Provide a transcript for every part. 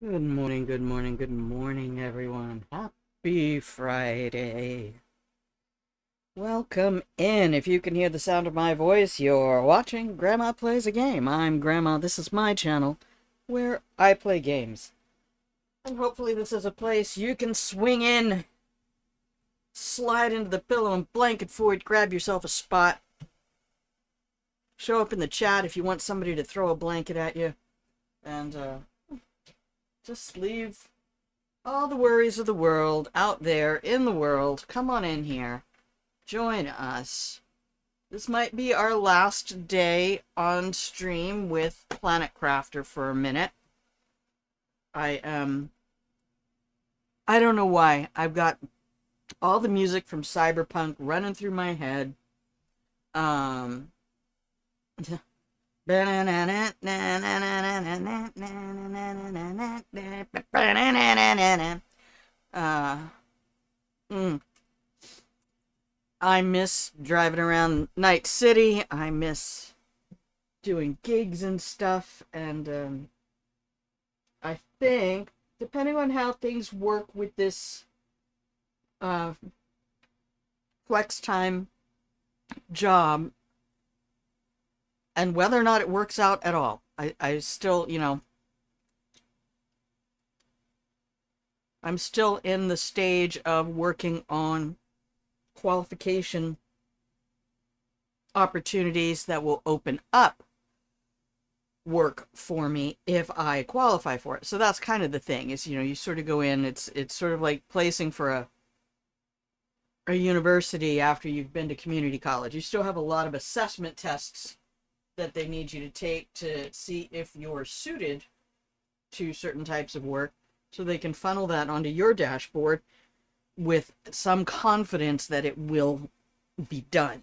Good morning, good morning, good morning, everyone. Happy Friday. Welcome in. If you can hear the sound of my voice, you're watching Grandma Plays a Game. I'm Grandma. This is my channel where I play games. And hopefully this is a place you can swing in, slide into the pillow and blanket fort, grab yourself a spot, show up in the chat if you want somebody to throw a blanket at you, and just leave all the worries of the world out there in the world. Come on in here. Join us. This might be our last day on stream with Planet Crafter for a minute. I don't know why. I've got all the music from Cyberpunk running through my head. Um uh mm. I miss driving around Night City. I miss doing gigs and stuff. And I think, depending on how things work with this uh, flex time job and whether or not it works out at all, I still, I'm still in the stage of working on qualification opportunities that will open up work for me if I qualify for it. So that's kind of the thing is, you sort of go in, it's sort of like placing for a university after you've been to community college. You still have a lot of assessment tests that they need you to take to see if you're suited to certain types of work, so they can funnel that onto your dashboard with some confidence that it will be done.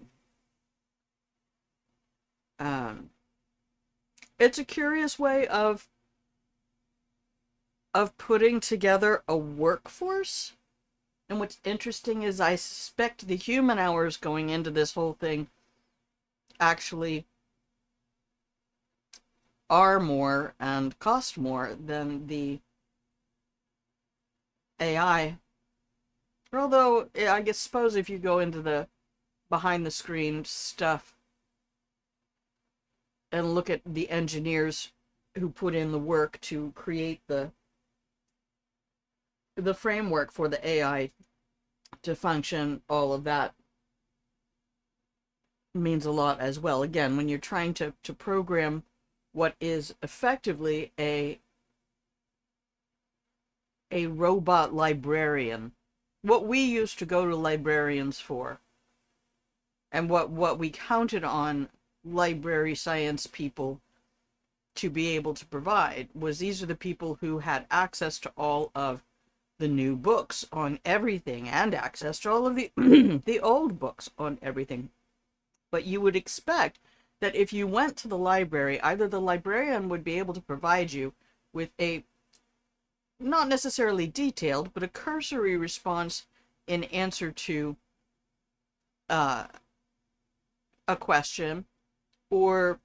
It's a curious way of putting together a workforce. And what's interesting is I suspect the human hours going into this whole thing actually are more and cost more than the AI. Although, I guess, suppose if you go into the behind the screen stuff and look at the engineers who put in the work to create the framework for the AI to function, all of that means a lot as well. Again, when you're trying to program what is effectively a robot librarian, what we used to go to librarians for, and what we counted on library science people to be able to provide, was these are the people who had access to all of the new books on everything and access to all of the the old books on everything. But you would expect that if you went to the library, either the librarian would be able to provide you with a not necessarily detailed, but a cursory response in answer to uh, a question, or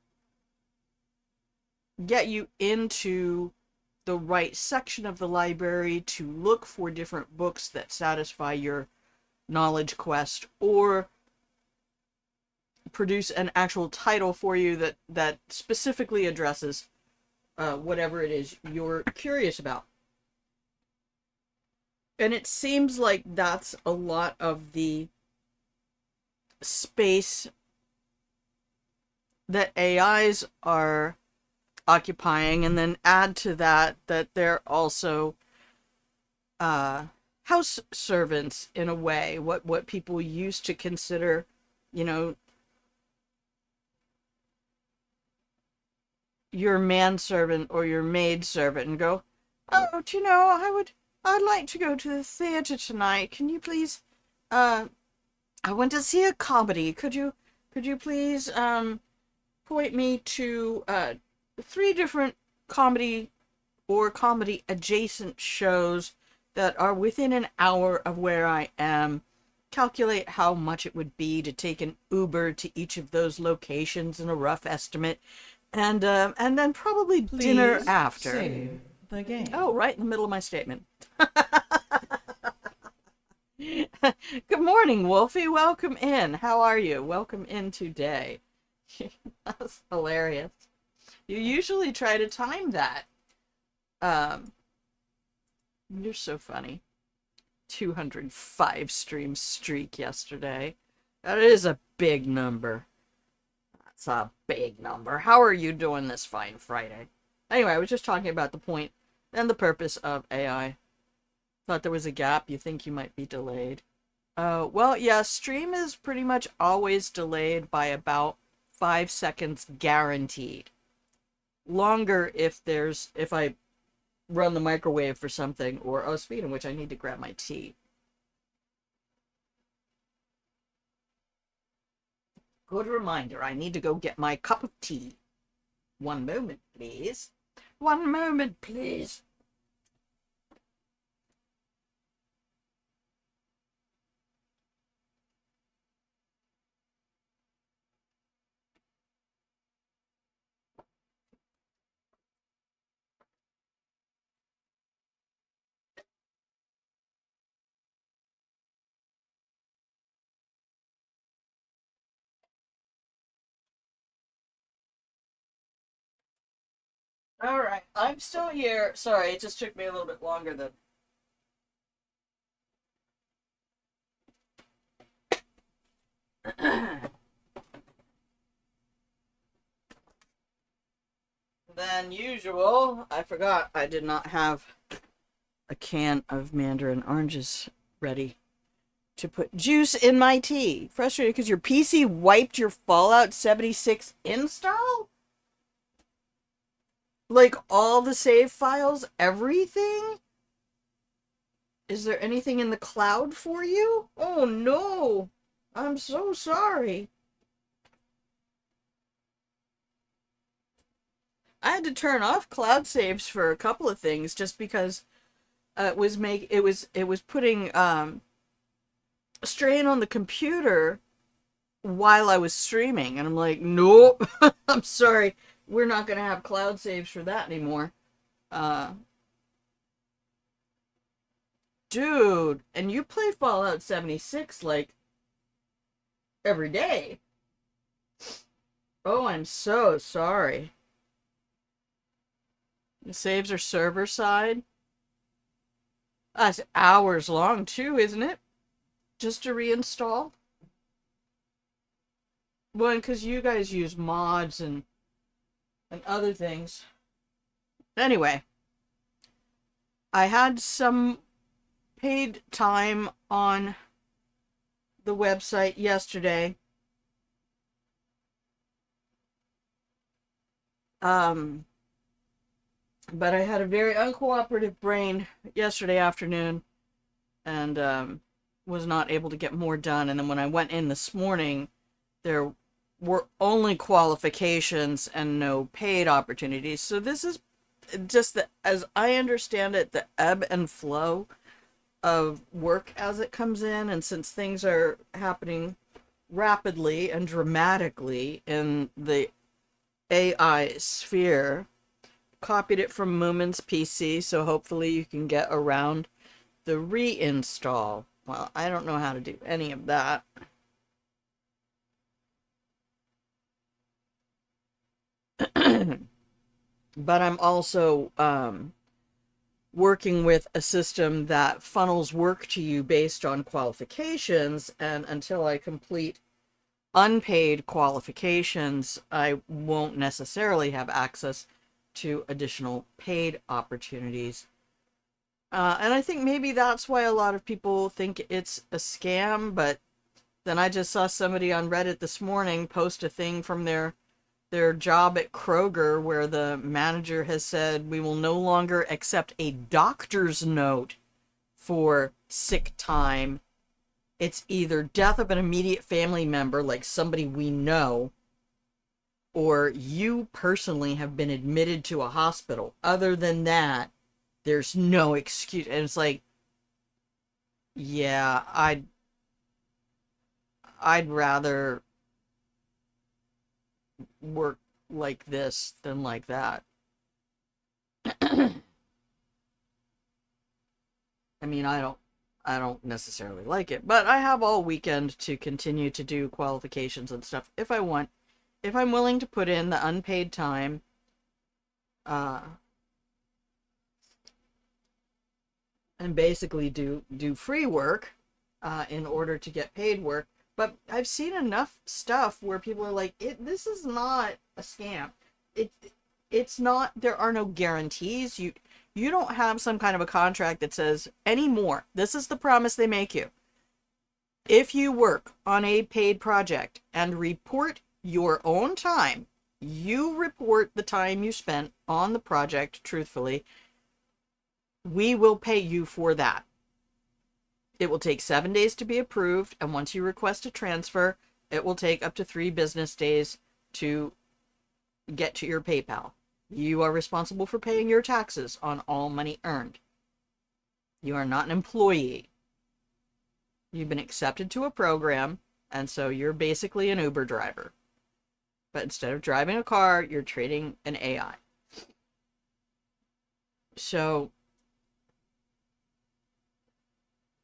get you into the right section of the library to look for different books that satisfy your knowledge quest, or produce an actual title for you that specifically addresses whatever it is you're curious about. And it seems like that's a lot of the space that AIs are occupying. And then add to that they're also house servants in a way, what people used to consider, you know, your manservant or your maidservant, and go, oh, do you know, I'd like to go to the theater tonight. Can you please, I want to see a comedy. Could you please, point me to, three different comedy or comedy adjacent shows that are within an hour of where I am. Calculate how much it would be to take an Uber to each of those locations in a rough estimate, and then probably dinner Please after. save. the game. Oh, right in the middle of my statement. Good morning, Wolfie. Welcome in. How are you? Welcome in today. That's hilarious. You usually try to time that. Um, you're so funny. 205 stream streak yesterday. That is a big number. That's a big number. How are you doing this fine Friday? Anyway, I was just talking about the point and the purpose of AI. Thought there was a gap. You think you might be delayed. Well, yeah, stream is pretty much always delayed by about 5 seconds guaranteed. Longer if I run the microwave for something, or speaking of which, I need to grab my tea. Good reminder, I need to go get my cup of tea. One moment, please. One moment, please. All right, I'm still here. Sorry, it just took me a little bit longer than usual. I forgot I did not have a can of mandarin oranges ready to put juice in my tea. Frustrated because your PC wiped your Fallout 76 install? Like all the save files, everything? Is there anything in the cloud for you? Oh no! I'm so sorry. I had to turn off cloud saves for a couple of things just because it was putting strain on the computer while I was streaming, and I'm like, nope. I'm sorry, we're not gonna have cloud saves for that anymore. Uh, Dude, and you play Fallout 76 like every day. Oh, I'm so sorry. The saves are server side. That's hours long too, isn't it? Just to reinstall. Well, because you guys use mods and other things. Anyway, I had some paid time on the website yesterday. Um, but I had a very uncooperative brain yesterday afternoon and was not able to get more done. And then when I went in this morning, there were only qualifications and no paid opportunities. So this is just as I understand it, the ebb and flow of work as it comes in. And since things are happening rapidly and dramatically in the AI sphere, copied it from Moomin's PC, so hopefully you can get around the reinstall. Well, I don't know how to do any of that. But I'm also working with a system that funnels work to you based on qualifications, and until I complete unpaid qualifications, I won't necessarily have access to additional paid opportunities. And I think maybe that's why a lot of people think it's a scam, but then I just saw somebody on Reddit this morning post a thing from their job at Kroger where the manager has said we will no longer accept a doctor's note for sick time. It's either death of an immediate family member, like somebody we know, or you personally have been admitted to a hospital. Other than that, there's no excuse. And it's like, yeah, I'd rather work like this than like that. mean, I don't necessarily like it, but I have all weekend to continue to do qualifications and stuff if I want. If I'm willing to put in the unpaid time, uh, and basically do free work, in order to get paid work. But I've seen enough stuff where people are like, this is not a scam. It it's not. There are no guarantees. You don't have some kind of a contract that says anymore. This is the promise they make you. If you work on a paid project and report your own time, you report the time you spent on the project truthfully, we will pay you for that. It will take 7 days to be approved, and once you request a transfer, it will take up to 3 business days to get to your PayPal. You are responsible for paying your taxes on all money earned. You are not an employee. You've been accepted to a program, and so you're basically an Uber driver. But instead of driving a car, you're trading an AI. So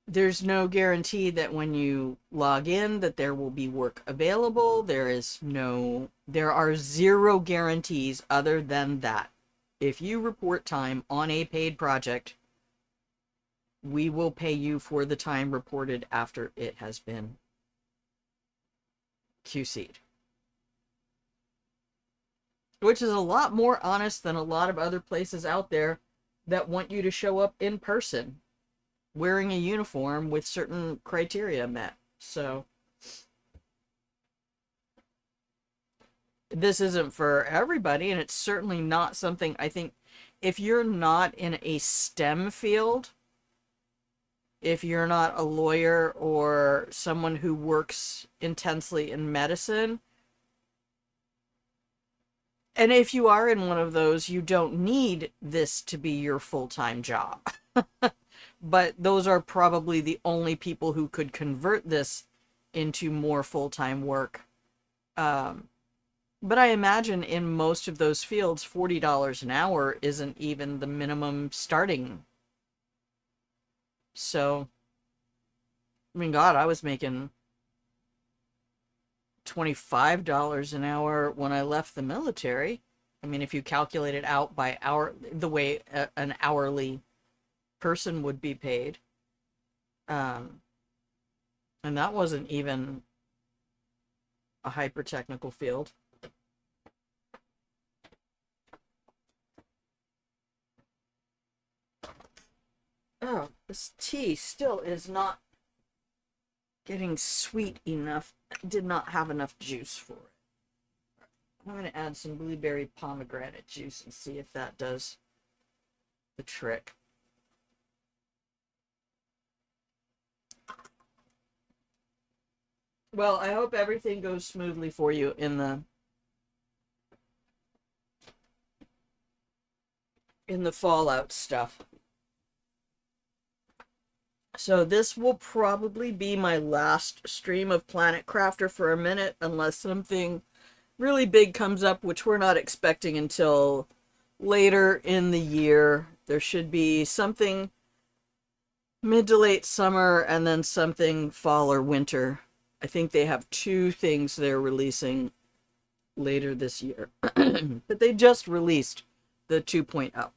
there's no guarantee that when you log in that there will be work available. There are zero guarantees other than that. If you report time on a paid project, we will pay you for the time reported after it has been QC'd. Which is a lot more honest than a lot of other places out there that want you to show up in person wearing a uniform with certain criteria met. So this isn't for everybody, and it's certainly not something, I think, if you're not in a STEM field, if you're not a lawyer or someone who works intensely in medicine, and if you are in one of those, you don't need this to be your full-time job. But those are probably the only people who could convert this into more full-time work. But I imagine in most of those fields, $40 an hour isn't even the minimum starting. So, I mean, God, I was making $25 an hour when I left the military. I mean, if you calculate it out by hour, the way an hourly person would be paid. And that wasn't even a hyper-technical field. Oh, this tea still is not getting sweet enough. I did not have enough juice for it. I'm going to add some blueberry pomegranate juice and see if that does the trick. Well, I hope everything goes smoothly for you in the Fallout stuff. So this will probably be my last stream of Planet Crafter for a minute, unless something really big comes up, which we're not expecting until later in the year. There should be something mid to late summer and then something fall or winter. I think they have 2 things they're releasing later this year. But they just released the 2.0,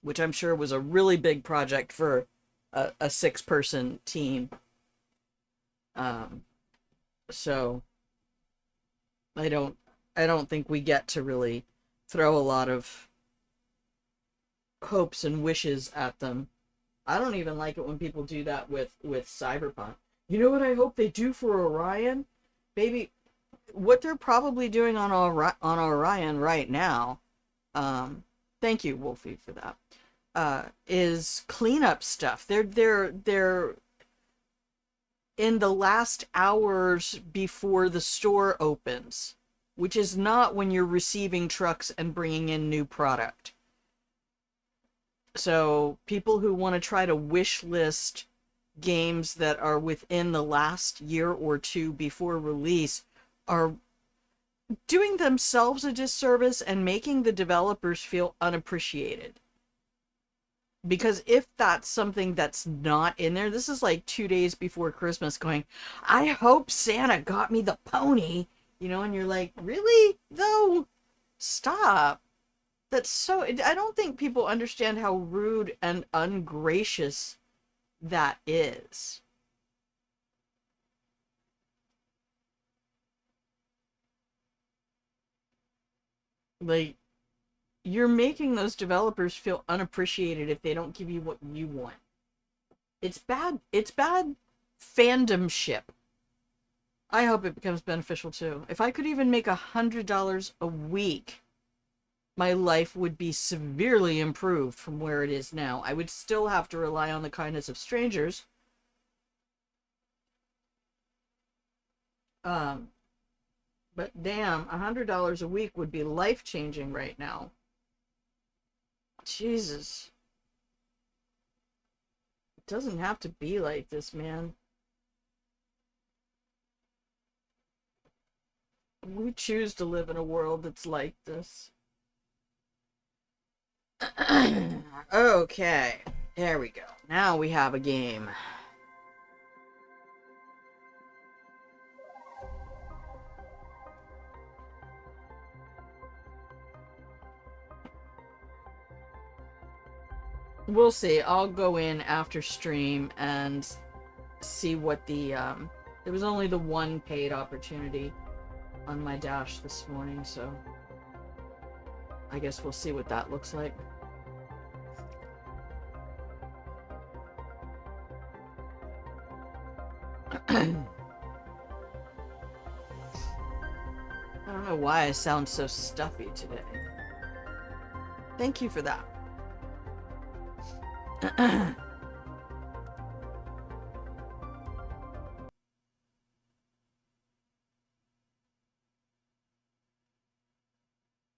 which I'm sure was a really big project for a 6-person team. So I don't think we get to really throw a lot of hopes and wishes at them. I don't even like it when people do that with Cyberpunk. You know what I hope they do for Orion? Baby, what they're probably doing on Orion right now, thank you, Wolfie, for that, is cleanup stuff. They're in the last hours before the store opens, which is not when you're receiving trucks and bringing in new product. So people who want to try to wish list games that are within the last year or 2 before release are doing themselves a disservice and making the developers feel unappreciated. Because if that's something that's not in there, this is like 2 days before Christmas going, I hope Santa got me the pony, and you're like, really? Though? Stop. That's so, I don't think people understand how rude and ungracious that is. Like, you're making those developers feel unappreciated if they don't give you what you want. It's bad. It's bad fandomship. I hope it becomes beneficial too. If I could even make $100 a week, my life would be severely improved from where it is now. I would still have to rely on the kindness of strangers. Um, but damn, $100 a week would be life-changing right now. Jesus. It doesn't have to be like this, man. We choose to live in a world that's like this. Okay, there we go. Now we have a game. We'll see. I'll go in after stream and see what there was only the one paid opportunity on my dash this morning, so I guess we'll see what that looks like. I don't know why I sound so stuffy today. Thank you for that.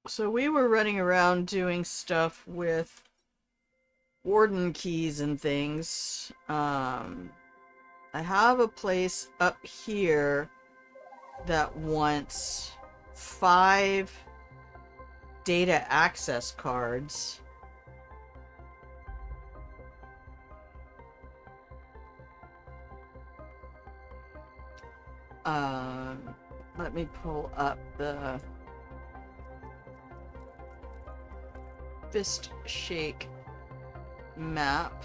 So we were running around doing stuff with warden keys and things. I have a place up here that wants 5 data access cards. Let me pull up the fist shake map.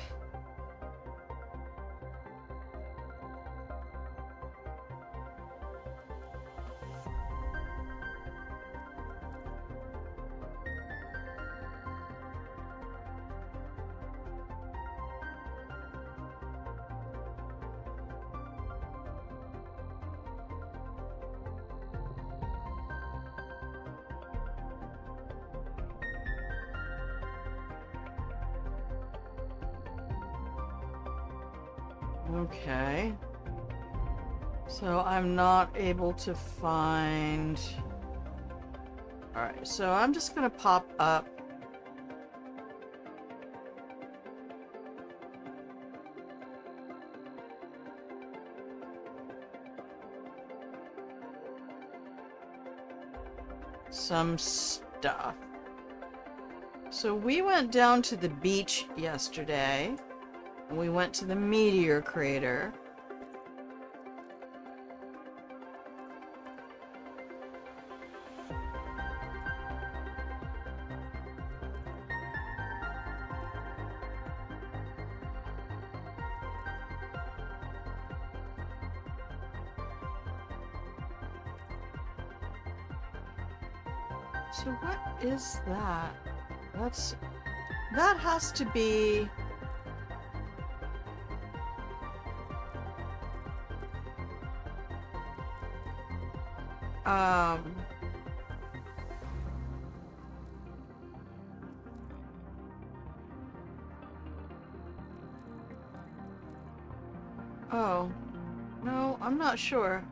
Okay. So I'm not able to find... Alright, so I'm just gonna pop up some stuff. So we went down to the beach yesterday, and we went to the meteor crater. So what is that? That has to be... Oh. No, I'm not sure.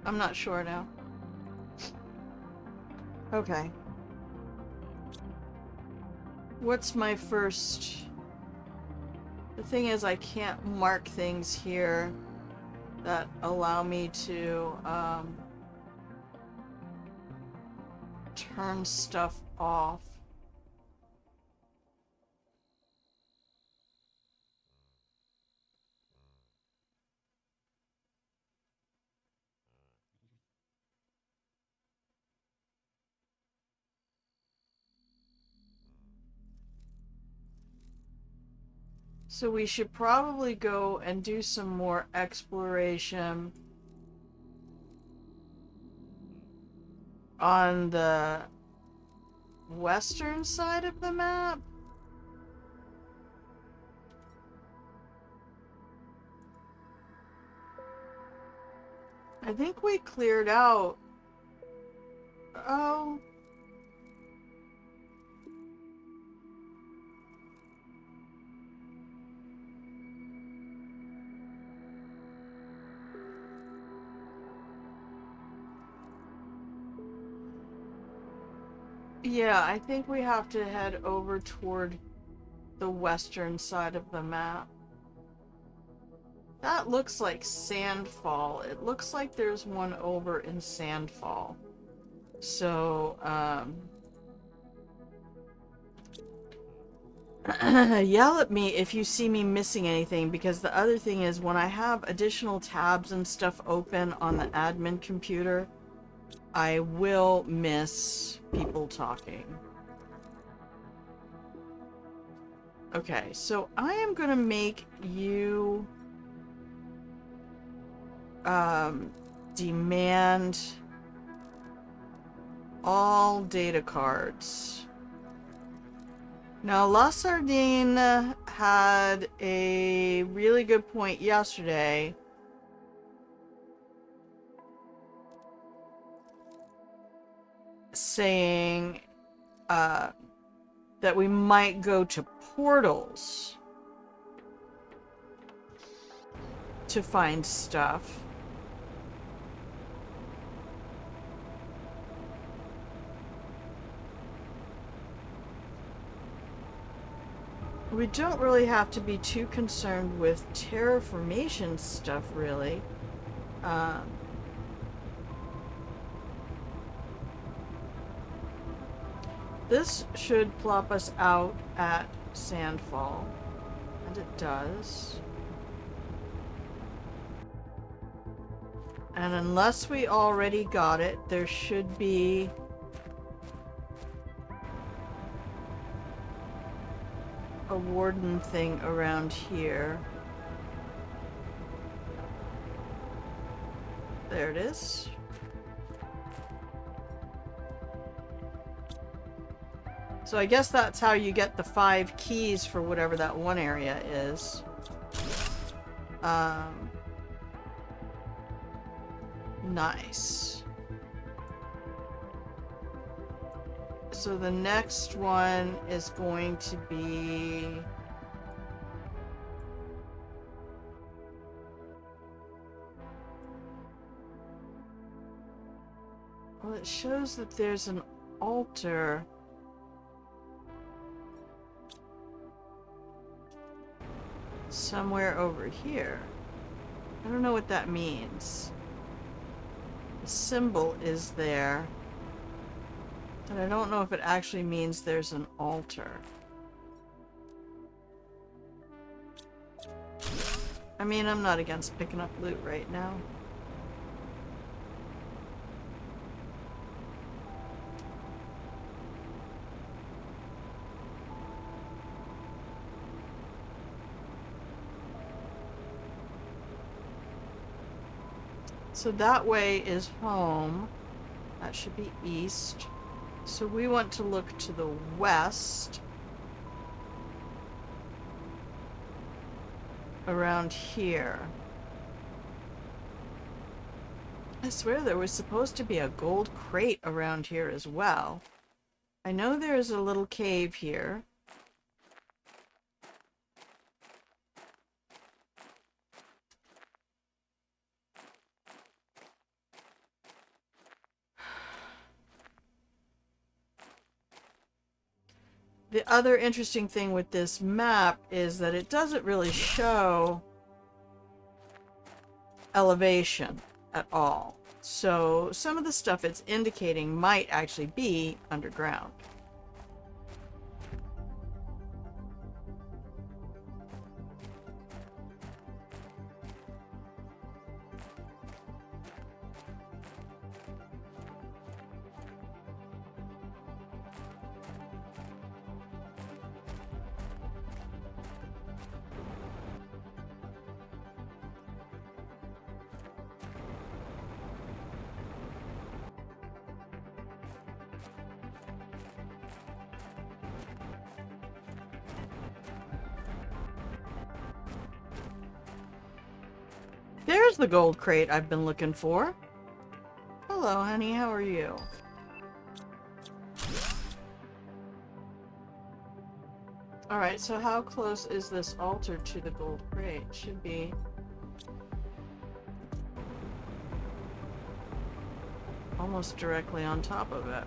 I'm not sure now. Okay. What's my first... The thing is, I can't mark things here that allow me to, turn stuff off. So we should probably go and do some more exploration on the western side of the map. I think we cleared out. Oh. Yeah, I think we have to head over toward the western side of the map. That looks like Sandfall. It looks like there's one over in Sandfall. So, yell at me if you see me missing anything, because the other thing is when I have additional tabs and stuff open on the admin computer, I will miss people talking. Okay, so I am gonna make you demand all data cards. Now, La Sardine had a really good point yesterday. Saying that we might go to portals to find stuff. We don't really have to be too concerned with terraformation stuff, really. This should plop us out at Sandfall, and it does. And unless we already got it, there should be a warden thing around here. There it is. So I guess that's how you get the 5 keys for whatever that one area is. Nice. So the next one is going to be... Well, it shows that there's an altar. Somewhere over here. I don't know what that means. The symbol is there. And I don't know if it actually means there's an altar. I mean, I'm not against picking up loot right now. So that way is home. That should be east. So we want to look to the west. Around here. I swear there was supposed to be a gold crate around here as well. I know there's a little cave here. The other interesting thing with this map is that it doesn't really show elevation at all. So some of the stuff it's indicating might actually be underground. the gold crate I've been looking for. Hello, honey. How are you? Alright, so how close is this altar to the gold crate? Should be... almost directly on top of it.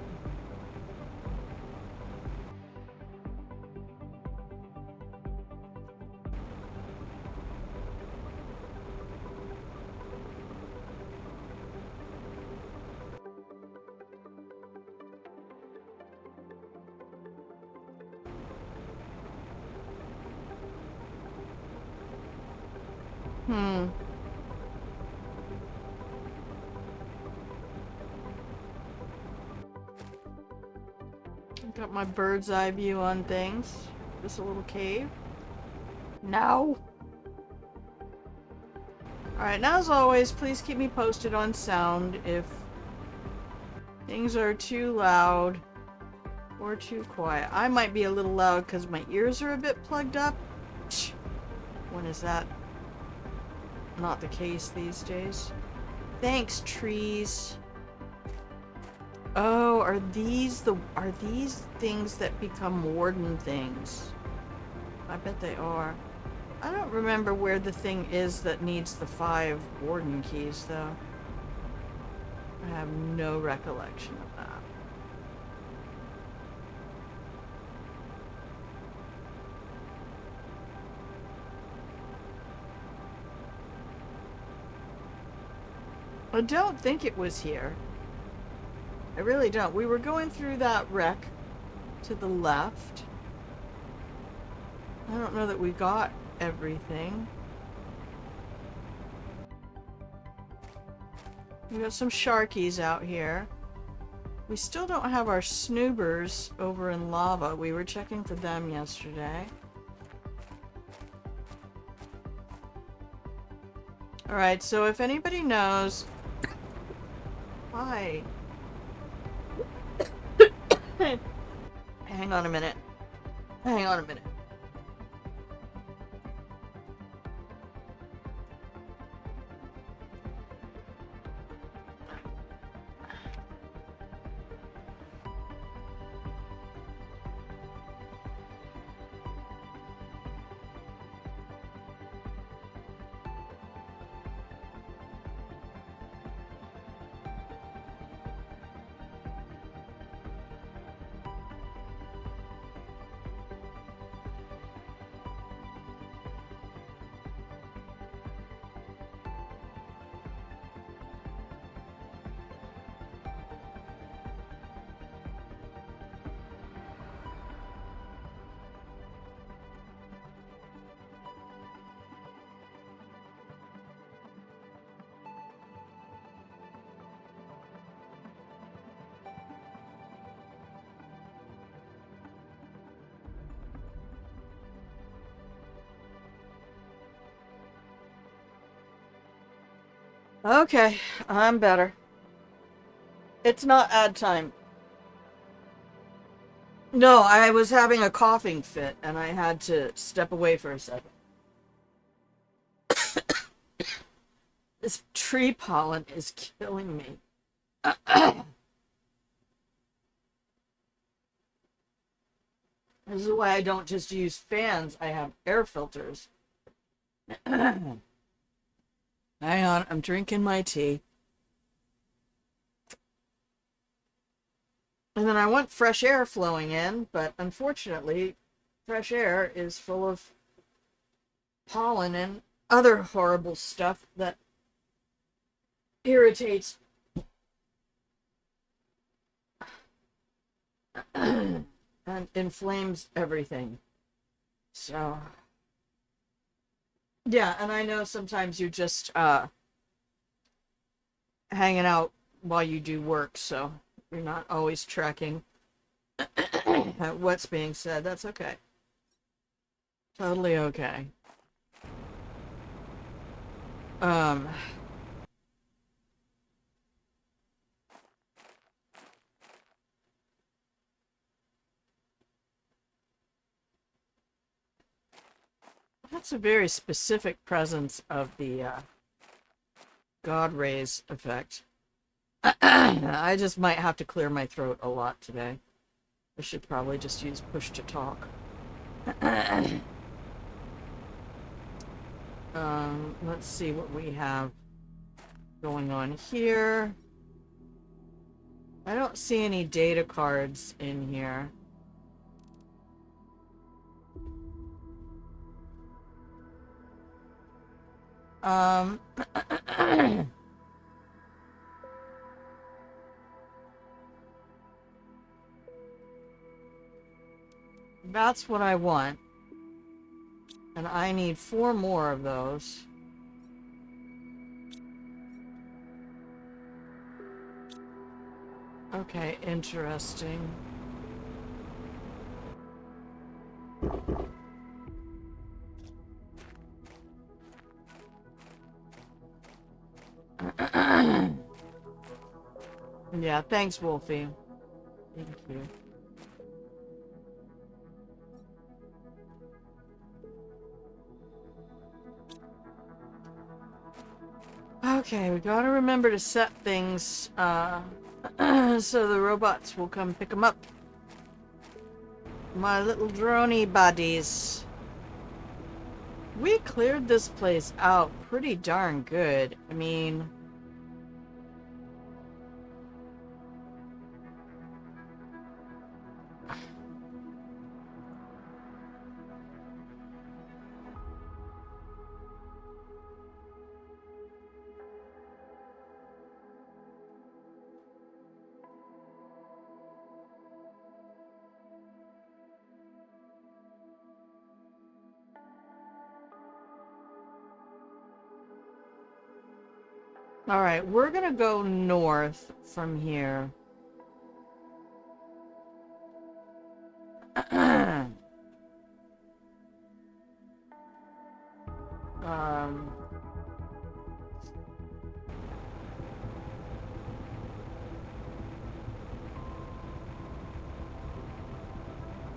Got my bird's eye view on things. This a little cave. No. Alright, now as always, please keep me posted on sound if things are too loud or too quiet. I might be a little loud because my ears are a bit plugged up. When is that not the case these days? Thanks, trees. Oh, are these things that become warden things? I bet they are. I don't remember where the thing is that needs the 5 warden keys, though. I have no recollection of that. I don't think it was here. I really don't. We were going through that wreck to the left. I don't know that we got everything. We got some sharkies out here. We still don't have our snoobers over in lava. We were checking for them yesterday. Alright, so if anybody knows... Why? Hang on a minute. Hang on a minute. Okay, I'm better. It's not ad time. No, I was having a coughing fit and I had to step away for a second. This tree pollen is killing me. This is why I don't just use fans. I have air filters. Hang on, I'm drinking my tea. And then I want fresh air flowing in, but unfortunately, fresh air is full of pollen and other horrible stuff that irritates and inflames everything. So, yeah, and I know sometimes you're just hanging out while you do work, so you're not always tracking what's being said. That's okay. Totally okay. That's a very specific presence of the God rays effect. I just might have to clear my throat a lot today. I should probably just use push to talk. Let's see what we have going on here. I don't see any data cards in here. That's what I want. And I need 4 more of those. Okay, interesting. Yeah, thanks, Wolfie. Thank you. Okay, we gotta remember to set things, so the robots will come pick them up. My little droney buddies. We cleared this place out pretty darn good. I mean... Alright, we're gonna go north from here.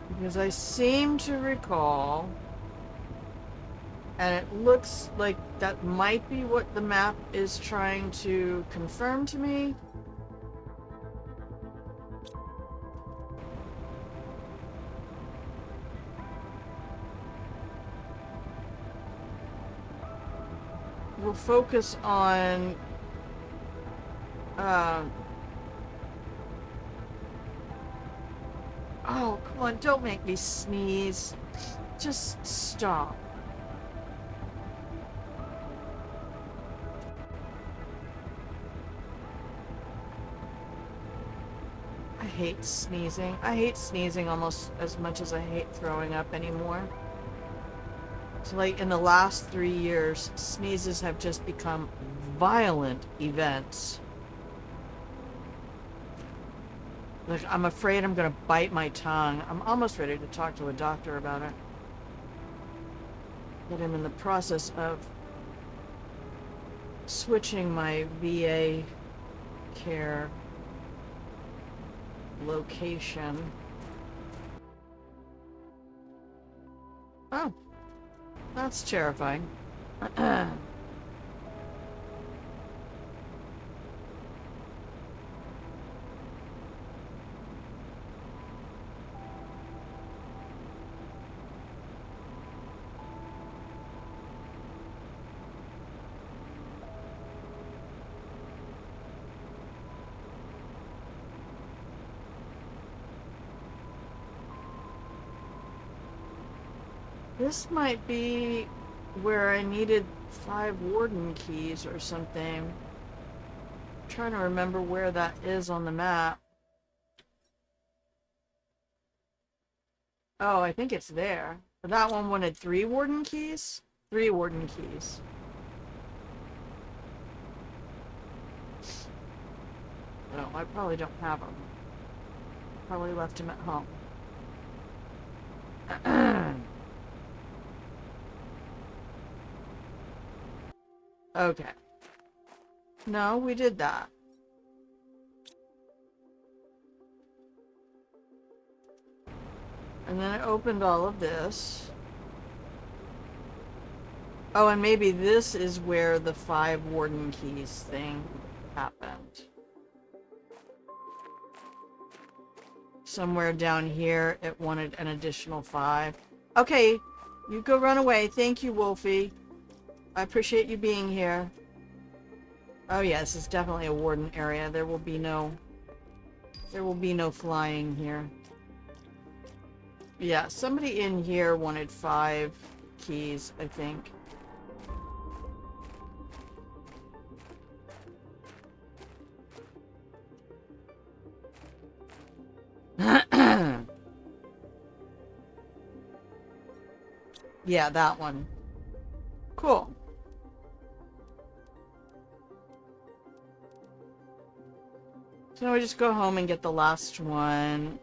Because I seem to recall, and it looks like that might be what the map is trying to confirm to me. We'll focus on oh, come on, don't make me sneeze. Just stop. I hate sneezing. I hate sneezing almost as much as I hate throwing up anymore. So, like, in the last 3 years, sneezes have just become violent events. Like, I'm afraid I'm gonna bite my tongue. I'm almost ready to talk to a doctor about it. But I'm in the process of switching my VA care location. Oh, that's terrifying. This might be where I needed 5 warden keys or something. I'm trying to remember where that is on the map. Oh, I think it's there. That one wanted 3 warden keys? 3 warden keys. No, I probably don't have them. Probably left him at home. Okay. No, we did that. And then it opened all of this. Oh, and maybe this is where the 5 warden keys thing happened. Somewhere down here, it wanted an additional 5. Okay, you go run away. Thank you, Wolfie. I appreciate you being here. Oh yeah, this is definitely a warden area. There will be no flying here. Yeah, somebody in here wanted 5 keys, I think. Yeah, that one. Cool. So now we just go home and get the last one.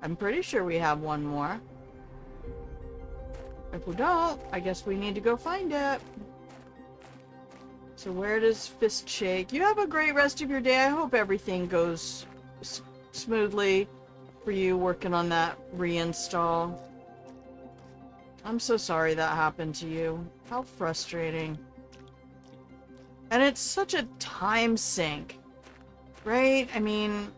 I'm pretty sure we have one more. If we don't, I guess we need to go find it. So where does Fist Shake? You have a great rest of your day. I hope everything goes smoothly for you working on that reinstall. I'm so sorry that happened to you. How frustrating. And it's such a time sink, right? I mean...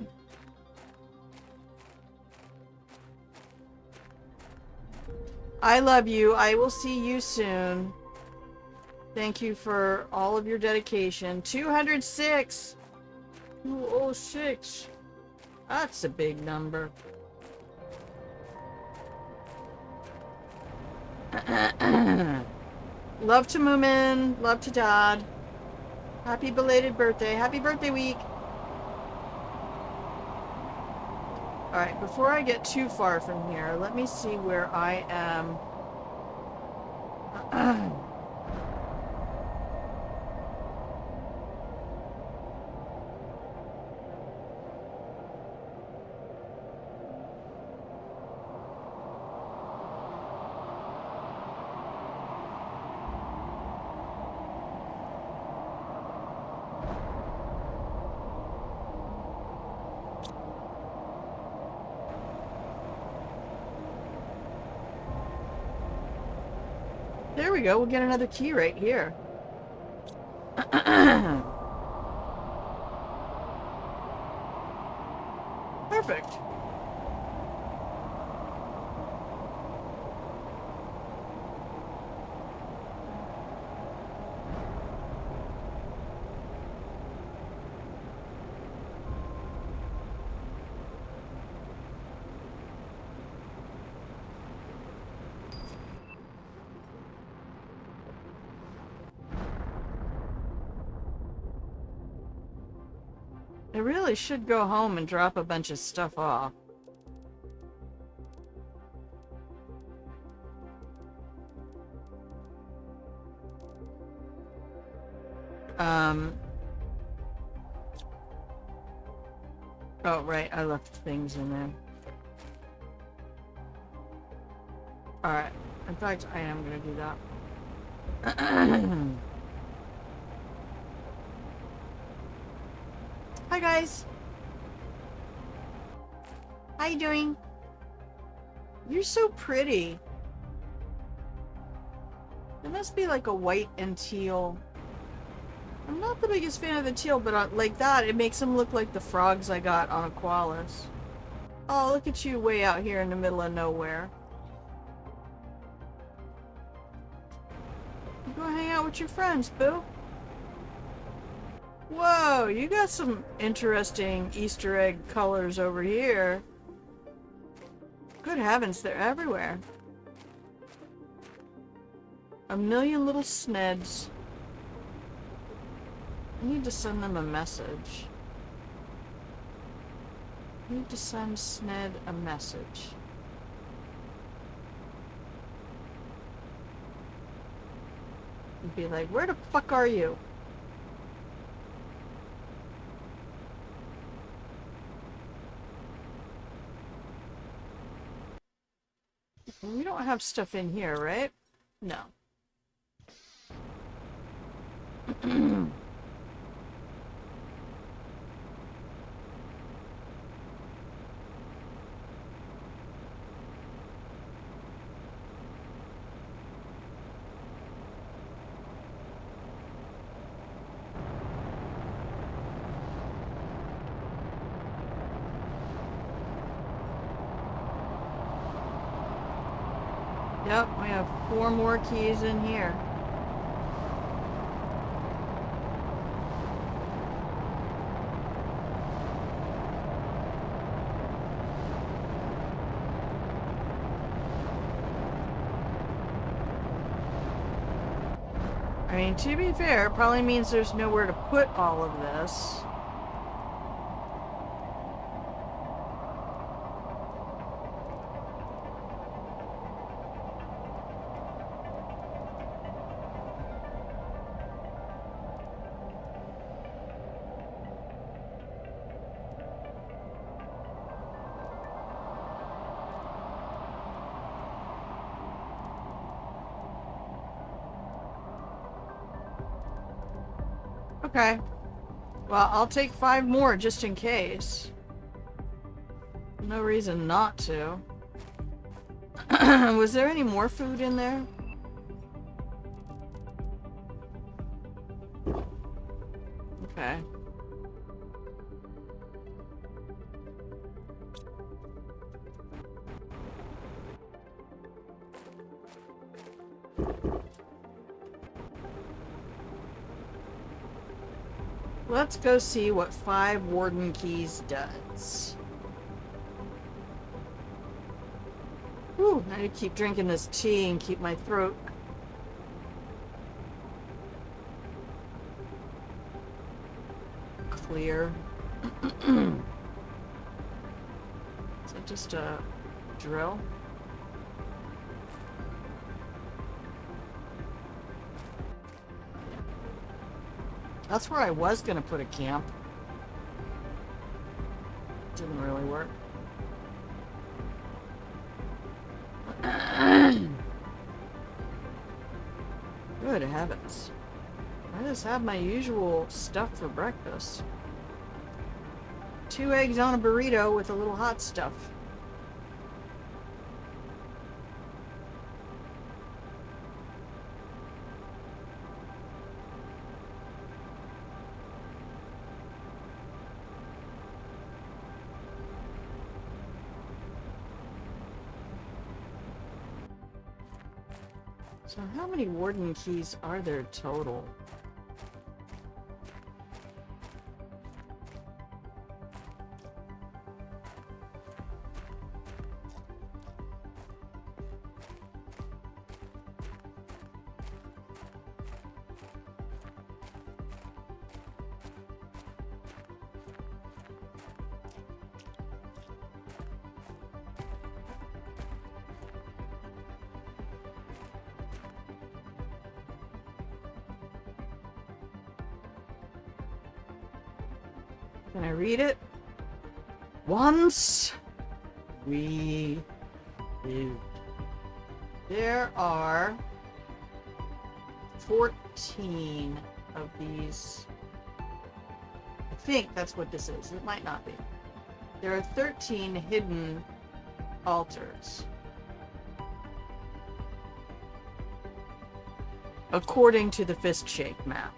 I love you. I will see you soon. Thank you for all of your dedication. 206! 206. That's a big number. Love to Moomin. Love to Dad. Happy belated birthday. Happy birthday week. Alright, before I get too far from here, let me see where I am. There we go. We'll get another key right here. Perfect. I really should go home and drop a bunch of stuff off. Oh, right, I left things in there. Alright, in fact, I am gonna do that. Hi, guys. How you doing? You're so pretty. It must be like a white and teal. I'm not the biggest fan of the teal, but like that, it makes them look like the frogs I got on IKHLAS. Oh, look at you way out here in the middle of nowhere. You go hang out with your friends, boo. Whoa, you got some interesting Easter egg colors over here. Good heavens, they're everywhere. A million little sneds. I need to send them a message. I need to send Sned a message. And be like, where the fuck are you? We don't have stuff in here, right? No. Yep, we have 4 more keys in here. I mean, to be fair, it probably means there's nowhere to put all of this. Okay. Well, I'll take 5 more just in case. No reason not to. Was there any more food in there? Okay. Let's go see what 5 warden keys does. Whew, I need to keep drinking this tea and keep my throat clear. Is it just a drill? That's where I was going to put a camp. Didn't really work. Good heavens. I just have my usual stuff for breakfast. 2 eggs on a burrito with a little hot stuff. So how many warden keys are there total? Can I read it? Once we lived. There are 14 of these. I think that's what this is. It might not be. There are 13 hidden altars. According to the fist shake map.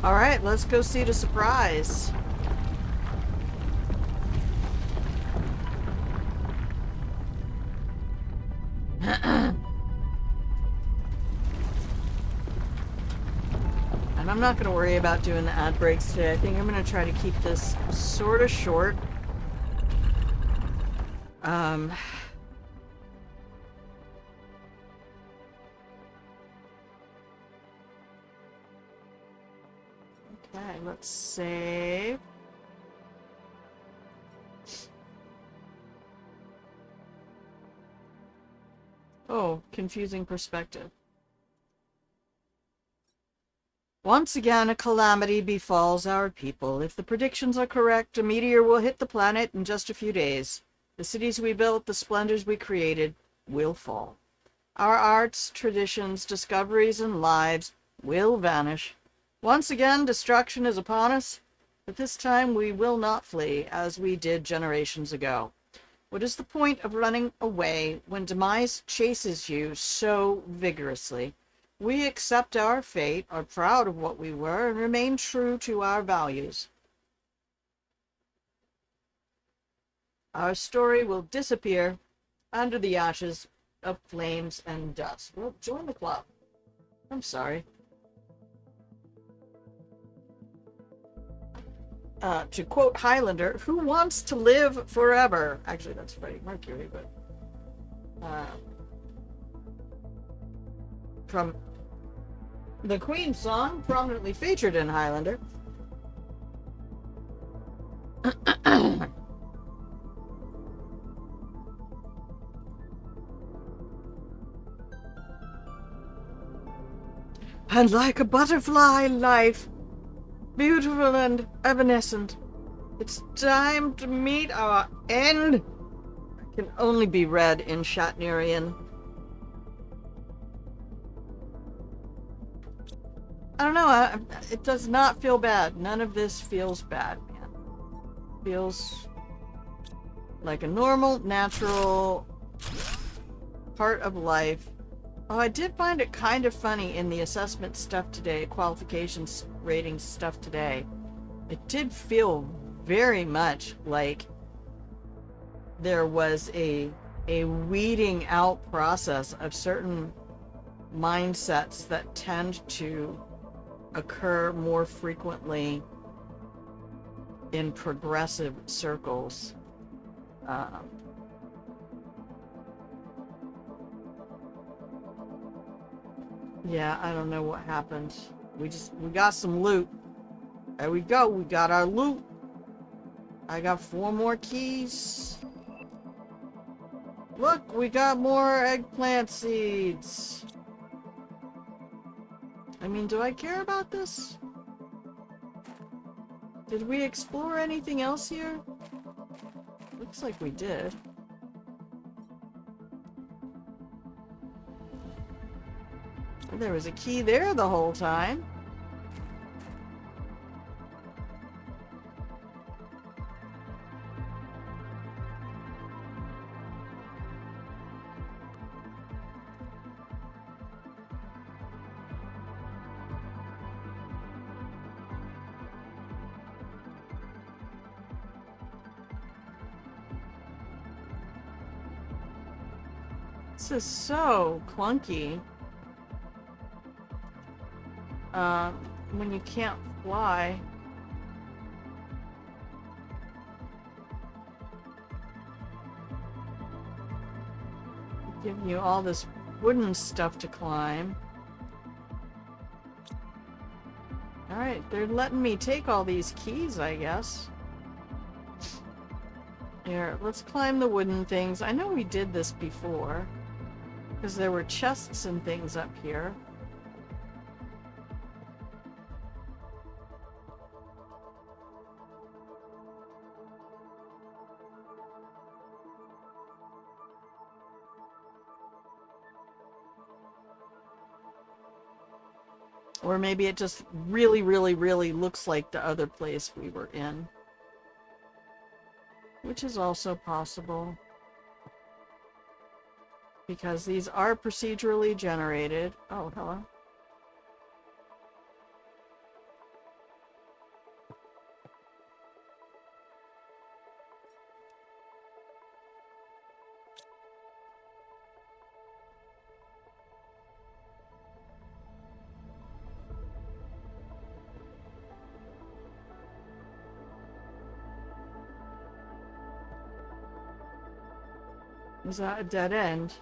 Alright, let's go see the surprise. And I'm not going to worry about doing the ad breaks today. I think I'm going to try to keep this sort of short. Okay, let's save. Oh, confusing perspective. Once again, a calamity befalls our people. If the predictions are correct, a meteor will hit the planet in just a few days. The cities we built, the splendors we created, will fall. Our arts, traditions, discoveries, and lives will vanish. Once again, destruction is upon us, but this time we will not flee, as we did generations ago. What is the point of running away when demise chases you so vigorously? We accept our fate, are proud of what we were, and remain true to our values. our story will disappear under the ashes of flames and dust. Well, join the club. I'm sorry. To quote Highlander, who wants to live forever? Actually, that's Freddie Mercury, but from the Queen song, prominently featured in Highlander. And like a butterfly life, beautiful and evanescent, it's time to meet our end. It can only be read in Shatnerian. I don't know, it does not feel bad. None of this feels bad, man. It feels like a normal, natural part of life. Oh, I did find it kind of funny in the assessment stuff today, qualifications ratings stuff today. It did feel very much like there was a weeding out process of certain mindsets that tend to occur more frequently in progressive circles. Yeah, I don't know what happened. We got some loot. There we go. We got our loot. I got 4 more keys. Look, we got more eggplant seeds. I mean, do I care about this? Did we explore anything else here? Looks like we did. There was a key there the whole time. This is so clunky. When you can't fly. Giving you all this wooden stuff to climb. Alright, they're letting me take all these keys, I guess. Here, let's climb the wooden things. I know we did this before, because there were chests and things up here. Or maybe it just really, really, really looks like the other place we were in. Which is also possible. Because these are procedurally generated. Oh, hello. Is that a dead end?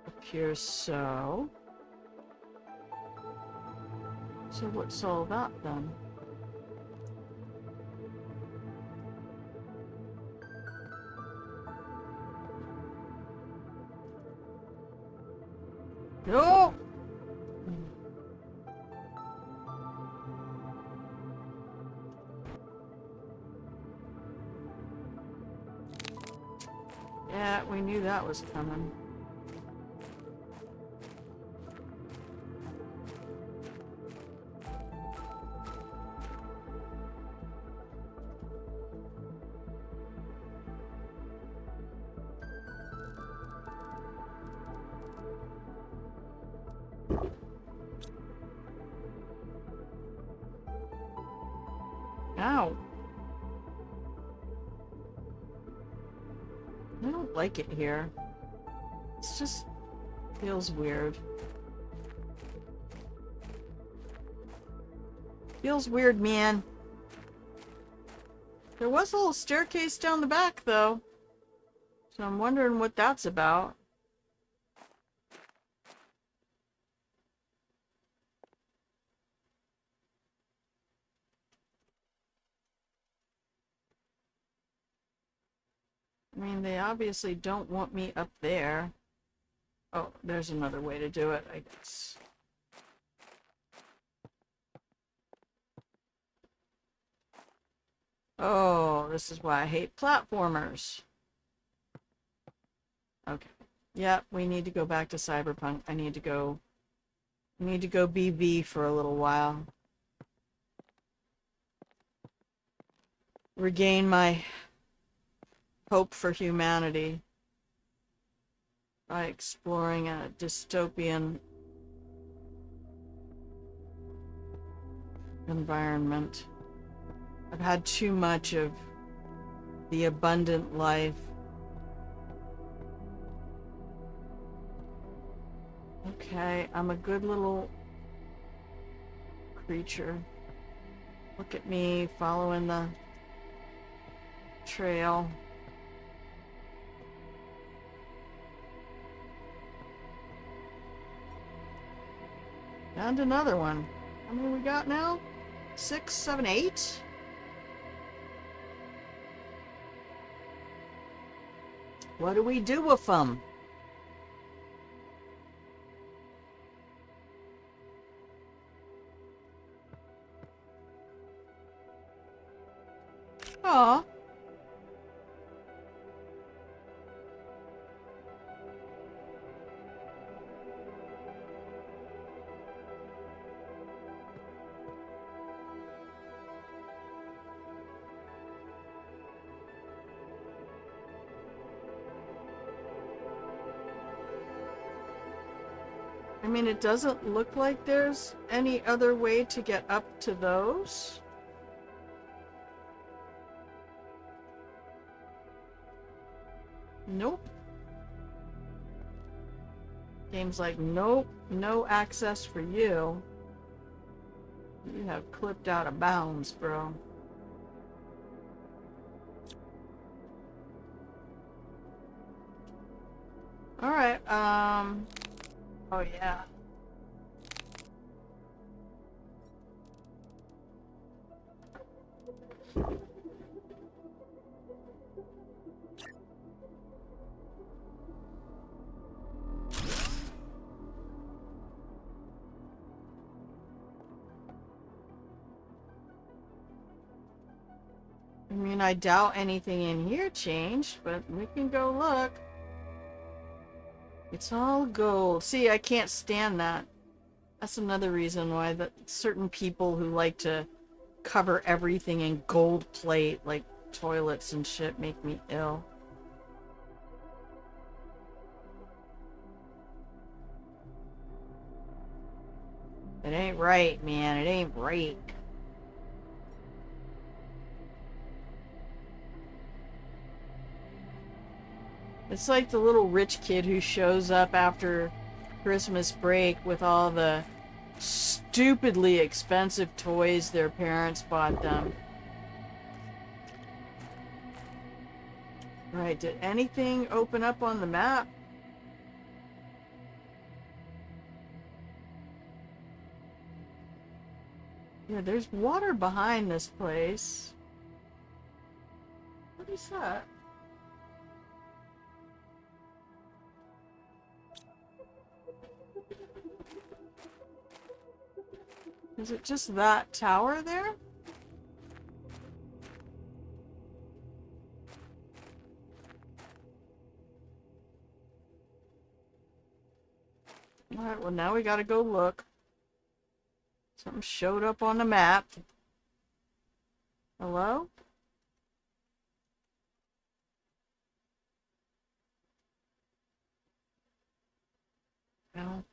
Appears so. So what's all that then? No! Yeah, we knew that was coming. Ow. I don't like it here. It's just feels weird. Feels weird, man. There was a little staircase down the back, though. So I'm wondering what that's about. I mean, they obviously don't want me up there. Oh, there's another way to do it, I guess. Oh, this is why I hate platformers. Okay. Yep, we need to go back to Cyberpunk. I need to go BV for a little while. Regain my hope for humanity by exploring a dystopian environment. I've had too much of the abundant life. Okay, I'm a good little creature. Look at me following the trail. And another one. How many we got now? 6, 7, 8? What do we do with them? Aw. I mean, it doesn't look like there's any other way to get up to those. Nope. Game's like, nope, no access for you. You have clipped out of bounds, bro. Alright, oh yeah. I mean, I doubt anything in here changed, but we can go look. It's all gold. See, I can't stand that. That's another reason why certain people who like to cover everything in gold plate, like toilets and shit, make me ill. It ain't right, man. It ain't right. It's like the little rich kid who shows up after Christmas break with all the stupidly expensive toys their parents bought them. Right, did anything open up on the map? Yeah, there's water behind this place. What is that? Is it just that tower there? Alright, well now we gotta go look. Something showed up on the map. Hello? No.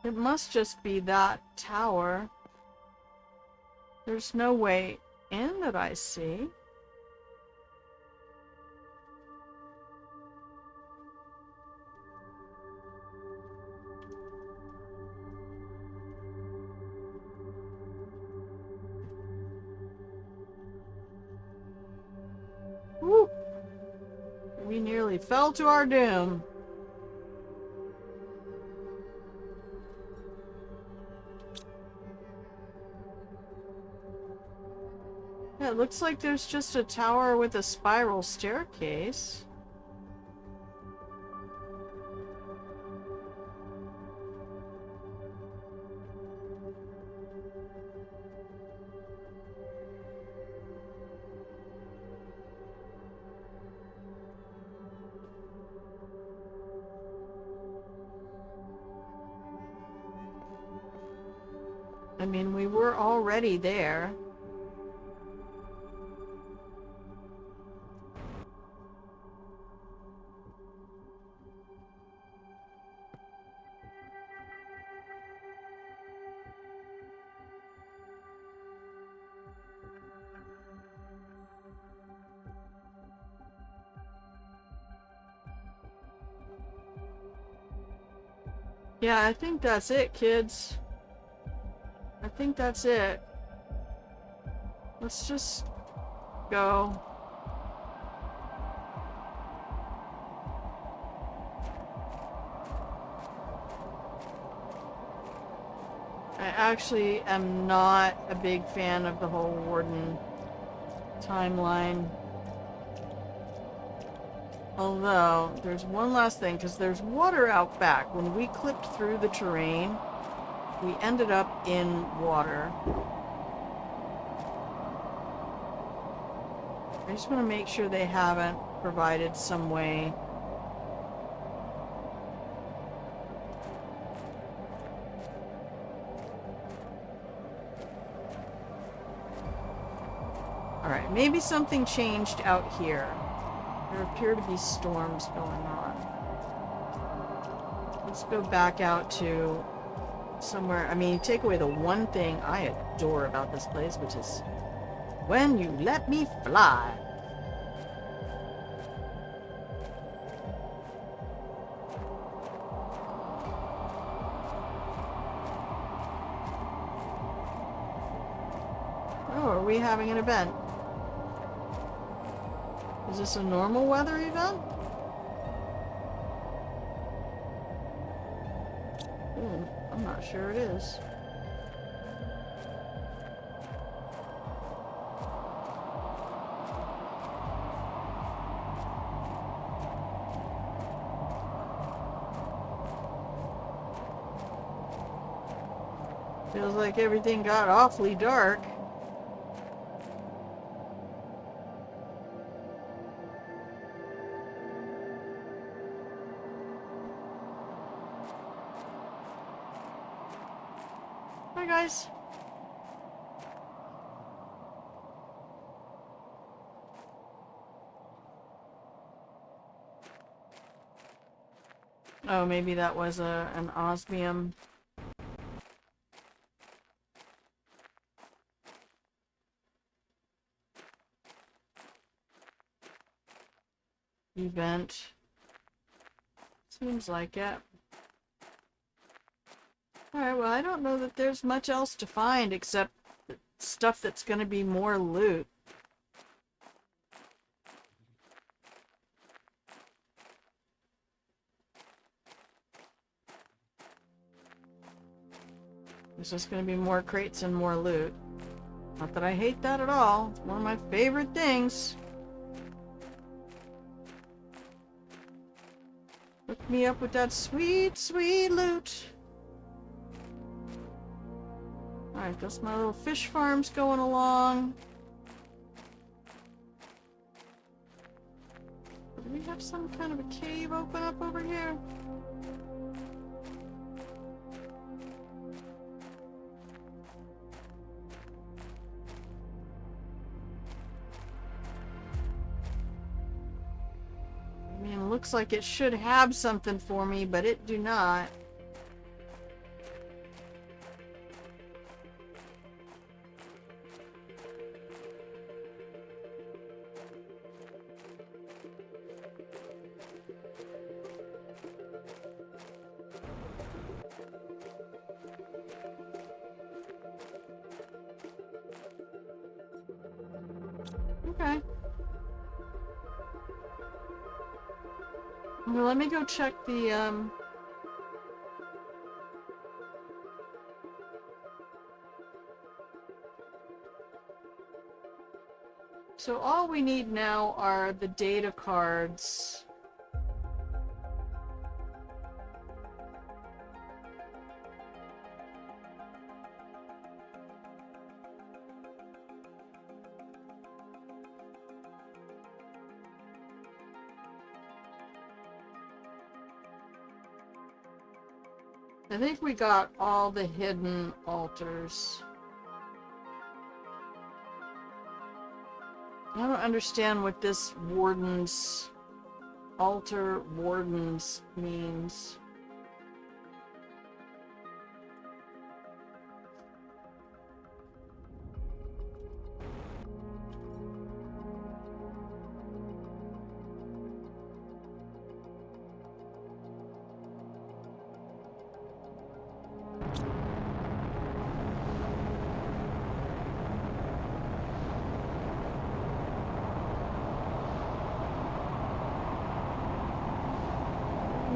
It must just be that tower. There's no way in that I see. Woo! We nearly fell to our doom. Yeah, it looks like there's just a tower with a spiral staircase. I mean, we were already there. Yeah, I think that's it, kids. I think that's it. Let's just go. I actually am not a big fan of the whole Warden timeline. Although, there's one last thing, because there's water out back. When we clipped through the terrain, we ended up in water. I just want to make sure they haven't provided some way. Alright, maybe something changed out here. There appear to be storms going on. Let's go back out to somewhere. I mean, take away the one thing I adore about this place, which is when you let me fly. Oh, are we having an event? Is this a normal weather event? Ooh, I'm not sure it is. Feels like everything got awfully dark. Hi guys. Oh, maybe that was an osmium. Event. Seems like it. Alright, well, I don't know that there's much else to find except stuff that's going to be more loot. There's just going to be more crates and more loot. Not that I hate that at all. It's one of my favorite things. Hook me up with that sweet, sweet loot. Alright, that's my little fish farms going along. Do we have some kind of a cave open up over here? I mean, it looks like it should have something for me, but it do not. Okay. Well, let me go check the, So all we need now are the data cards. I think we got all the hidden altars. I don't understand what this warden's altar wardens means.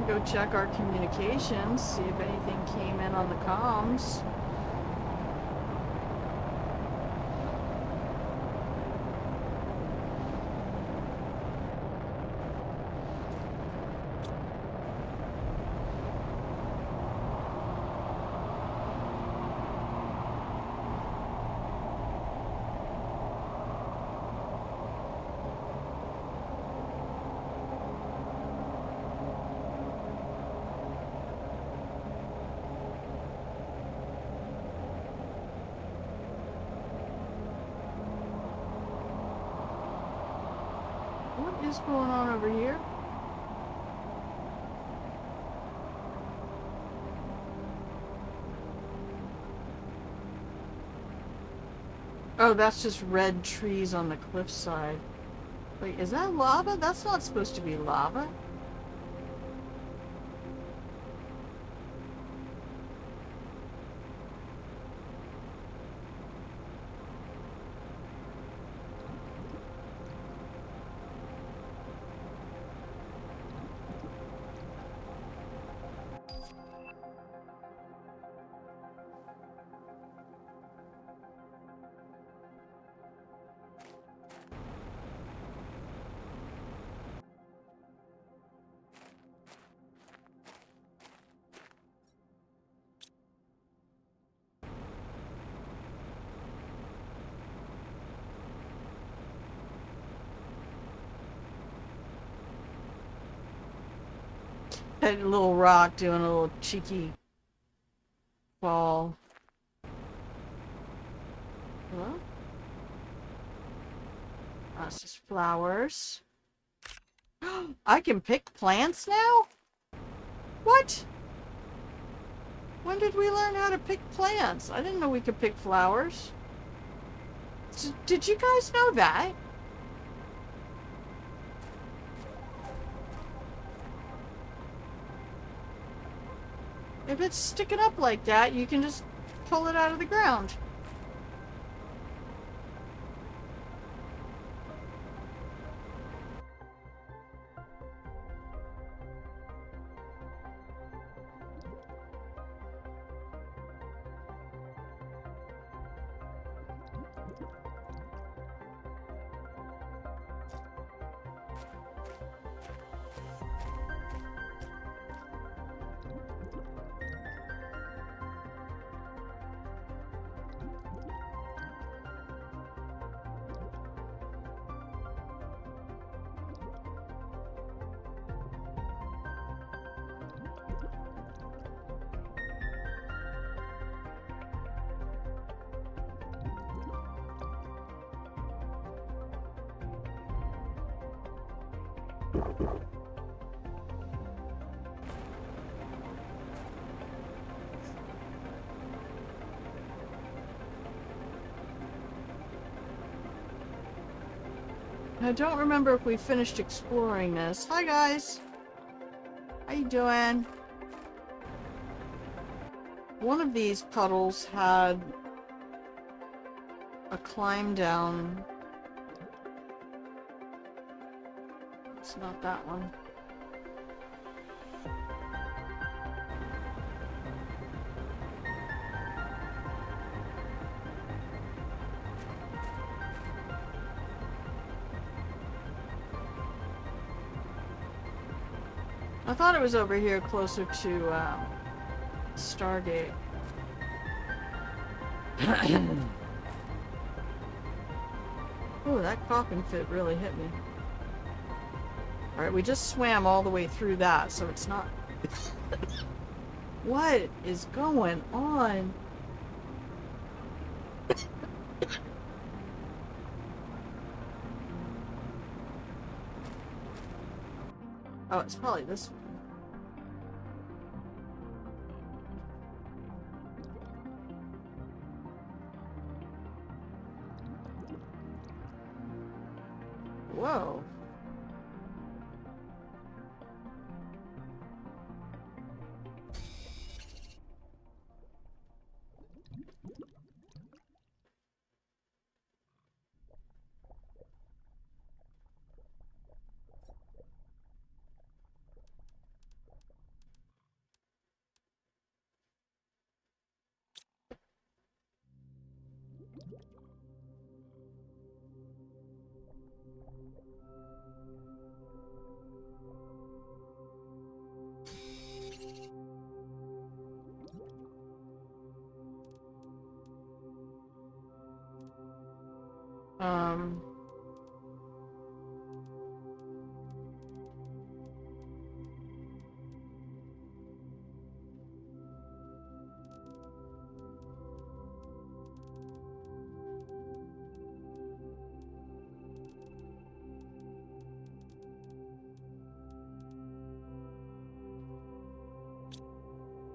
Go check our communications, see if anything came in on the comms. What is going on over here? Oh, that's just red trees on the cliffside. Wait, is that lava? That's not supposed to be lava. That little rock doing a little cheeky fall. Hello? That's just flowers. I can pick plants now? What? When did we learn how to pick plants? I didn't know we could pick flowers. Did you guys know that? If it's sticking up like that, you can just pull it out of the ground. I don't remember if we finished exploring this. Hi guys! How you doing? One of these puddles had a climb down It's not that one. I thought it was over here closer to Stargate. Ooh, that coughing fit really hit me. Alright, we just swam all the way through that, so it's not... What is going on? Oh, it's probably this one. Whoa.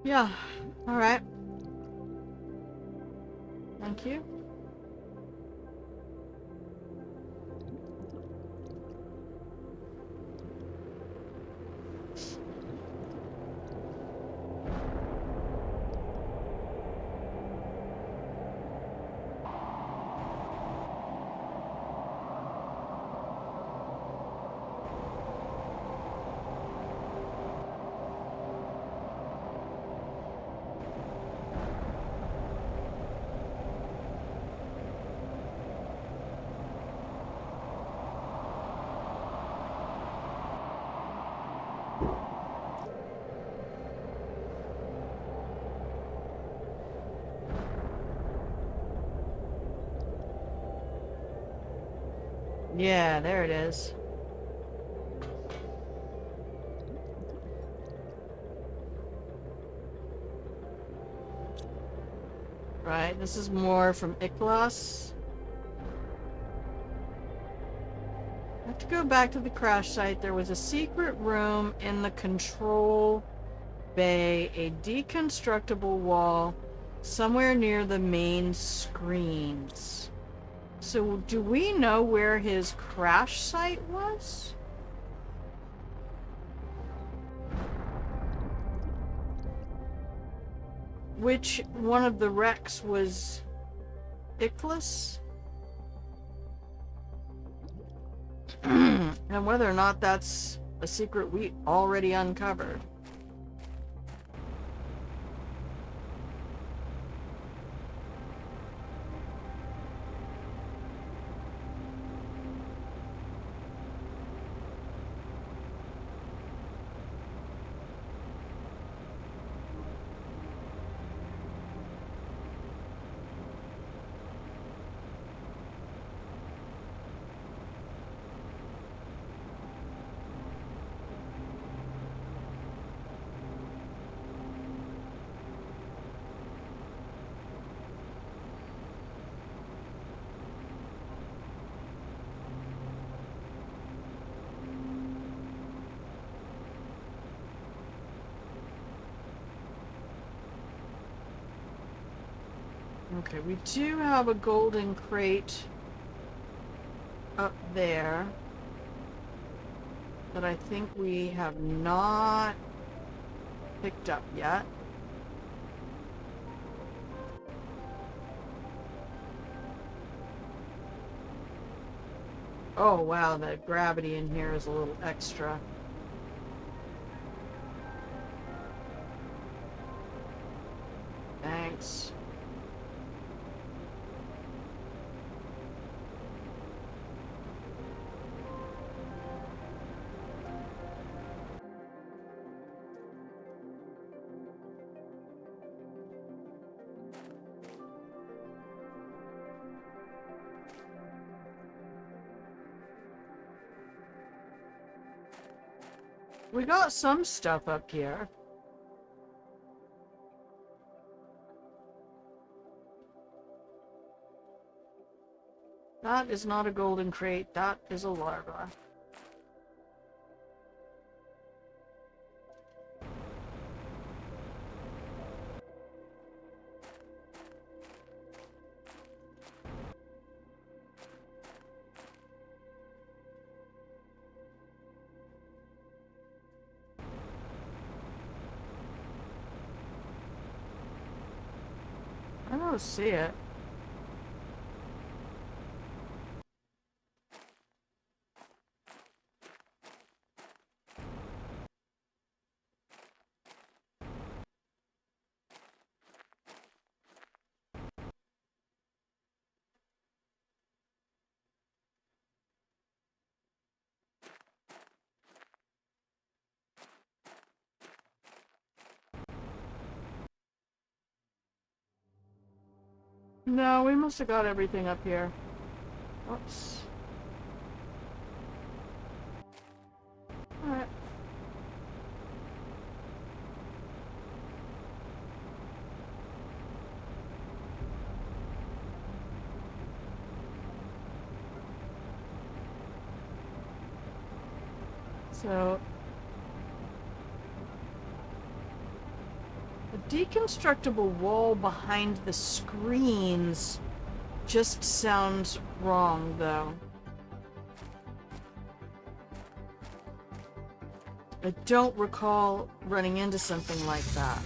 Yeah. Alright. Thank you. Yeah, there it is. Right, this is more from IKHLAS. I have to go back to the crash site. There was a secret room in the control bay, a deconstructible wall somewhere near the main screens. So, do we know where his crash site was? Which one of the wrecks was IKHLAS? And whether or not that's a secret we already uncovered. Okay, we do have a golden crate up there that I think we have not picked up yet. Oh wow, the gravity in here is a little extra. Thanks. We got some stuff up here. That is not a golden crate. That is a larva. I don't see it. No, we must have got everything up here. Oops. Alright. So, the deconstructible wall behind the screens just sounds wrong, though. I don't recall running into something like that.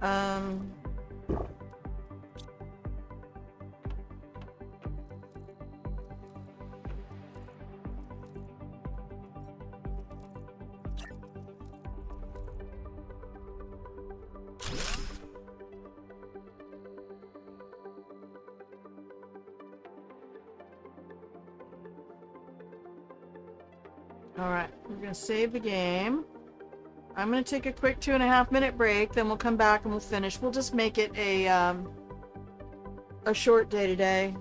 Um... Alright, we're gonna save the game. I'm gonna take a quick 2.5-minute break, then we'll come back and we'll finish. We'll just make it a short day today.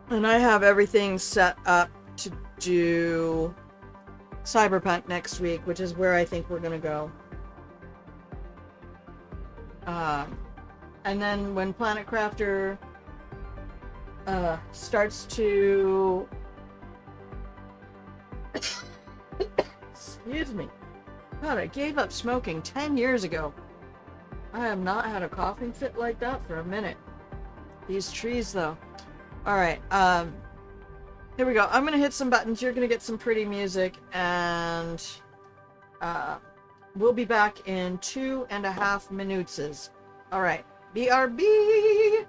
And I have everything set up to do Cyberpunk next week, which is where I think we're gonna go. And then when Planet Crafter starts to excuse me. God, I gave up smoking 10 years ago. I have not had a coughing fit like that for a minute. These trees, though. Alright, here we go. I'm gonna hit some buttons. You're gonna get some pretty music, and we'll be back in 2.5 minutes. Alright, BRB!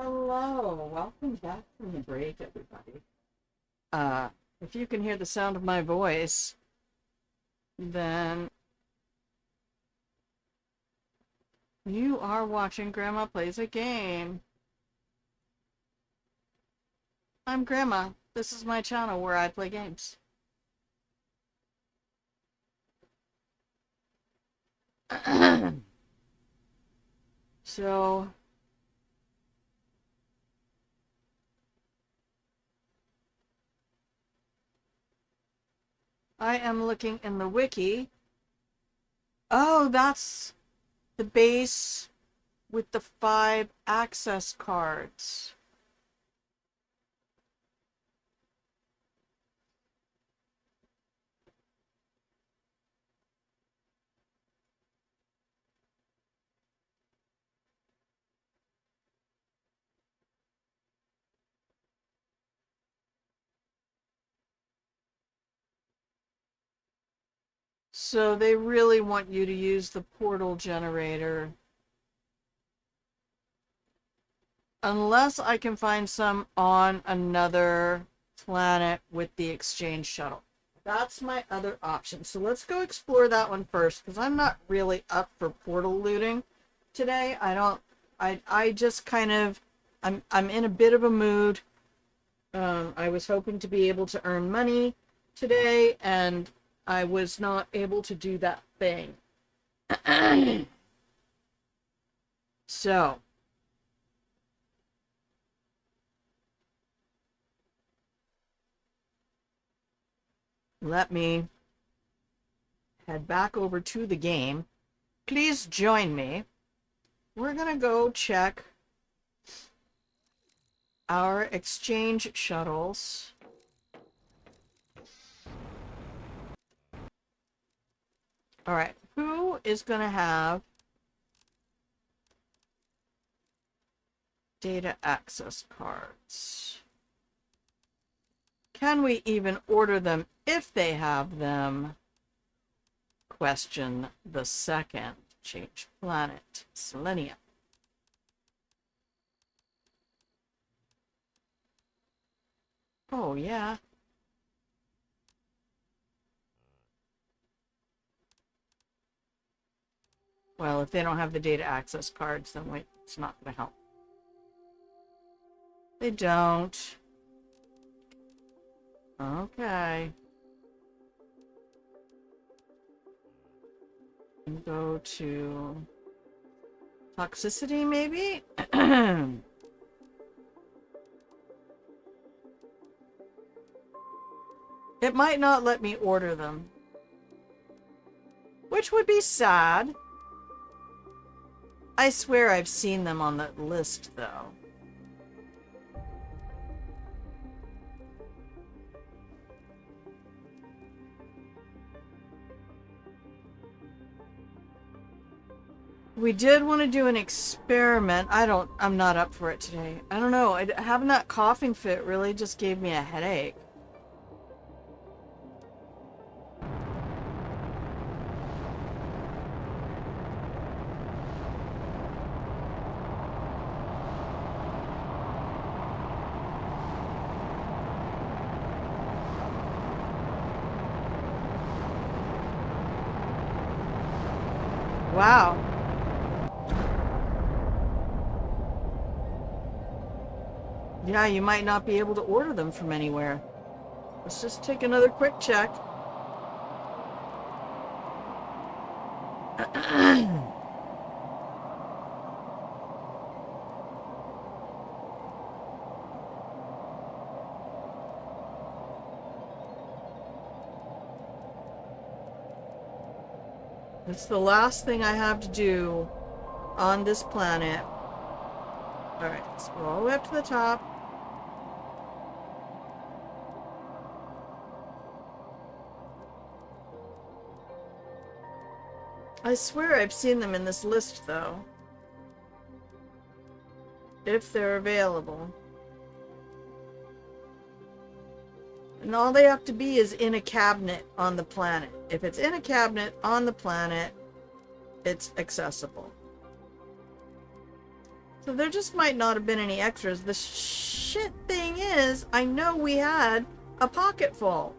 Hello, welcome back from the break, everybody. If you can hear the sound of my voice, then you are watching Grandma Plays a Game. I'm Grandma. This is my channel where I play games. So, I am looking in the wiki. Oh, that's the base with the 5 access cards. So they really want you to use the portal generator. Unless I can find some on another planet with the exchange shuttle. That's my other option. So let's go explore that one first, because I'm not really up for portal looting today. I just kind of, I'm in a bit of a mood. I was hoping to be able to earn money today, and I was not able to do that thing. So, let me head back over to the game. Please join me. We're gonna go check our exchange shuttles. All right, who is gonna have data access cards? Can we even order them if they have them? Question the second. Change planet. Selenia. Oh, yeah. Well, if they don't have the data access cards, then wait, it's not going to help. They don't. Okay. And go to toxicity, maybe? It might not let me order them. Which would be sad. I swear I've seen them on that list, though. We did want to do an experiment. I'm not up for it today. I don't know. Having that coughing fit really just gave me a headache. Wow. Yeah, you might not be able to order them from anywhere. Let's just take another quick check. It's the last thing I have to do on this planet. Alright, let's go all the way up to the top. I swear I've seen them in this list, though. If they're available. And all they have to be is in a cabinet on the planet. If it's in a cabinet on the planet, it's accessible. So there just might not have been any extras. The shit thing is, I know we had a pocket full.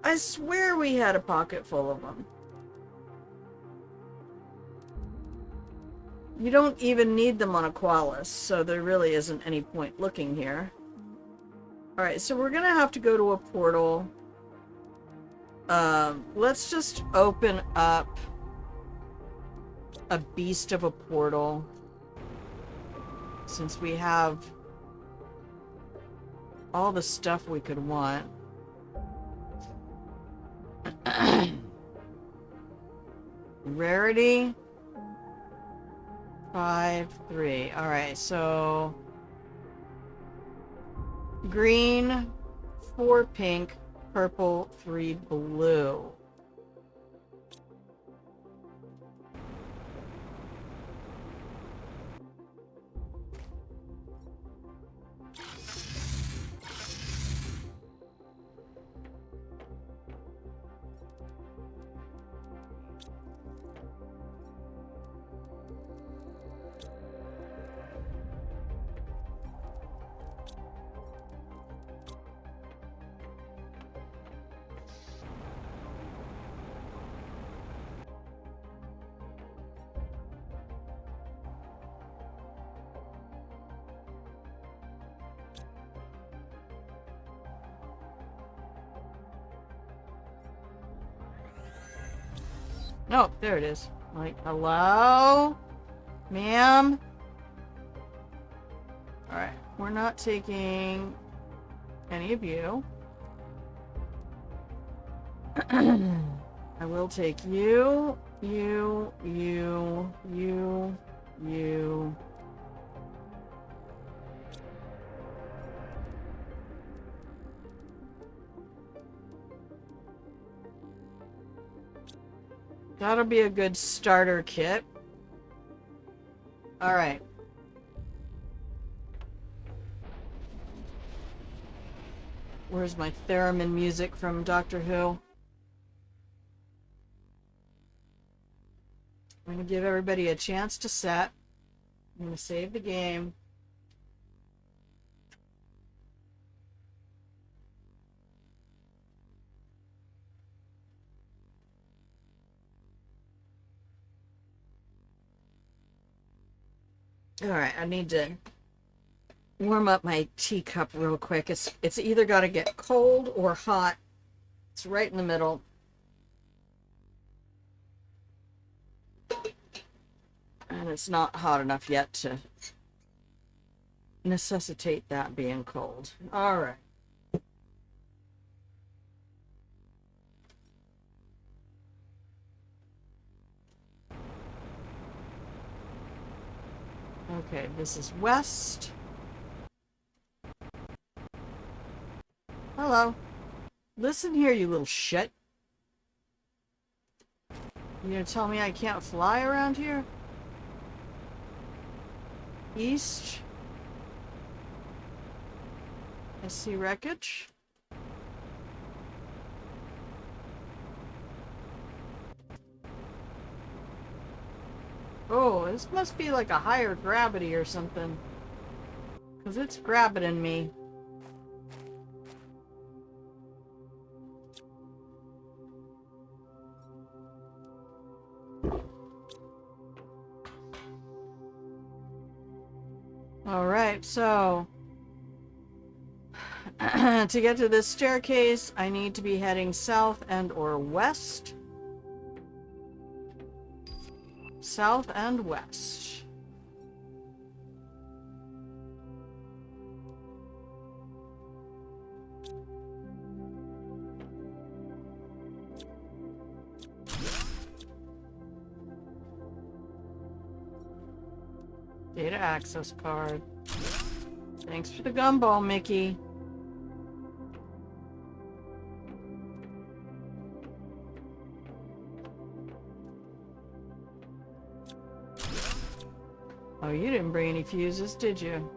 I swear we had a pocket full of them. You don't even need them on IKHLAS, so there really isn't any point looking here. Alright, so we're gonna have to go to a portal. Let's just open up a beast of a portal. Since we have all the stuff we could want. Rarity 5, 3. Alright, so green 4 pink, purple 3 blue. No, there it is. Like, hello? Ma'am? Alright, we're not taking any of you. I will take you, you, you, you, you. That'll be a good starter kit. Alright. Where's my theremin music from Doctor Who? I'm going to give everybody a chance to set. I'm going to save the game. Alright, I need to warm up my teacup real quick. It's either got to get cold or hot. It's right in the middle. And it's not hot enough yet to necessitate that being cold. Alright. Okay, this is west. Hello. Listen here, you little shit. You gonna tell me I can't fly around here? East. I see wreckage. Oh, this must be like a higher gravity or something. Because it's grabbing me. Alright, so to get to this staircase, I need to be heading south and or west. South and west. Data access card. Thanks for the gumball, Mickey. Oh, you didn't bring any fuses, did you?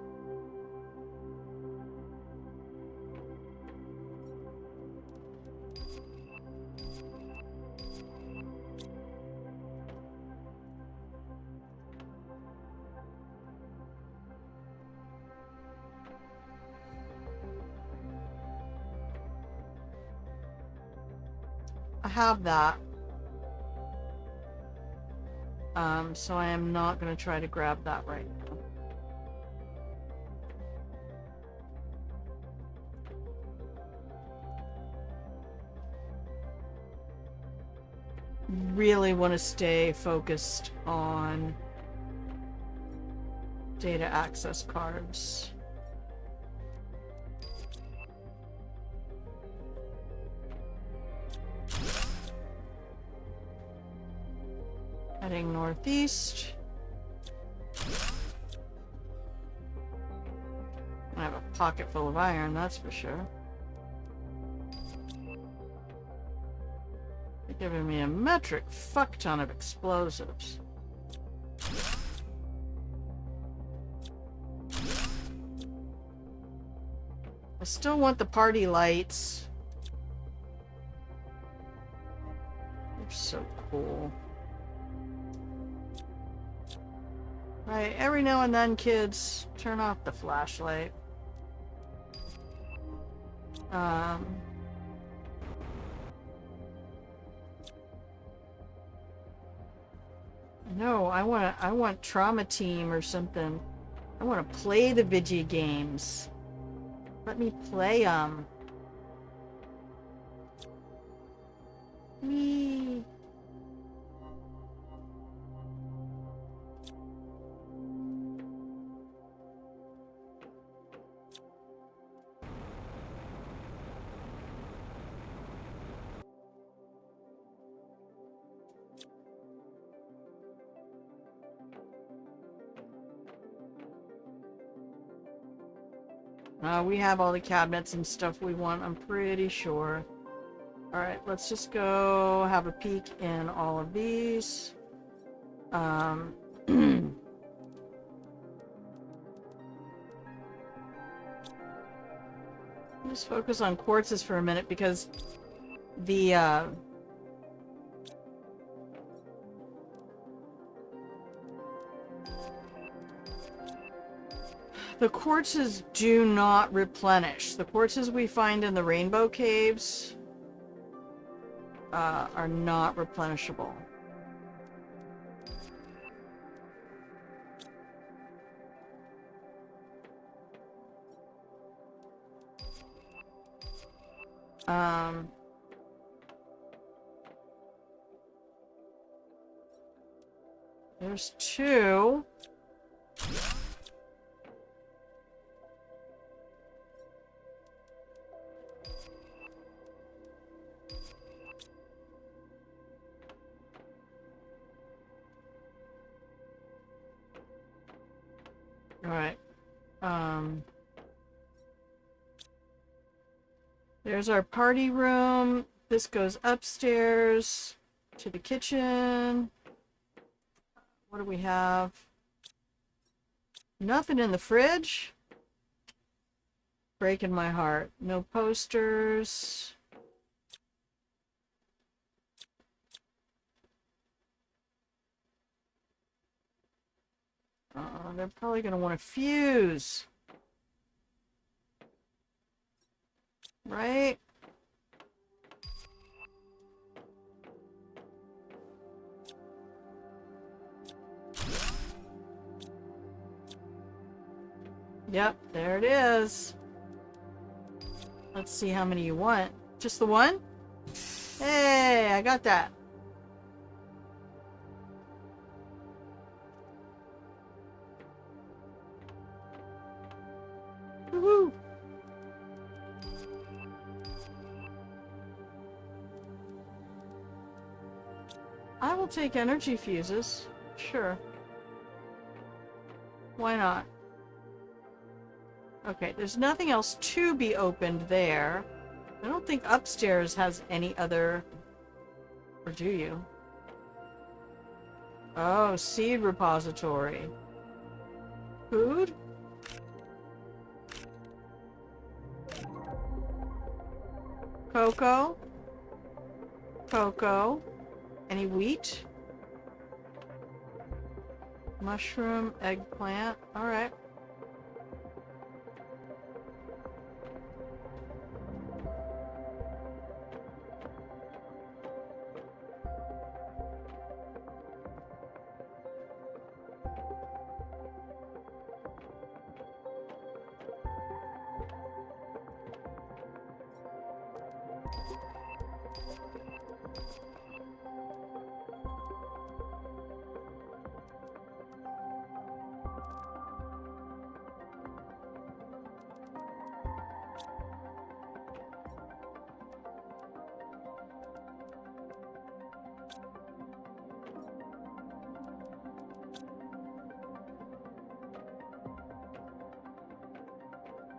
have that. So I am not going to try to grab that right now. Really want to stay focused on data access cards. Heading northeast. I have a pocket full of iron, that's for sure. They're giving me a metric fuck ton of explosives. I still want the party lights. They're so cool. Right, every now and then, kids, turn off the flashlight. No, I want Trauma Team or something. I want to play the video games. Let me play them. Whee! We have all the cabinets and stuff we want, I'm pretty sure. Alright, let's just go have a peek in all of these. Just focus on quartzes for a minute because the quartzes do not replenish. The quartzes we find in the rainbow caves are not replenishable. There's two. Alright. There's our party room. This goes upstairs to the kitchen. What do we have? Nothing in the fridge. Breaking my heart. No posters. They're probably going to want to fuse. Right? Yep, there it is. Let's see how many you want. Just the one? Hey, I got that. Woohoo! I will take energy fuses. Sure. Why not? Okay, there's nothing else to be opened there. I don't think upstairs has any other... Or do you? Oh, seed repository. Food? Cocoa? Cocoa? Any wheat? Mushroom, eggplant. Alright.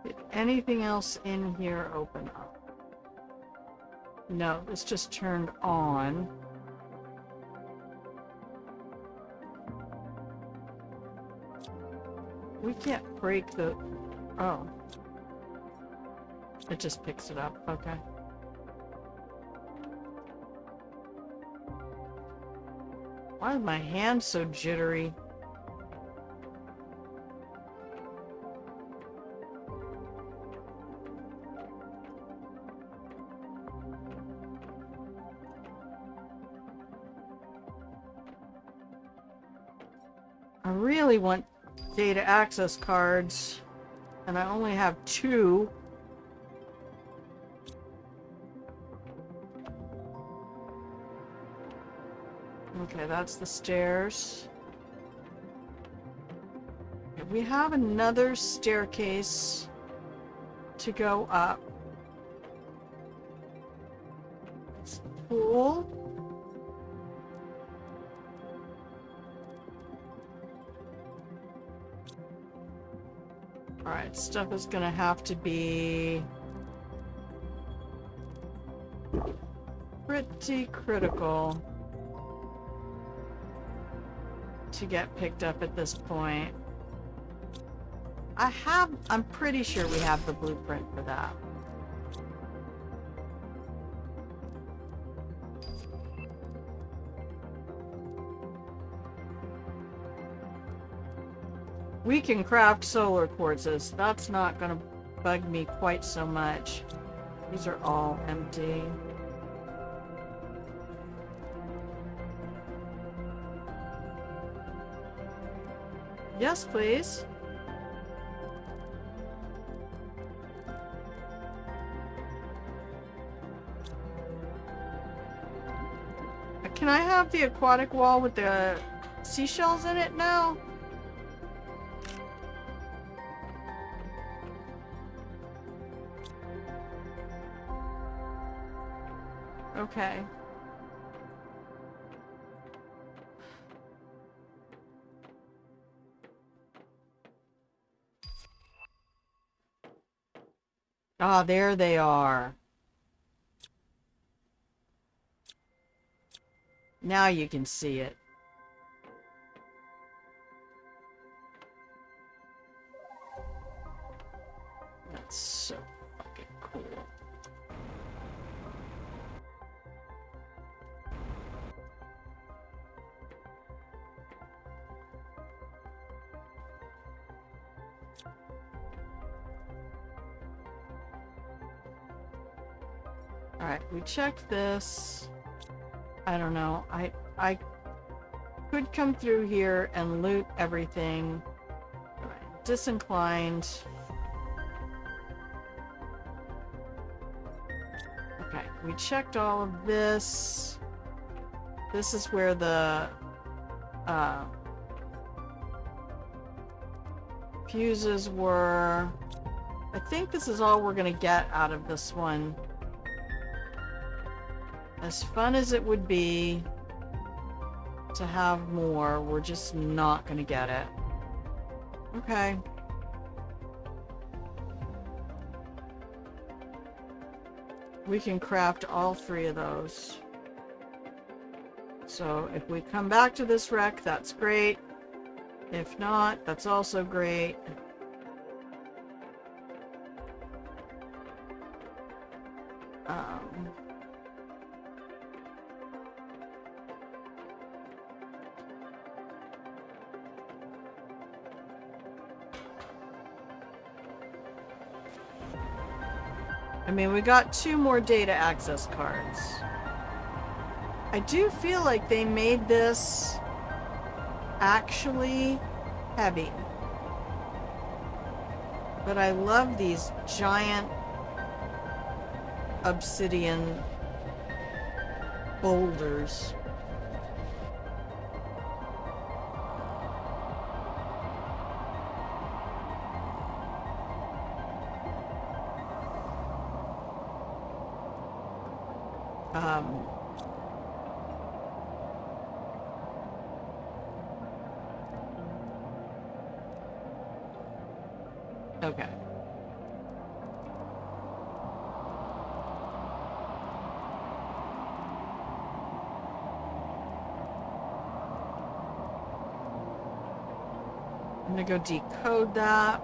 Did anything else in here open up? No, it's just turned on. We can't break the... Oh. It just picks it up. Okay. Why is my hand so jittery? I really want data access cards, and I only have 2. Okay, that's the stairs. We have another staircase to go up. It's the pool. Alright, stuff is gonna have to be pretty critical to get picked up at this point. I'm pretty sure we have the blueprint for that. We can craft solar quartzes. That's not gonna bug me quite so much. These are all empty. Yes, please. Can I have the aquatic wall with the seashells in it now? Okay. Ah, there they are. Now you can see it. That's so fucking cool. Alright, we checked this. I don't know. I could come through here and loot everything. Right, disinclined. Okay, we checked all of this. This is where the fuses were. I think this is all we're gonna get out of this one. As fun as it would be to have more, we're just not gonna get it. Okay. We can craft all 3 of those. So if we come back to this wreck, that's great. If not, that's also great. I mean, we got 2 more data access cards. I do feel like they made this actually heavy. But I love these giant obsidian boulders. Okay. I'm gonna go decode that.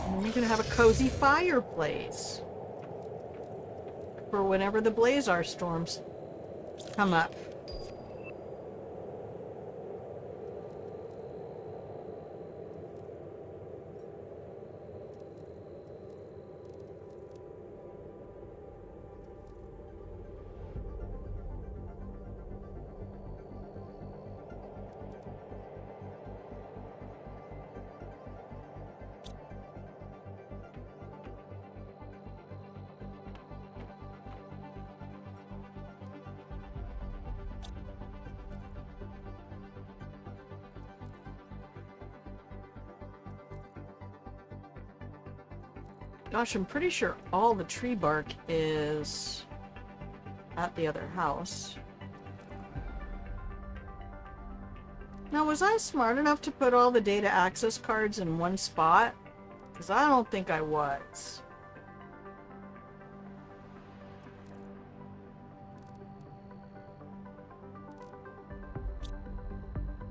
And we're gonna have a cozy fireplace for whenever the blazar storms come up. Gosh, I'm pretty sure all the tree bark is at the other house. Now, was I smart enough to put all the data access cards in one spot? Because I don't think I was.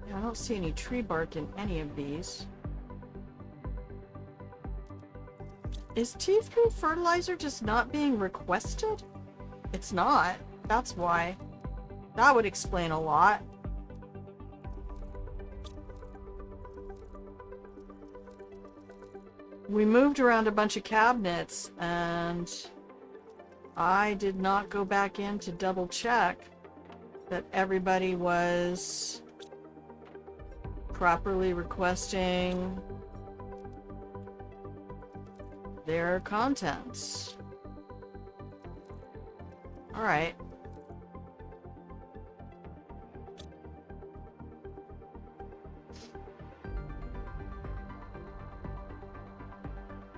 Yeah, I don't see any tree bark in any of these. Is T3 fertilizer just not being requested? It's not. That's why. That would explain a lot. We moved around a bunch of cabinets and I did not go back in to double check that everybody was properly requesting their contents. All right.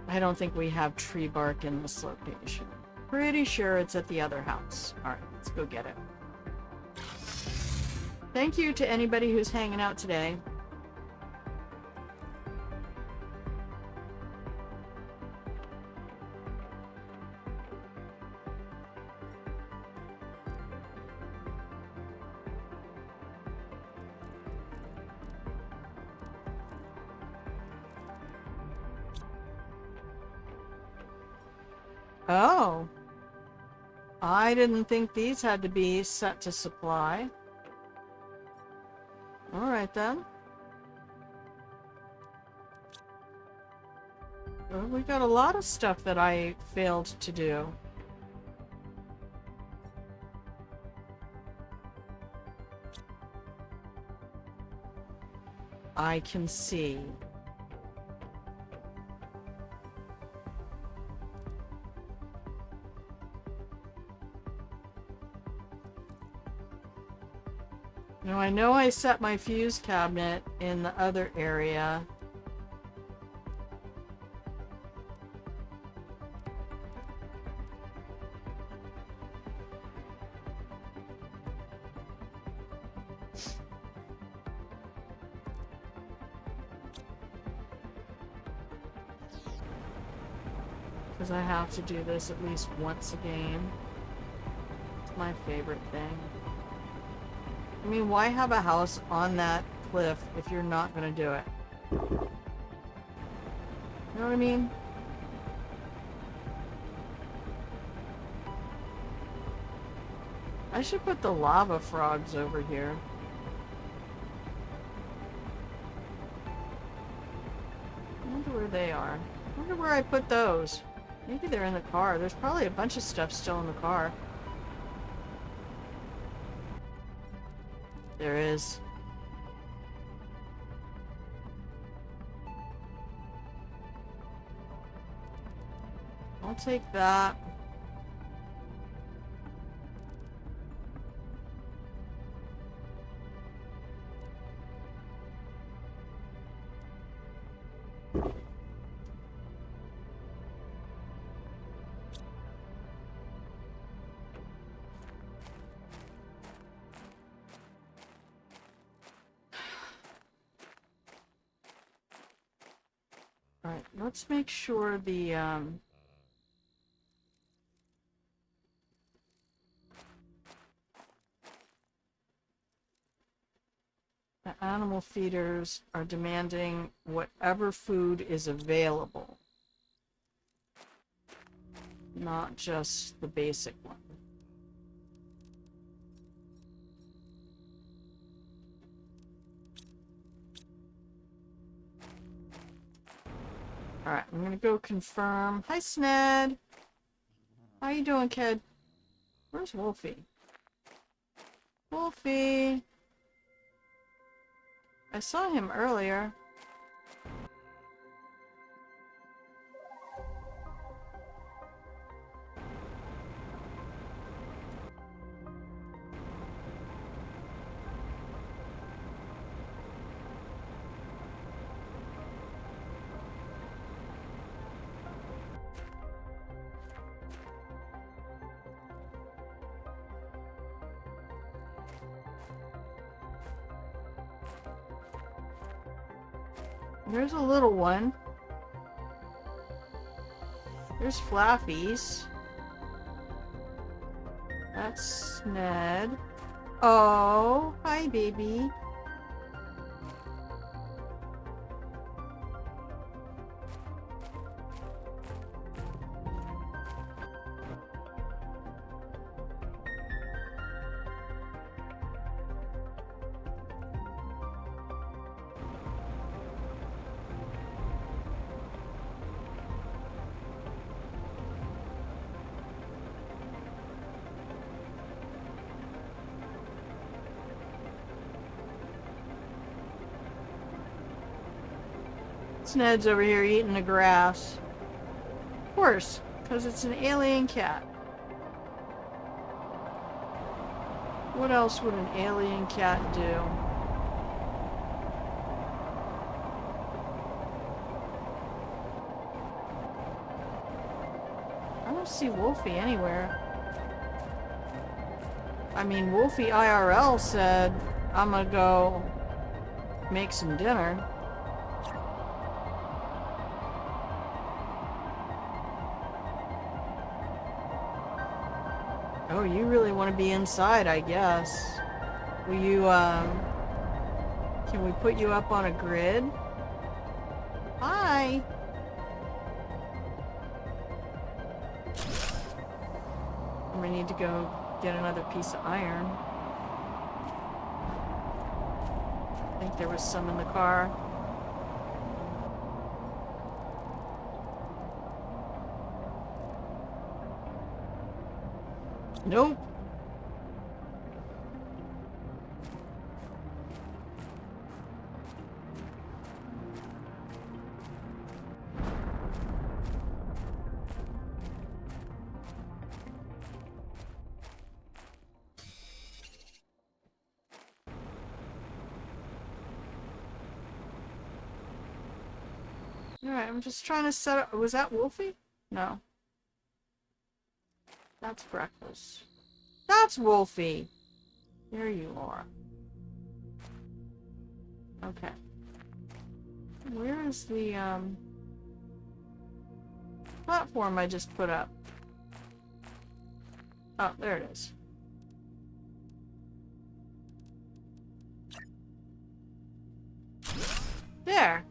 I don't think we have tree bark in this location. Pretty sure it's at the other house. All right, let's go get it. Thank you to anybody who's hanging out today. Oh. I didn't think these had to be set to supply. Alright then. Well, we got a lot of stuff that I failed to do. I can see. Now I know I set my fuse cabinet in the other area. Because I have to do this at least once a game. It's my favorite thing. I mean, why have a house on that cliff if you're not going to do it? You know what I mean? I should put the lava frogs over here. I wonder where they are. I wonder where I put those. Maybe they're in the car. There's probably a bunch of stuff still in the car. There is. I'll take that. Alright, let's make sure the animal feeders are demanding whatever food is available. Not just the basic one. Alright, I'm gonna go confirm. Hi, Sned! How you doing, kid? Where's Wolfie? Wolfie! I saw him earlier. There's a little one. There's Flappies. That's Ned. Oh, hi, baby. Ned's over here eating the grass. Of course, because it's an alien cat. What else would an alien cat do? I don't see Wolfie anywhere. I mean, Wolfie IRL said, I'm gonna go make some dinner. Oh, you really want to be inside, I guess. Will you, can we put you up on a grid? Hi! We need to go get another piece of iron. I think there was some in the car. Nope. Alright, I'm just trying to set up. Was that Wolfie? No. That's breakfast. That's Wolfie! There you are. Okay. Where is the, platform I just put up? Oh, there it is. There!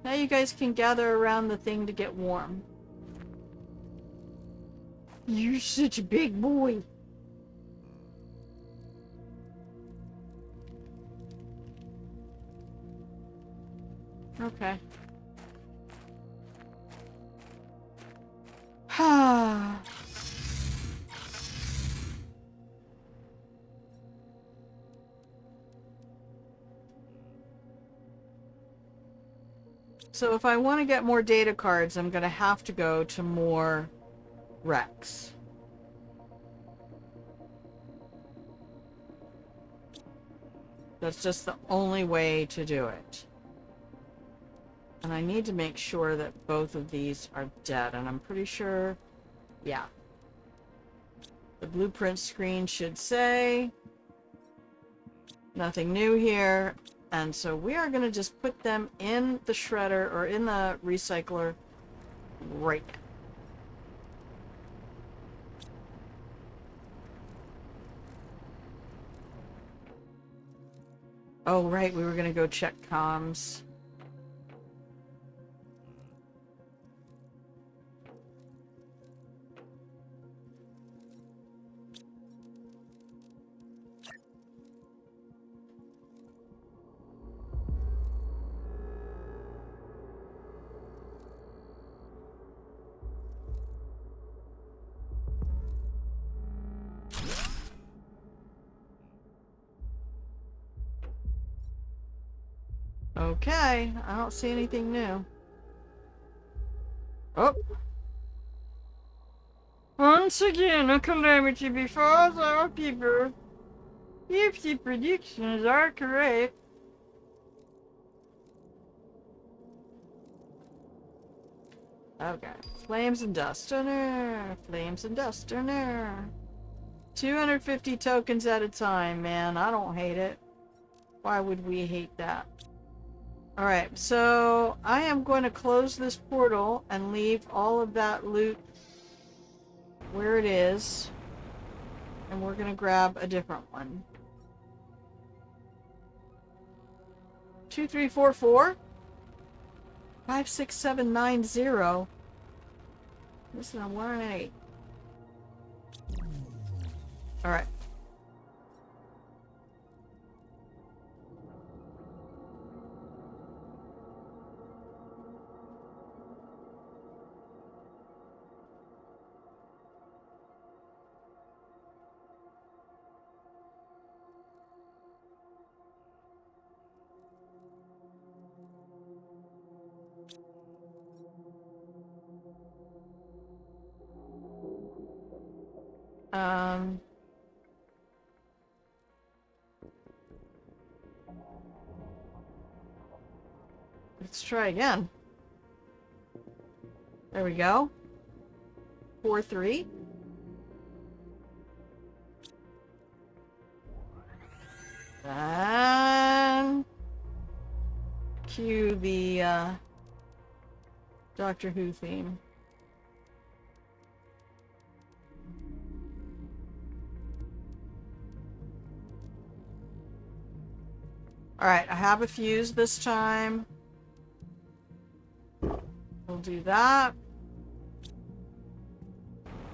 Now you guys can gather around the thing to get warm. You're such a big boy. Okay. So if I want to get more data cards, I'm going to have to go to more Rex. That's just the only way to do it. And I need to make sure that both of these are dead, and I'm pretty sure, yeah. The blueprint screen should say nothing new here, and so we are going to just put them in the shredder, or in the recycler, right now. Oh, right, we were going to go check comms. Okay, I don't see anything new. Oh! Once again, a calamity befalls our people. If the predictions are correct. Okay. Flames and dust on air. Flames and dust on air. 250 tokens at a time, man. I don't hate it. Why would we hate that? Alright, so I am going to close this portal and leave all of that loot where it is. And we're going to grab a different one. 2344? 56790. Listen, I'm 1 and 8. Alright. Let's try again. There we go. 4-3. And cue the Doctor Who theme. Alright, I have a fuse this time. We'll do that.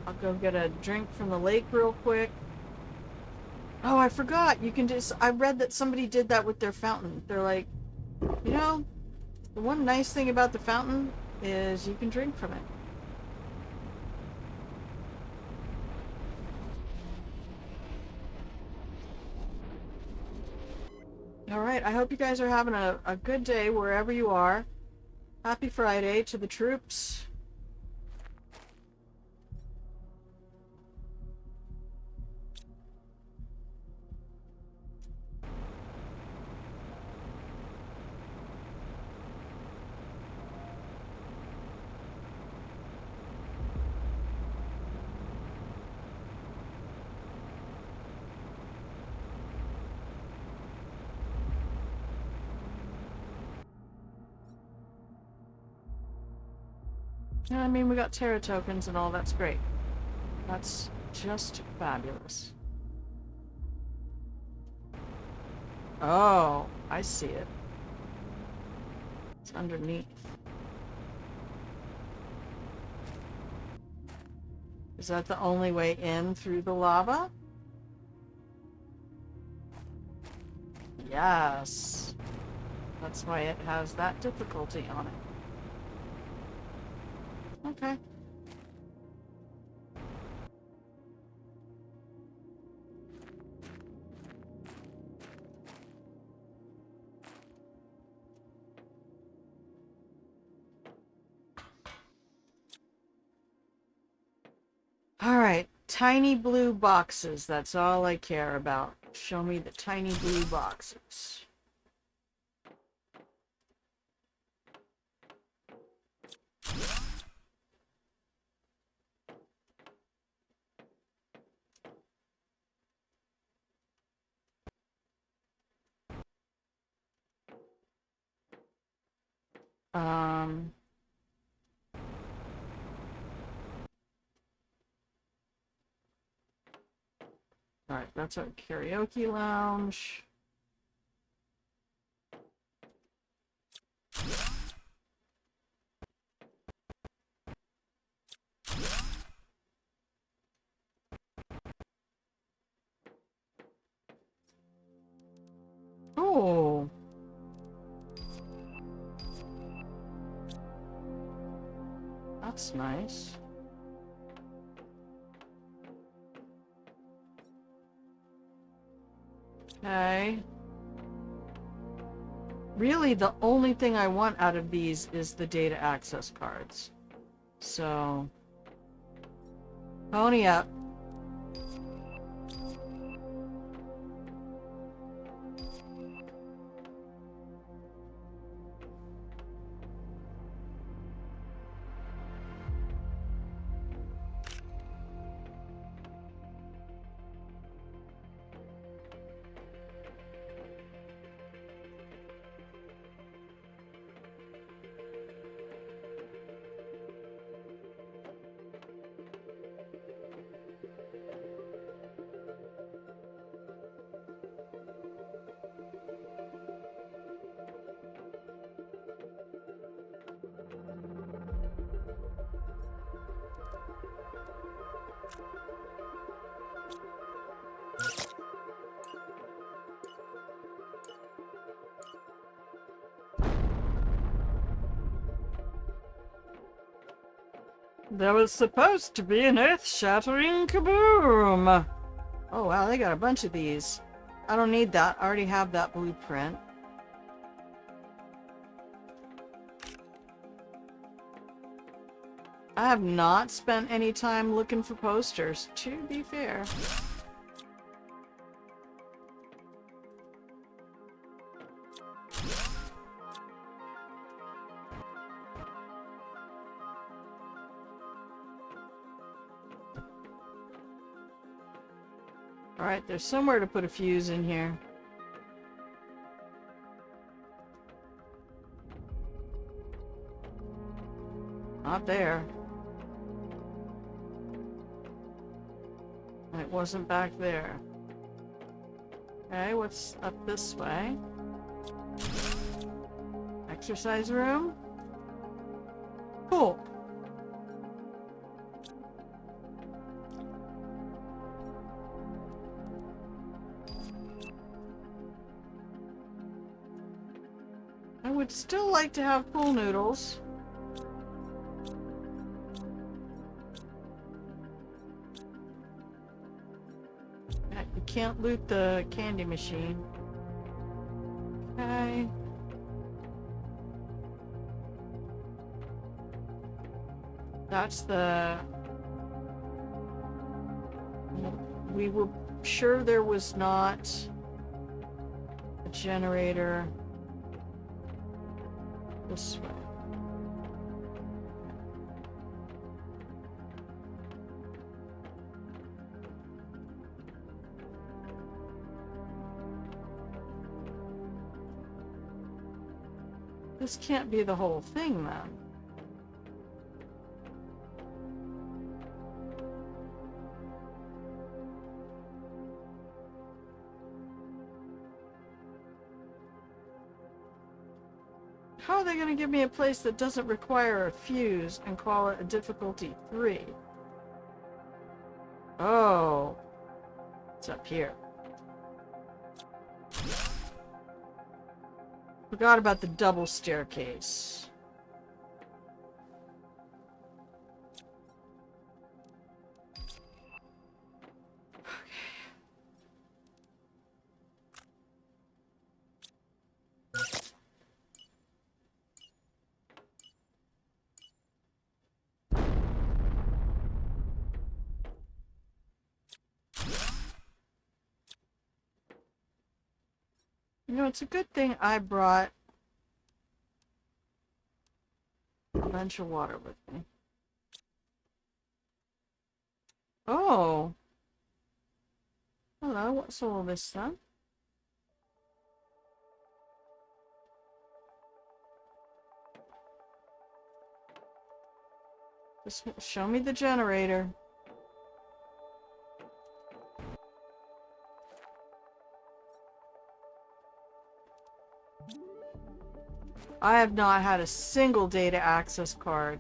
I'll go get a drink from the lake real quick. Oh, I forgot. You can just... I read that somebody did that with their fountain. They're like, you know, the one nice thing about the fountain is you can drink from it. Alright, I hope you guys are having a good day wherever you are. Happy Friday to the troops. Yeah, I mean, we got Terra tokens and all, that's great. That's just fabulous. Oh, I see it. It's underneath. Is that the only way in through the lava? Yes. That's why it has that difficulty on it. Okay. tiny blue boxes. That's all I care about. Show me the tiny blue boxes. Alright, that's our karaoke lounge. Oh. That's nice. Okay. Really, the only thing I want out of these is the data access cards. So, pony up. There was supposed to be an earth-shattering kaboom! Oh wow, they got a bunch of these. I don't need that. I already have that blueprint. I have not spent any time looking for posters, to be fair. Alright, there's somewhere to put a fuse in here. Not there. It wasn't back there. Okay, what's up this way? Exercise room? Cool. I would still like to have pool noodles. You can't loot the candy machine. Okay. That's the... We were sure there was not a generator this way. This can't be the whole thing, then. How are they going to give me a place that doesn't require a fuse and call it a difficulty 3? Oh. It's up here. Forgot about the double staircase. You know, it's a good thing I brought a bunch of water with me. Oh. Hello, what's all this then? Just show me the generator. I have not had a single data access card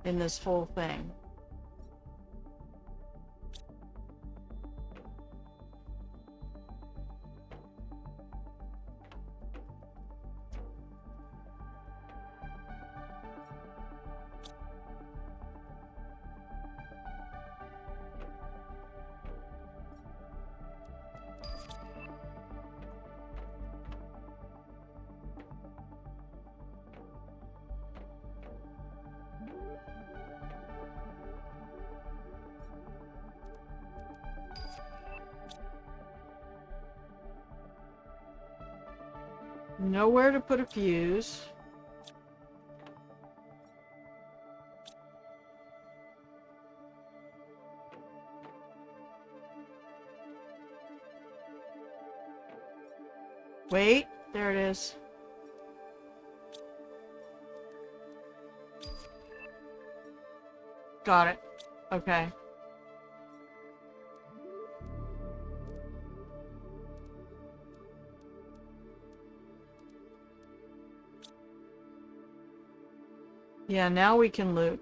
in this whole thing. Nowhere to put a fuse. Wait, there it is. Got it. Okay. Yeah, now we can loot.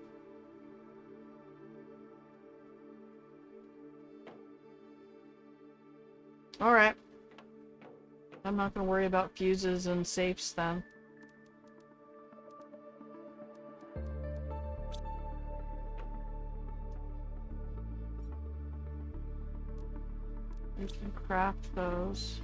Alright. I'm not gonna worry about fuses and safes then. We can craft those.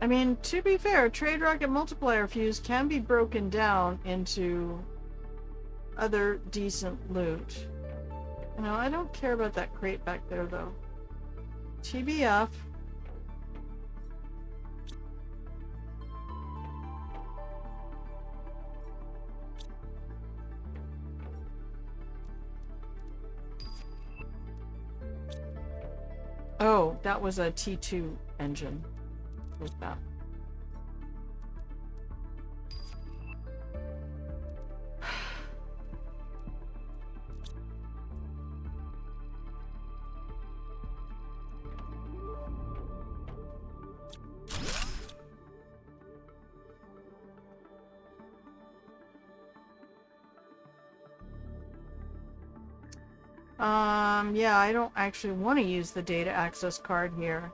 I mean, to be fair, Trade Rocket Multiplier Fuse can be broken down into other decent loot. You know, I don't care about that crate back there, though. TBF. Oh, that was a T2 engine with that. Yeah, I don't actually want to use the data access card here.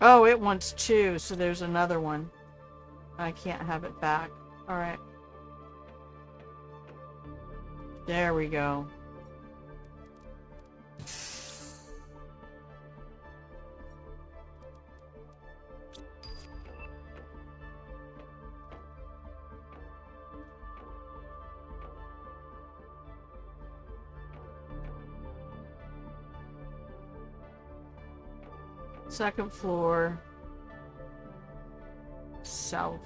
Oh, it wants two, so there's another one. I can't have it back. Alright. There we go. Second floor. South.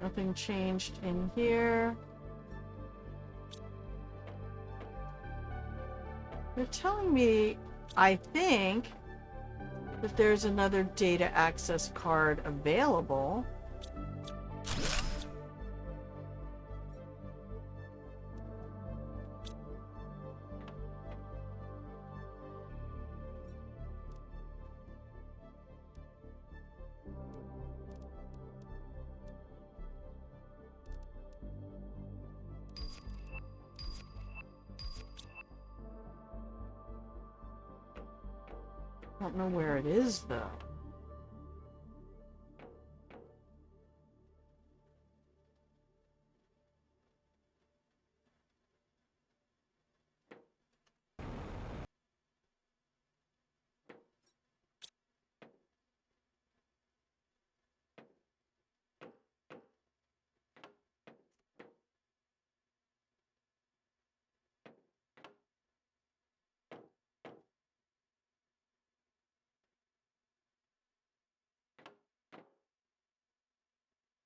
Nothing changed in here. They're telling me, I think, that there's another data access card available. I don't know where it is, though.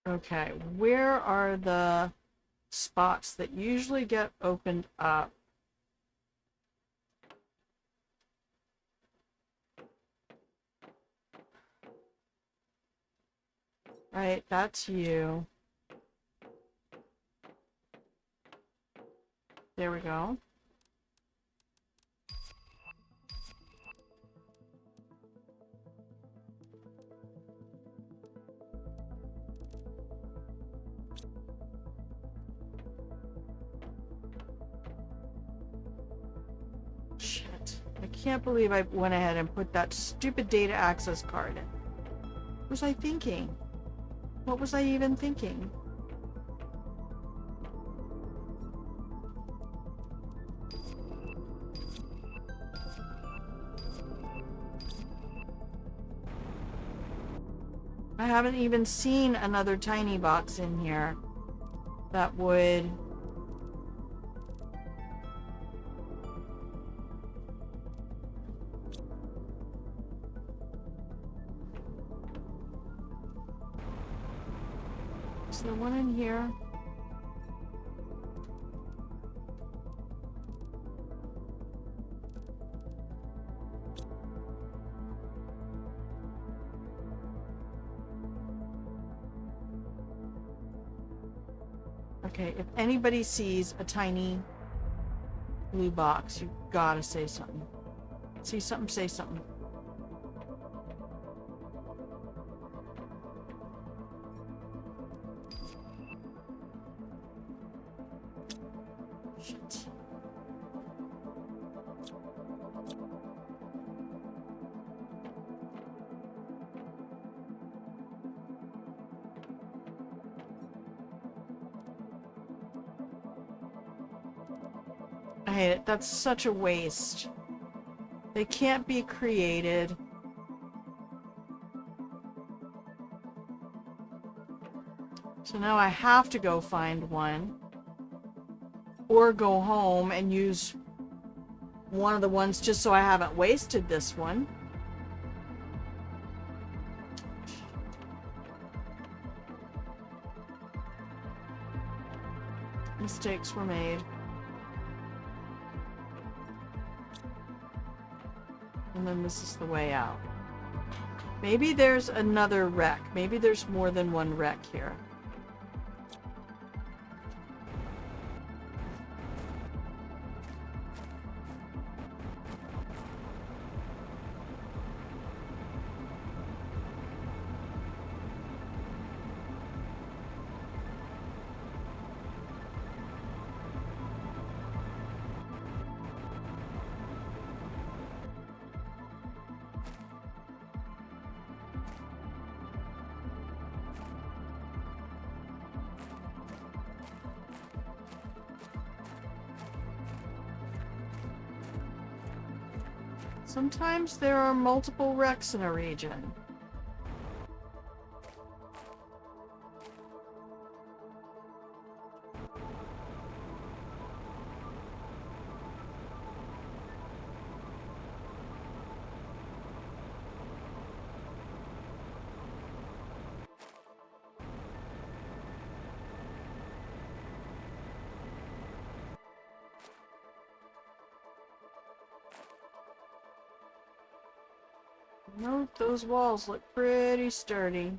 Okay, where are the spots that usually get opened up? Right, that's you. There we go. Shit. I can't believe I went ahead and put that stupid data access card in. What was I thinking? What was I even thinking? I haven't even seen another tiny box in here that would... Is there one in here? Okay, if anybody sees a tiny blue box, you gotta say something. See something, say something. Shit. I hate it. That's such a waste. They can't be created. So now I have to go find one. Or go home and use one of the ones just so I haven't wasted this one. Mistakes were made. And then this is the way out. Maybe there's another wreck. Maybe there's more than one wreck here. Sometimes there are multiple wrecks in a region. Nope, those walls look pretty sturdy.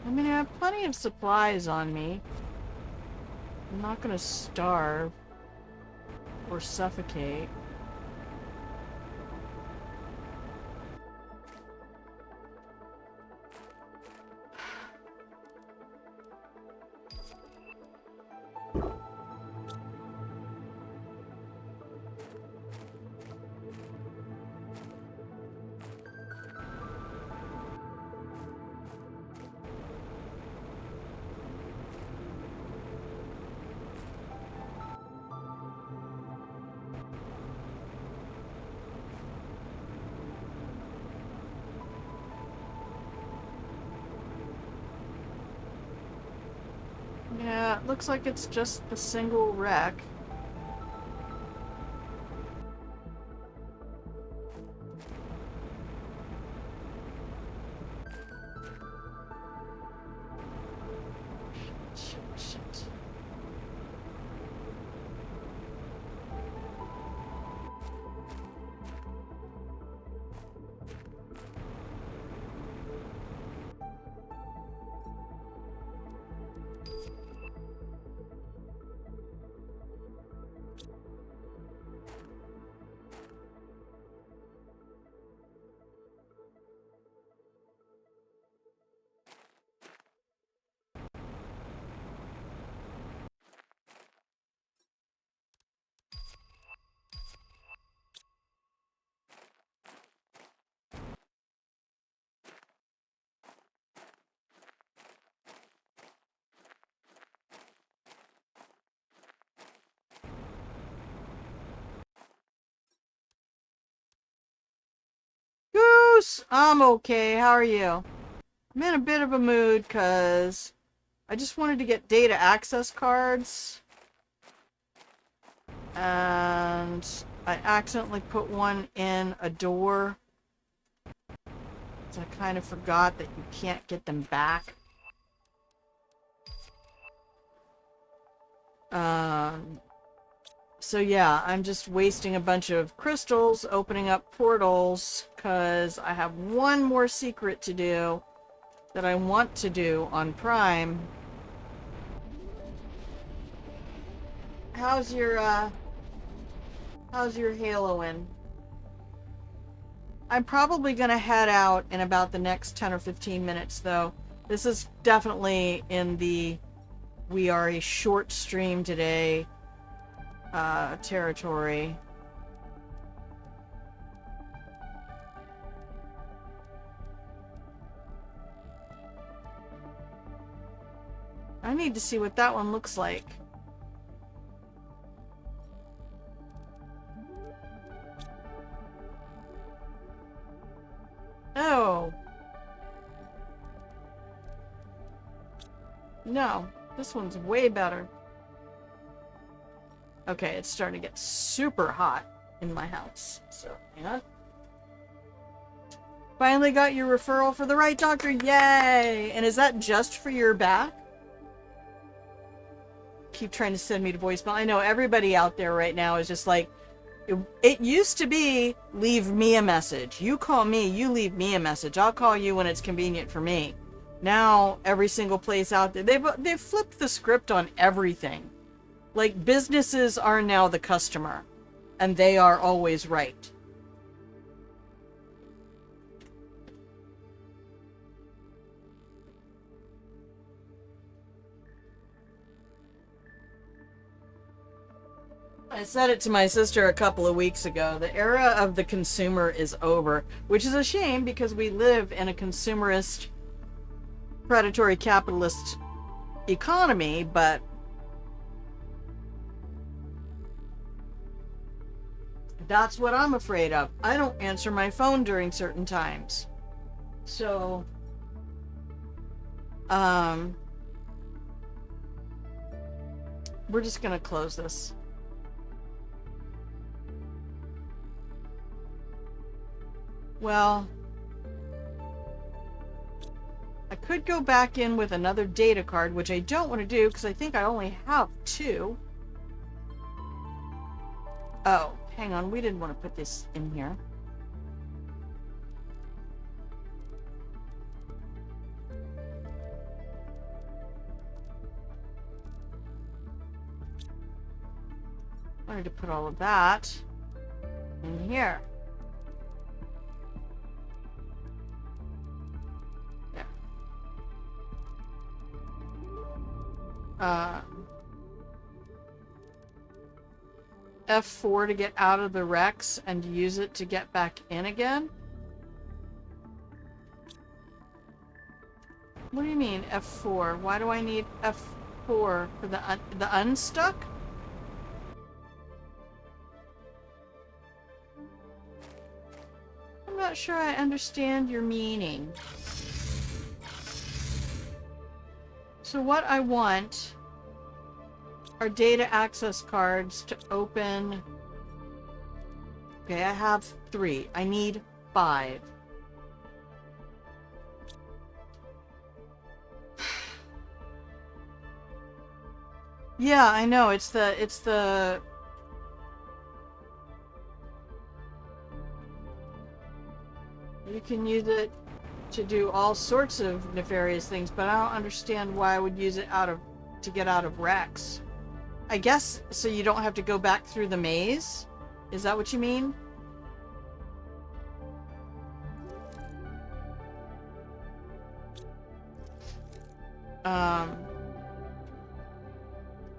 I mean, I have plenty of supplies on me. I'm not gonna starve or suffocate. Yeah, it looks like it's just the single wreck. Shit. Goose! I'm okay. How are you? I'm in a bit of a mood because I just wanted to get data access cards. And I accidentally put one in a door. So I kind of forgot that you can't get them back. So yeah, I'm just wasting a bunch of crystals opening up portals because I have one more secret to do that I want to do on Prime. How's your Haloing? I'm probably gonna head out in about the next 10 or 15 minutes though. This is definitely in the we are a short stream today territory. I need to see what that one looks like. Oh. No, this one's way better. Okay, it's starting to get super hot in my house. So, yeah. Finally got your referral for the right doctor. Yay! And is that just for your back? Keep trying to send me to voicemail. I know everybody out there right now is just like, it used to be, leave me a message. You call me, you leave me a message. I'll call you when it's convenient for me. Now, every single place out there, they've flipped the script on everything. Like, businesses are now the customer, and they are always right. I said it to my sister a couple of weeks ago. The era of the consumer is over, which is a shame because we live in a consumerist, predatory capitalist economy, but that's what I'm afraid of. I don't answer my phone during certain times. So, we're just gonna close this. Well, I could go back in with another data card, which I don't want to do because I think I only have 2. Oh, hang on. We didn't want to put this in here. I wanted to put all of that in here. F4 to get out of the wrecks and use it to get back in again? What do you mean F4? Why do I need F4 for the unstuck? I'm not sure I understand your meaning. So what I want our data access cards to open. Okay, I have 3. I need 5. Yeah, I know. It's the you can use it to do all sorts of nefarious things, but I don't understand why I would use it to get out of Rex. I guess so you don't have to go back through the maze? Is that what you mean?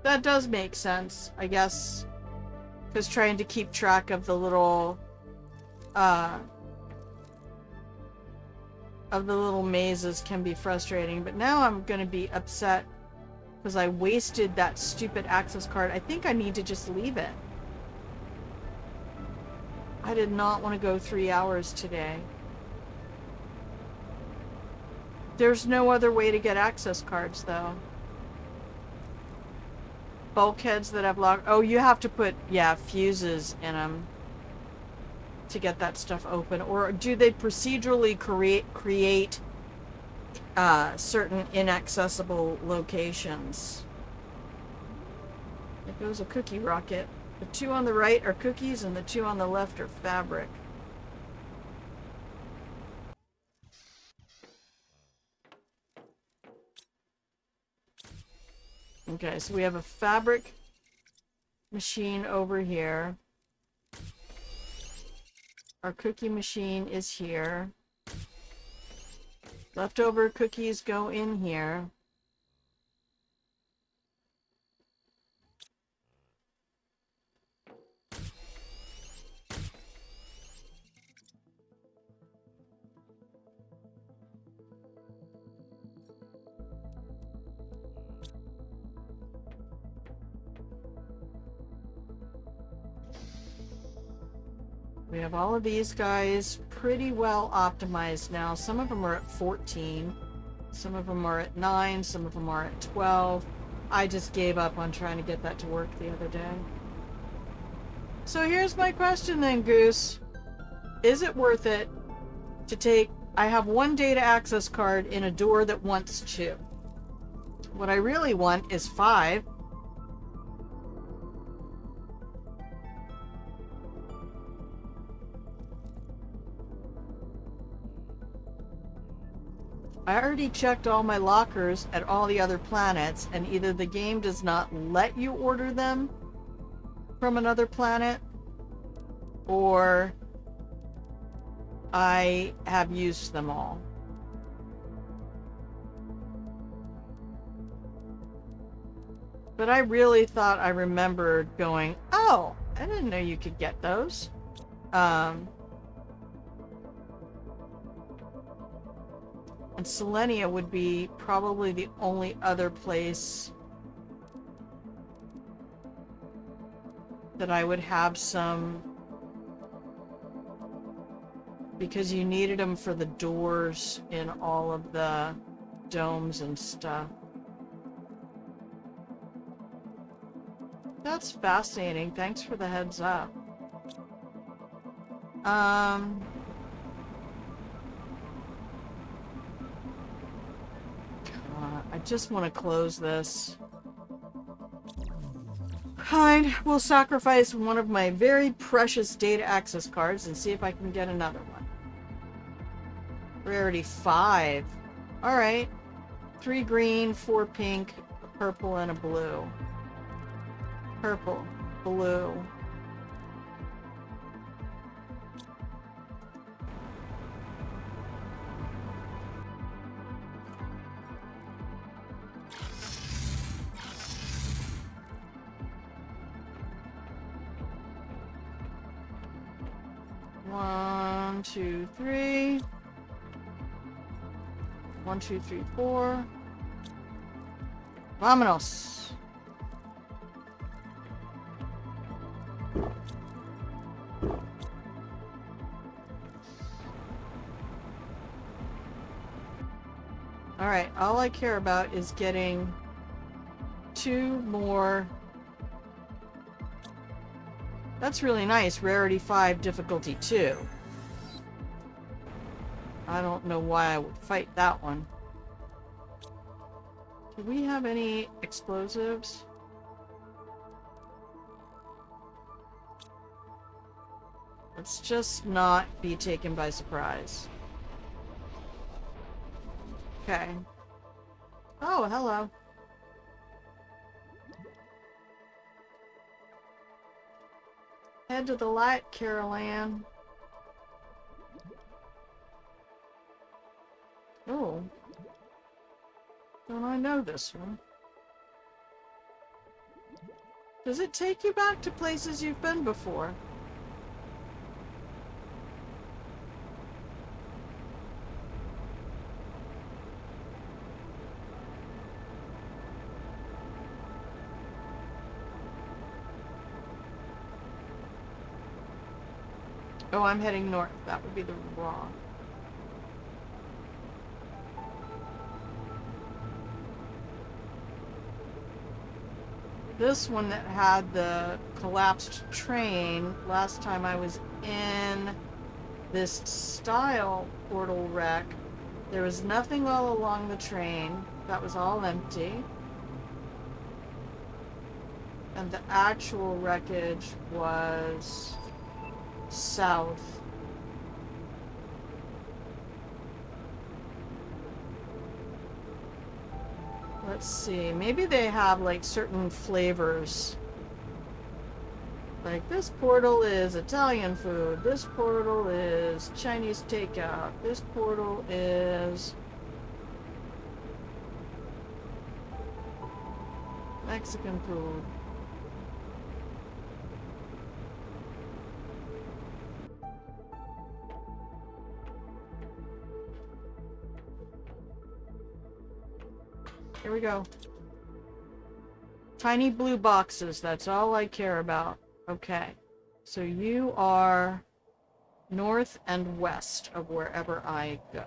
That does make sense, I guess. Because trying to keep track of the little mazes can be frustrating, but now I'm gonna be upset because I wasted that stupid access card. I think I need to just leave it. I did not want to go 3 hours today. There's no other way to get access cards, though. Bulkheads that have locked... Oh, you have to put, yeah, fuses in them to get that stuff open. Or do they procedurally create certain inaccessible locations? There goes a cookie rocket. The 2 on the right are cookies and the 2 on the left are fabric. Okay, so we have a fabric machine over here. Our cookie machine is here. Leftover cookies go in here. We have all of these guys pretty well optimized now. Some of them are at 14. Some of them are at 9. Some of them are at 12. I just gave up on trying to get that to work the other day. So here's my question then, Goose. Is it worth it to take... I have 1 data access card in a door that wants 2. What I really want is 5. I already checked all my lockers at all the other planets, and either the game does not let you order them from another planet, or I have used them all. But I really thought I remembered going, oh, I didn't know you could get those. And Selenia would be probably the only other place that I would have some, because you needed them for the doors in all of the domes and stuff. That's fascinating. Thanks for the heads up. I just want to close this. Fine, we'll sacrifice one of my very precious data access cards and see if I can get another one. Rarity 5. Alright. 3 green, 4 pink, a purple, and a blue. Purple, blue. One, two, three. 1, 2, 3, 4. Vámonos. Alright, all I care about is getting 2 more That's really nice. Rarity 5, difficulty 2. I don't know why I would fight that one. Do we have any explosives? Let's just not be taken by surprise. Okay. Oh, hello. Head to the light, Carol Ann. Oh. Don't I know this one? Does it take you back to places you've been before? Oh, I'm heading north. That would be the wrong. This one that had the collapsed train, last time I was in this style portal wreck, there was nothing all along the train. That was all empty. And the actual wreckage was south. Let's see, maybe they have like certain flavors. Like this portal is Italian food, this portal is Chinese takeout, this portal is Mexican food. Here we go. Tiny blue boxes, that's all I care about. Okay. So you are north and west of wherever I go.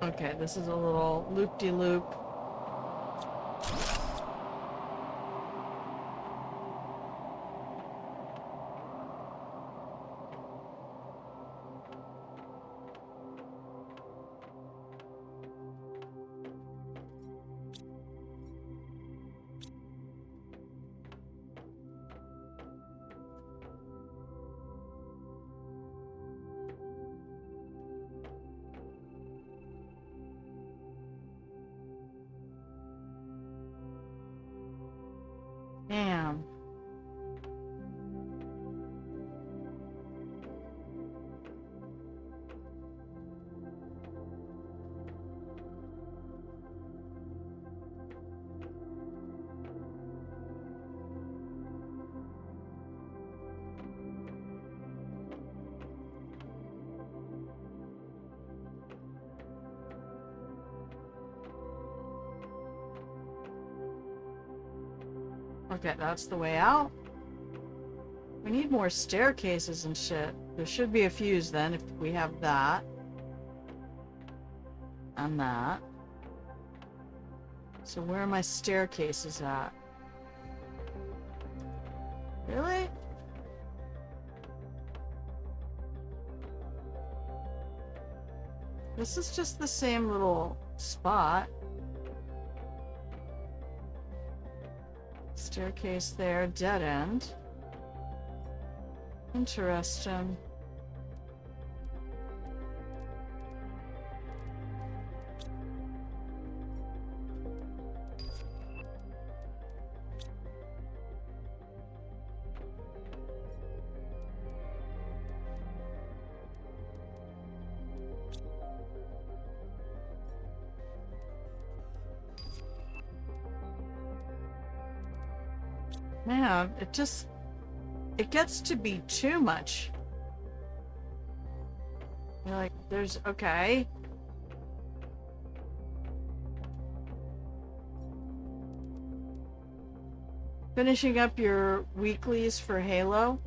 Okay, this is a little loop-de-loop. Damn. Okay, that's the way out. We need more staircases and shit. There should be a fuse then if we have that. And that. So where are my staircases at? Really? This is just the same little spot. Staircase there, dead end. Interesting. Man, it gets to be too much. You're like, there's, okay. Finishing up your weeklies for Halo.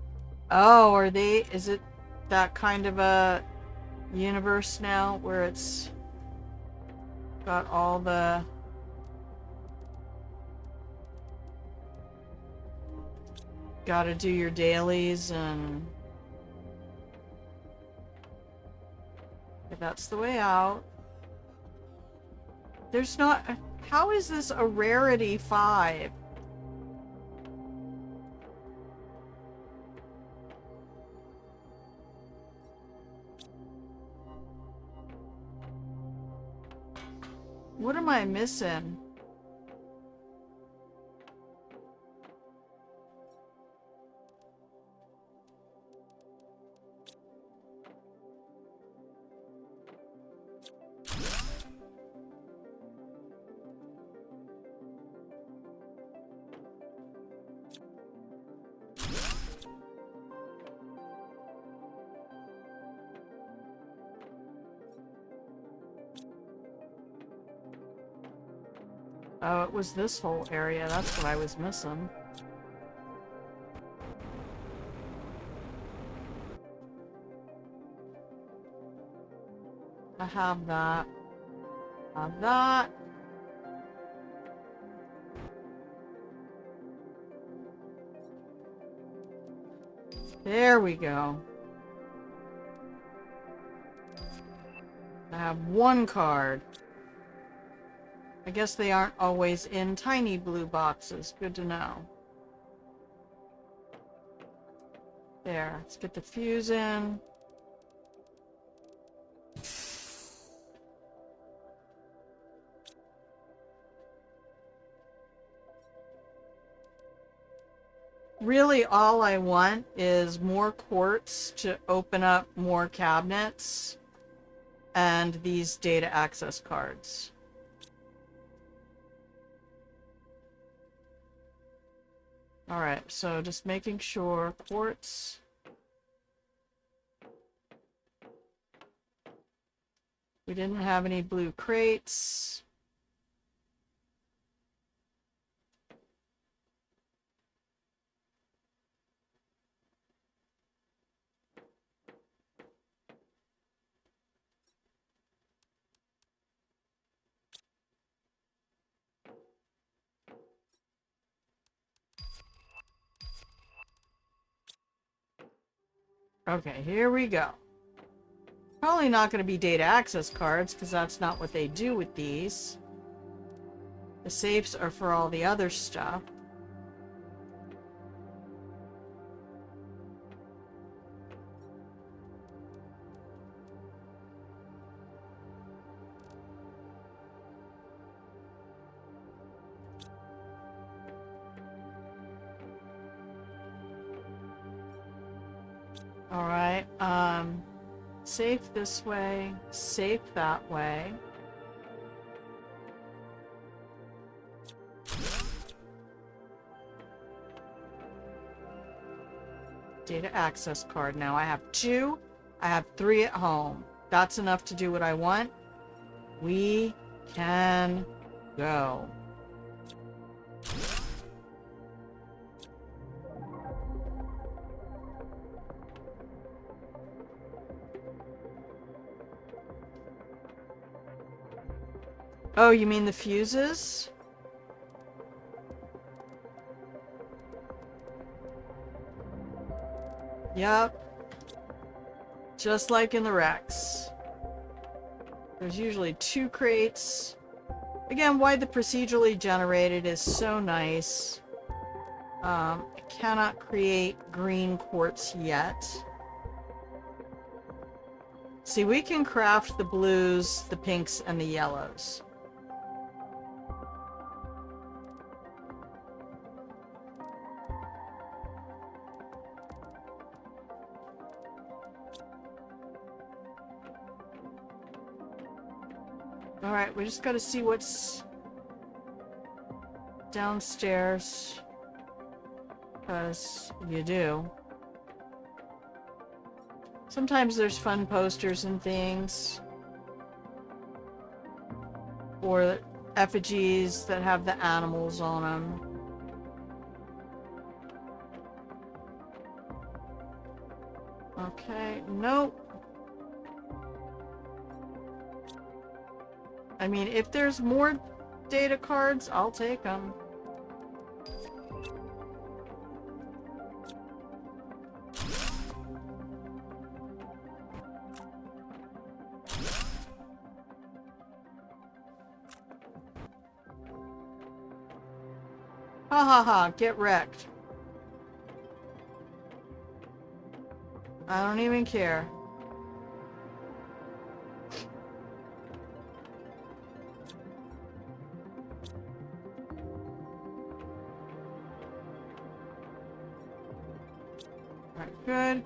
Oh, is it that kind of a universe now where it's got all the... Gotta do your dailies and... That's the way out. There's not... How is this a rarity 5? What am I missing? Oh, it was this whole area. That's what I was missing. I have that. Have that. There we go. I have 1 card. I guess they aren't always in tiny blue boxes. Good to know. There. Let's get the fuse in. Really, all I want is more quartz to open up more cabinets and these data access cards. Alright, so just making sure quartz. We didn't have any blue crates. Okay, here we go. Probably not going to be data access cards, because that's not what they do with these. The safes are for all the other stuff. Alright, safe this way, safe that way. Data access card. Now I have 2. I have 3 at home. That's enough to do what I want. We can go. Oh, you mean the fuses? Yep. Just like in the Rex. There's usually 2 crates. Again, why the procedurally generated is so nice. I cannot create green quartz yet. See, we can craft the blues, the pinks, and the yellows. Alright, we just gotta see what's downstairs. because you do. Sometimes there's fun posters and things. Or effigies that have the animals on them. Okay, nope. I mean, if there's more data cards, I'll take them. Ha ha ha, get wrecked. I don't even care. Alright, good.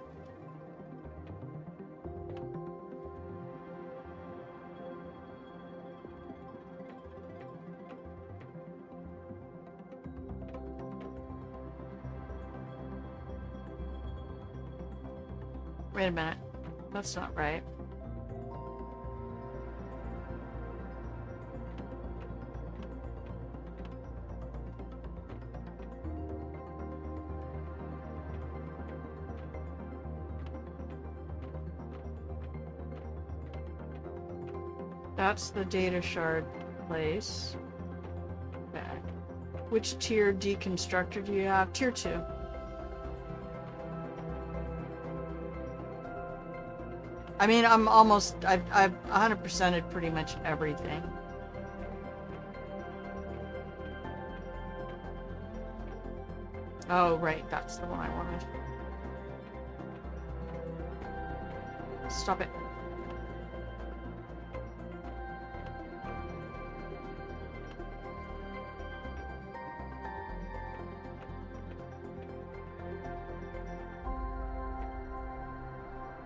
Wait a minute. That's not right. That's the data shard place. Okay. Which tier deconstructor do you have? Tier 2. I mean, I've 100%ed pretty much everything. Oh, right, that's the one I wanted. Stop it.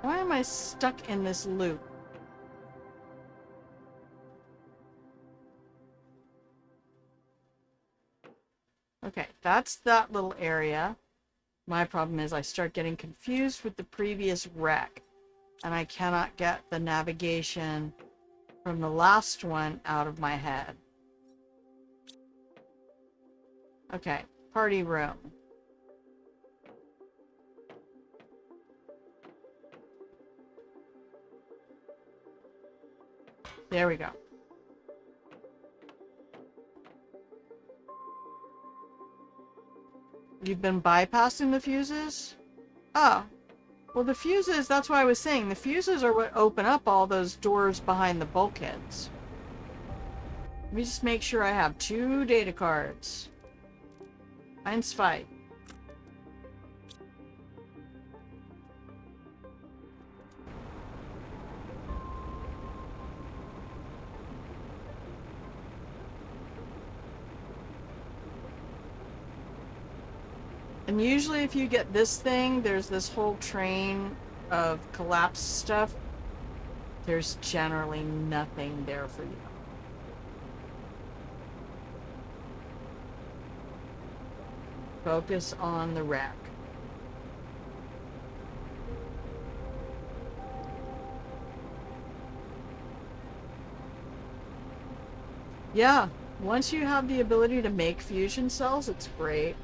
Why am I stuck in this loop? Okay, that's that little area. My problem is I start getting confused with the previous wreck, and I cannot get the navigation from the last one out of my head. Okay, party room. There we go. You've been bypassing the fuses? Oh. Well, the fuses, that's why I was saying, the fuses are what open up all those doors behind the bulkheads. Let me just make sure I have 2 data cards. 1, 2. And usually if you get this thing, there's this whole train of collapsed stuff. There's generally nothing there for you. Focus on the wreck. Yeah, once you have the ability to make fusion cells, it's great.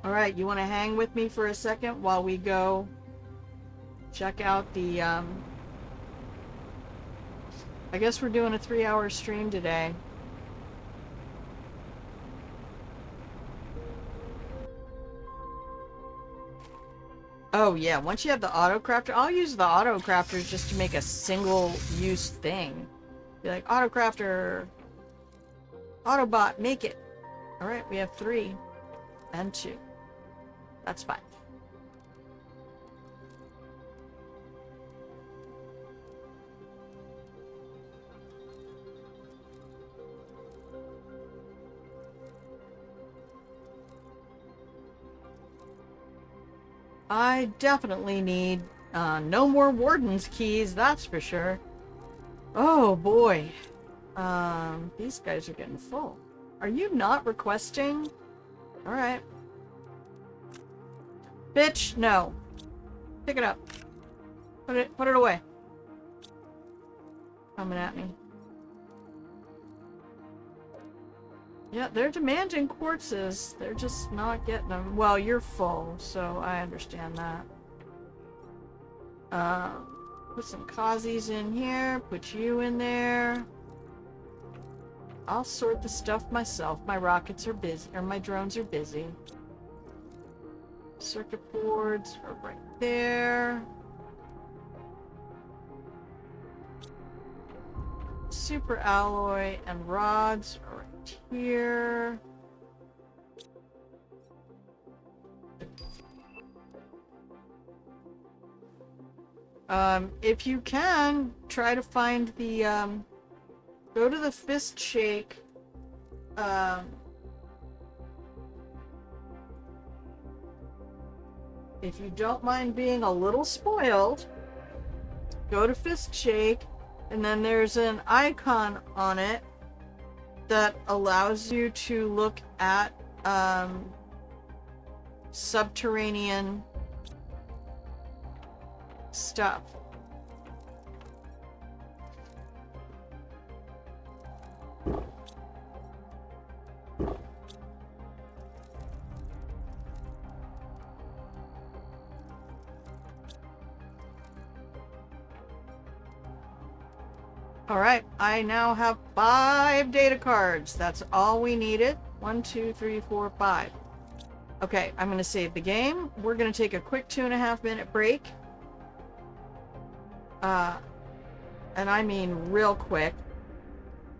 Alright, you want to hang with me for a second while we go check out the, I guess we're doing a 3-hour stream today. Oh yeah, once you have the auto crafter, I'll use the auto crafters just to make a single use thing. Be like, auto crafter, Autobot, make it. Alright, we have 3 and 2. That's fine. I definitely need no more warden's keys, that's for sure. Oh boy. These guys are getting full. Are you not requesting? Alright. Bitch, no. Pick it up. Put it away. Coming at me. Yeah, they're demanding quartzes. They're just not getting them. Well, you're full, so I understand that. Put some Kazi's in here. Put you in there. I'll sort the stuff myself. My rockets are busy, or my drones are busy. Circuit boards are right there. Super alloy and rods are right here. If you can, try to find the, go to the fist shake, if you don't mind being a little spoiled, go to fist shake, and then there's an icon on it that allows you to look at, subterranean stuff. Alright, I now have 5 data cards. That's all we needed. 1, 2, 3, 4, 5. Okay, I'm going to save the game. We're going to take a quick 2.5-minute break. And I mean real quick.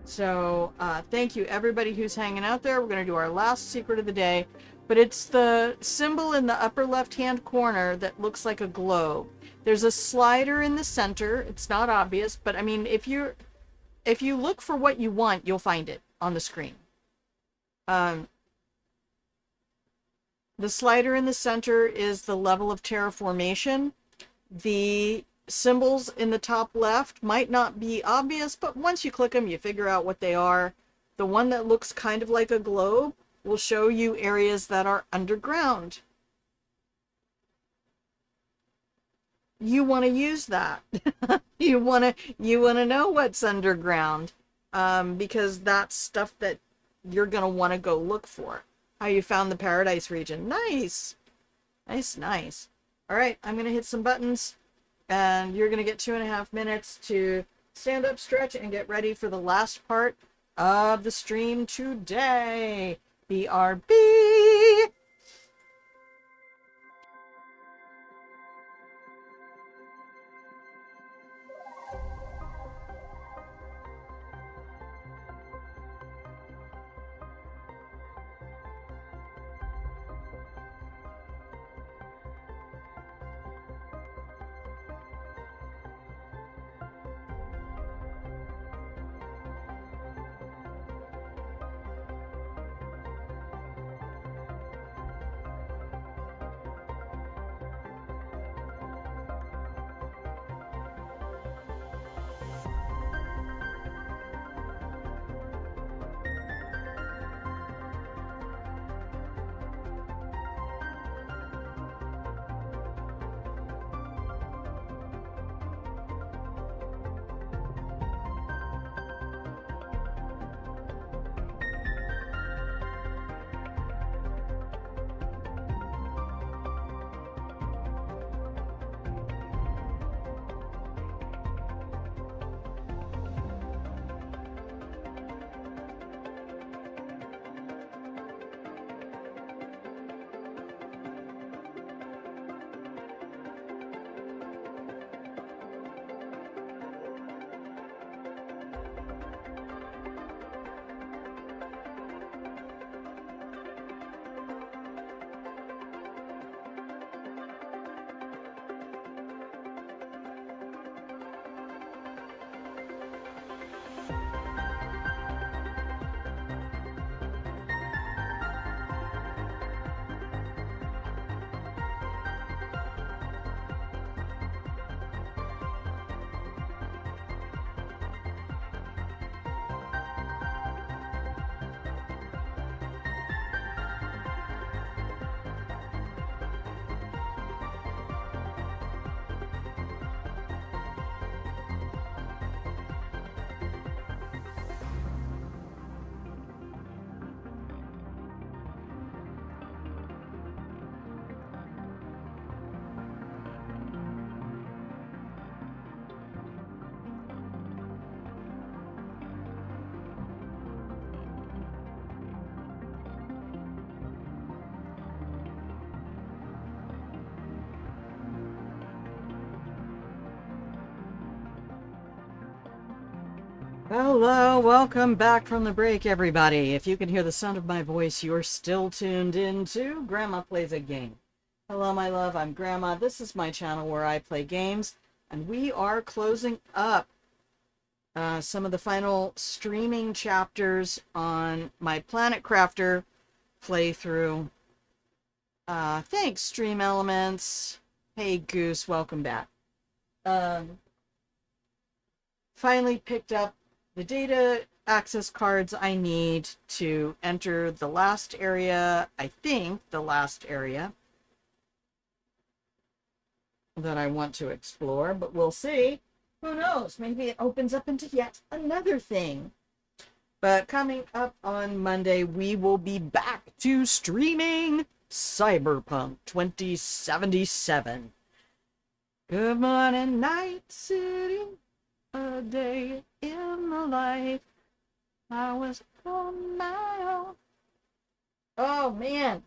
So, thank you everybody who's hanging out there. We're going to do our last secret of the day. But it's the symbol in the upper left-hand corner that looks like a globe. There's a slider in the center. It's not obvious, but I mean, if you look for what you want, you'll find it on the screen. The slider in the center is the level of terraformation. The symbols in the top left might not be obvious, but once you click them, you figure out what they are. The one that looks kind of like a globe will show you areas that are underground. You want to use that. you want to know what's underground, because that's stuff that you're going to want to go look for. How you found the Paradise region. Nice. Nice. All right, I'm going to hit some buttons, and you're going to get 2.5 minutes to stand up, stretch, and get ready for the last part of the stream today. BRB. Hello, welcome back from the break, everybody. If you can hear the sound of my voice, you're still tuned into Grandma Plays a Game. Hello, my love, I'm Grandma. This is my channel where I play games, and we are closing up some of the final streaming chapters on my Planet Crafter playthrough. Thanks, Stream Elements. Hey, Goose, welcome back. Finally picked up the data access cards I need to enter the last area, I think the last area that I want to explore, but we'll see. Who knows? Maybe it opens up into yet another thing. But coming up on Monday, we will be back to streaming Cyberpunk 2077. Good morning, Night City. A day in the life. I was on my own. Oh, man.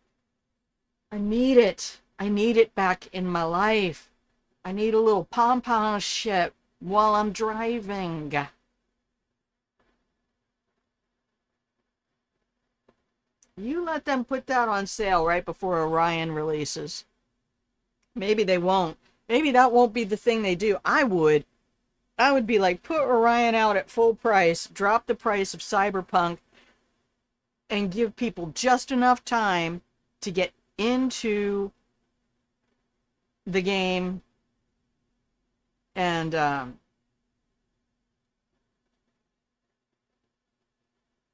I need it. I need it back in my life. I need a little pom-pom shit while I'm driving. You let them put that on sale right before Orion releases. Maybe they won't. Maybe that won't be the thing they do. I would be like, put Orion out at full price, drop the price of Cyberpunk, and give people just enough time to get into the game. And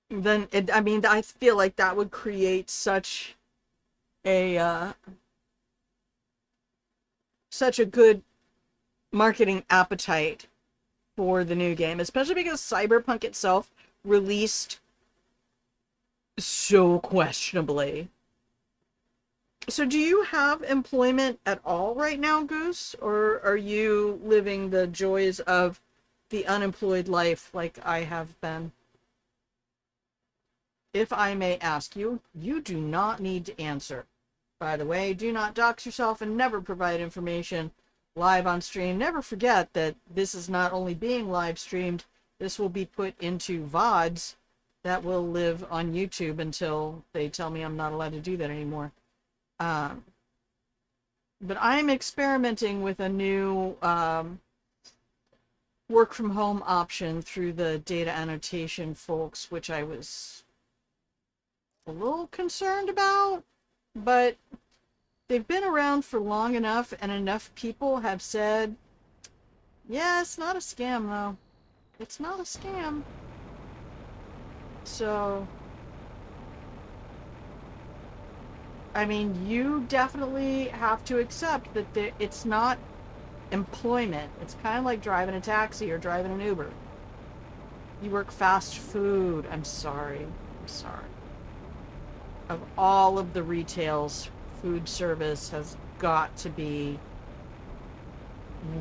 then, I feel like that would create such a good marketing appetite for the new game, especially because Cyberpunk itself released so questionably. So do you have employment at all right now, Goose? Or are you living the joys of the unemployed life like I have been? If I may ask you, you do not need to answer. By the way, do not dox yourself and never provide information live on stream. Never forget that this is not only being live streamed, this will be put into VODs that will live on YouTube until they tell me I'm not allowed to do that anymore. But I'm experimenting with a new work from home option through the data annotation folks, which I was a little concerned about, but they've been around for long enough and enough people have said, yeah, it's not a scam though. It's not a scam. So, I mean, you definitely have to accept that it's not employment. It's kind of like driving a taxi or driving an Uber. You work fast food. I'm sorry. Of all of the retails, food service has got to be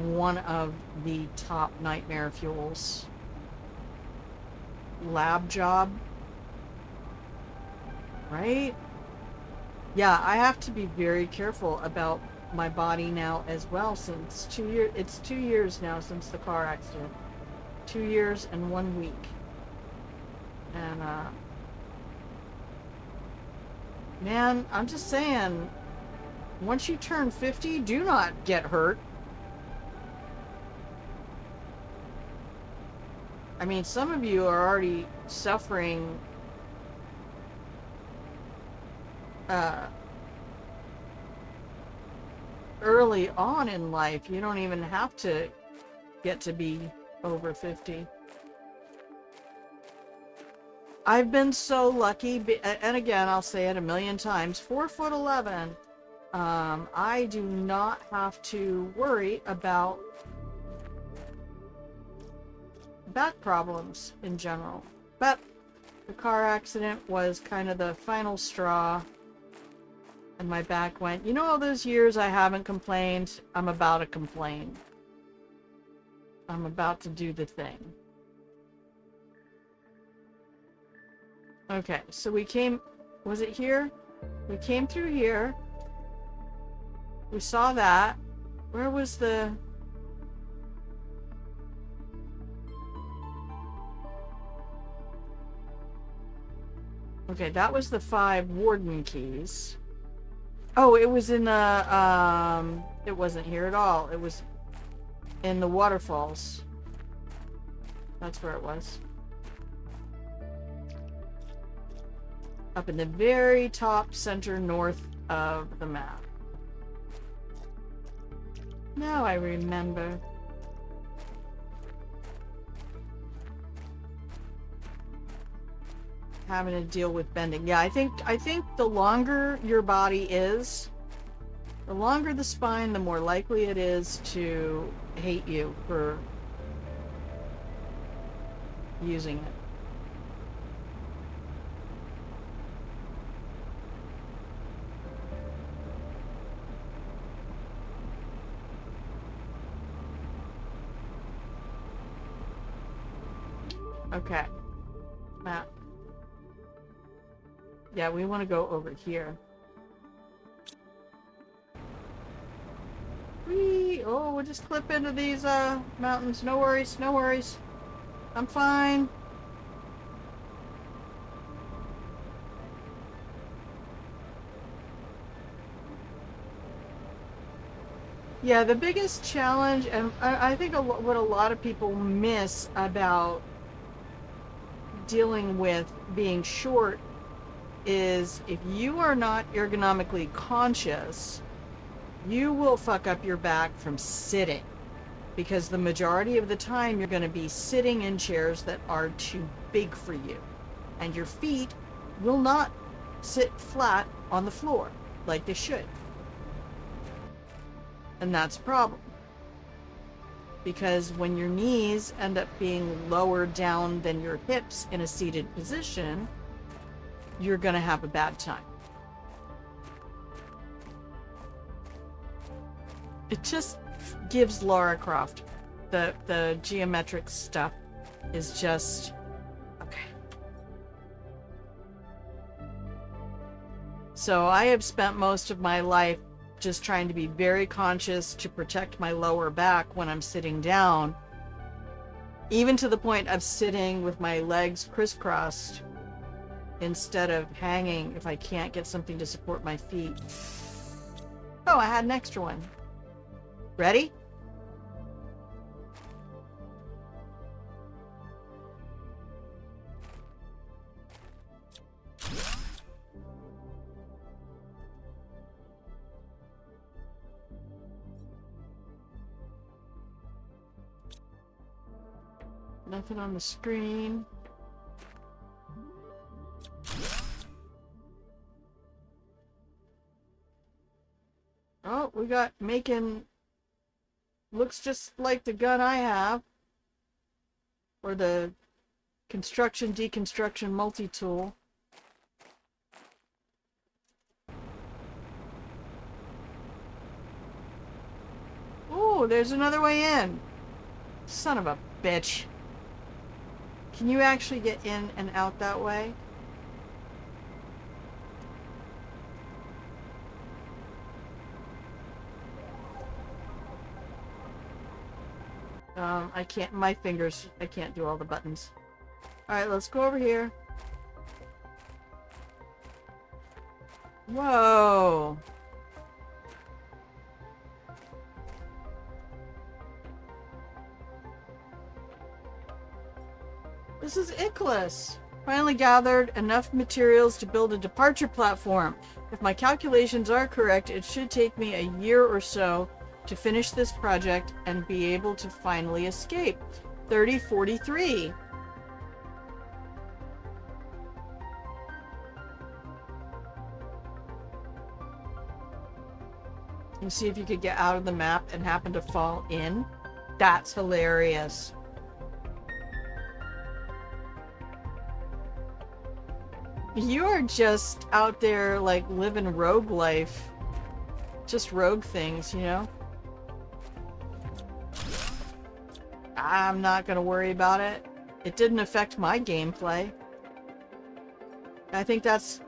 one of the top nightmare fuels. Lab job, right? Yeah, I have to be very careful about my body now as well, since it's 2 years now since the car accident. 2 years and 1 week. And man, I'm just saying, once you turn 50, do not get hurt. I mean, some of you are already suffering early on in life. You don't even have to get to be over 50. I've been so lucky, and again, I'll say it a million times, 4'11". I do not have to worry about back problems in general. But the car accident was kind of the final straw, and my back went, you know, all those years I haven't complained, I'm about to complain. I'm about to do the thing. Okay, so we came, was it here? We came through here. We saw that. Where was the... Okay, that was the 5 warden keys. Oh, it was in the, it wasn't here at all. It was in the waterfalls. That's where it was. Up in the very top center north of the map. Now I remember. Having to deal with bending. Yeah, I think the longer your body is, the longer the spine, the more likely it is to hate you for using it. Okay. Map. Yeah, we want to go over here. Whee! Oh, we'll just clip into these mountains. No worries, no worries. I'm fine. Yeah, the biggest challenge, and I think what a lot of people miss about dealing with being short is if you are not ergonomically conscious, you will fuck up your back from sitting, because the majority of the time you're going to be sitting in chairs that are too big for you, and your feet will not sit flat on the floor like they should. And that's a problem, because when your knees end up being lower down than your hips in a seated position, you're going to have a bad time. It just gives Lara Croft. The geometric stuff is just... okay. So I have spent most of my life just trying to be very conscious to protect my lower back when I'm sitting down, even to the point of sitting with my legs crisscrossed instead of hanging if I can't get something to support my feet. Oh, I had an extra one. Ready? Nothing on the screen. Oh, we got making... looks just like the gun I have. Or the construction deconstruction multi-tool. Ooh, there's another way in. Son of a bitch. Can you actually get in and out that way? I can't, my fingers, I can't do all the buttons. Alright, let's go over here. Whoa! This is IKHLAS. Finally gathered enough materials to build a departure platform. If my calculations are correct, it should take me a year or so to finish this project and be able to finally escape. 3043. You see if you could get out of the map and happen to fall in? That's hilarious. You are just out there like living rogue life. Just rogue things, you know? I'm not gonna worry about it. It didn't affect my gameplay. I think that's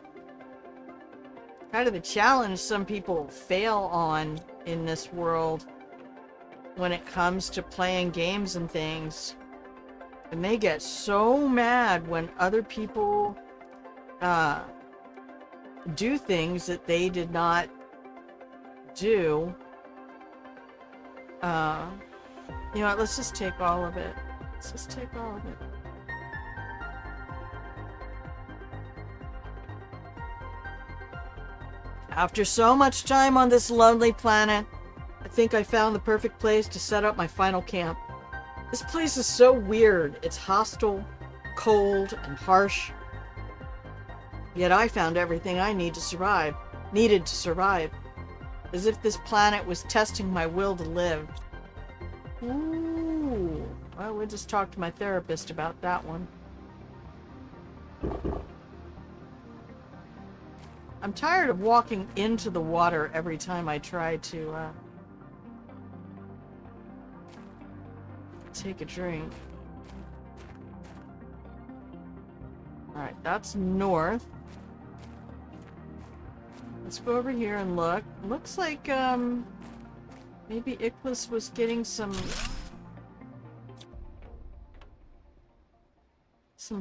kind of the challenge some people fail on in this world when it comes to playing games and things. And they get so mad when other people do things that they did not do. You know what, let's just take all of it. Let's just take all of it. After so much time on this lonely planet, I think I found the perfect place to set up my final camp. This place is so weird. It's hostile, cold, and harsh. Yet I found everything I needed to survive. As if this planet was testing my will to live. Ooh. Well, we'll just talk to my therapist about that one. I'm tired of walking into the water every time I try to take a drink. Alright, that's north. Let's go over here and look. Looks like maybe IKHLAS was getting some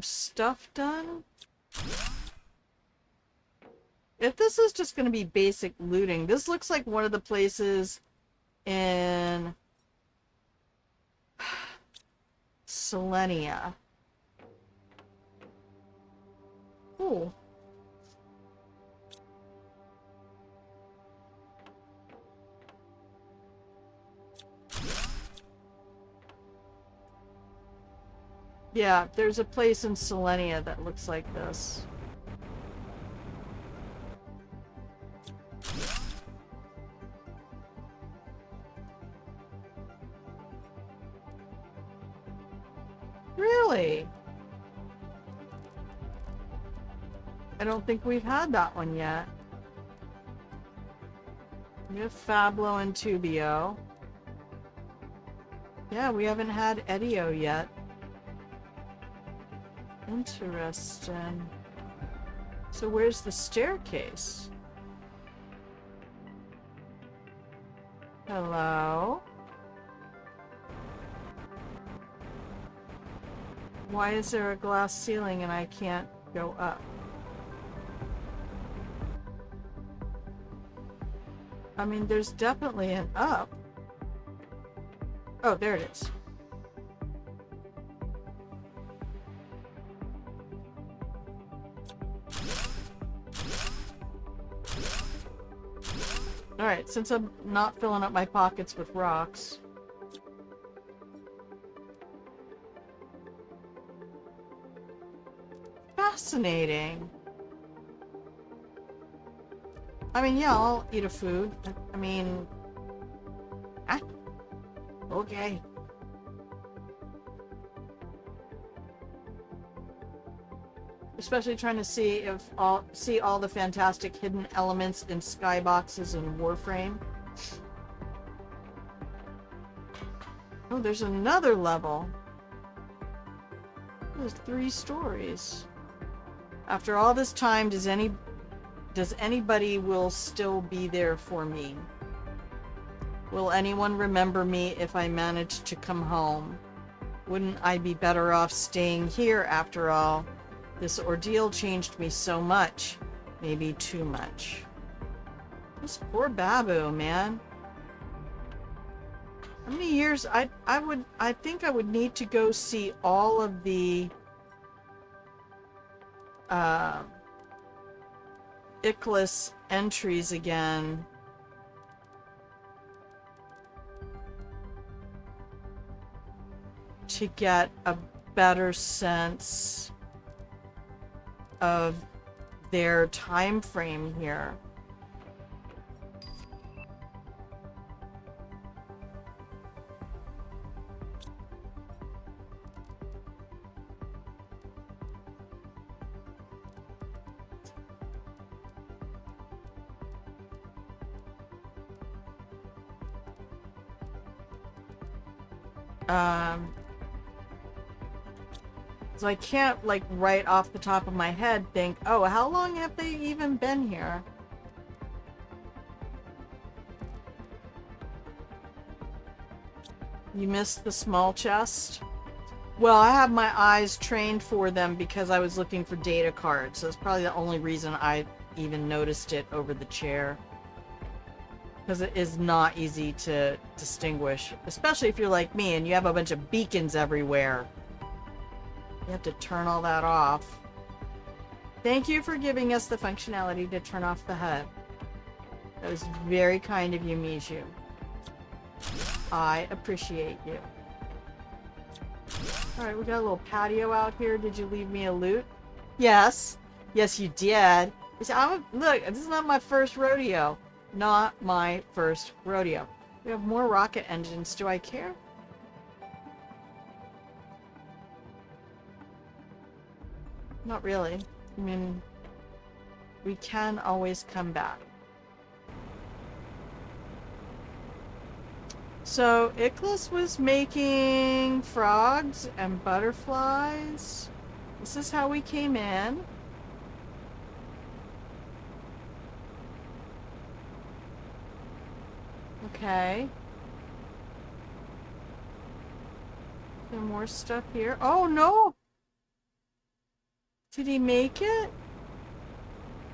stuff done. If this is just going to be basic looting, this looks like one of the places in Selenia. Cool. Yeah, there's a place in Selenia that looks like this. Really? I don't think we've had that one yet. We have Fablo and Tubio. Yeah, we haven't had Edio yet. Interesting. So where's the staircase? Hello? Why is there a glass ceiling and I can't go up? I mean, there's definitely an up. Oh, there it is. Alright, since I'm not filling up my pockets with rocks. Fascinating. I mean, yeah, I'll eat a food. I mean... Ah, okay. Especially trying to see all the fantastic hidden elements in skyboxes and Warframe. Oh, there's another level. There's 3 stories. After all this time, does anybody will still be there for me? Will anyone remember me if I manage to come home? Wouldn't I be better off staying here after all? This ordeal changed me so much. Maybe too much. This poor Babu, man. How many years? I think I would need to go see all of the IKHLAS entries again. To get a better sense of their time frame here. So I can't, like, right off the top of my head think, oh, how long have they even been here? You missed the small chest? Well, I have my eyes trained for them because I was looking for data cards. So that's probably the only reason I even noticed it over the chair. Because it is not easy to distinguish. Especially if you're like me and you have a bunch of beacons everywhere. You have to turn all that off. Thank you for giving us the functionality to turn off the HUD. That was very kind of you, Mijou. I appreciate you. Alright, we got a little patio out here. Did you leave me a loot? Yes. Yes, you did. Look, this is not my first rodeo. Not my first rodeo. We have more rocket engines. Do I care? Not really. I mean, we can always come back. So, IKHLAS was making frogs and butterflies. This is how we came in. Okay. There more stuff here. Oh, no! Did he make it?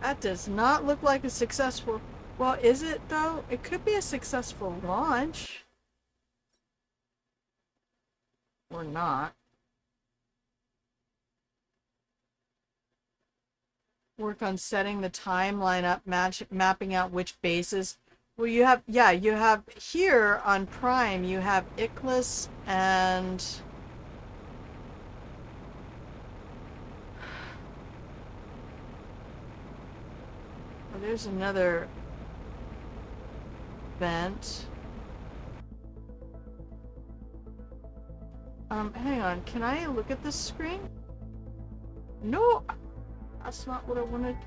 That does not look like a successful... Well, is it, though? It could be a successful launch. Or not. Work on setting the timeline up, mapping out which bases. Well, you have, yeah, you have here on Prime, you have IKHLAS and... Oh, there's another vent. Hang on, can I look at this screen? No, that's not what I wanted.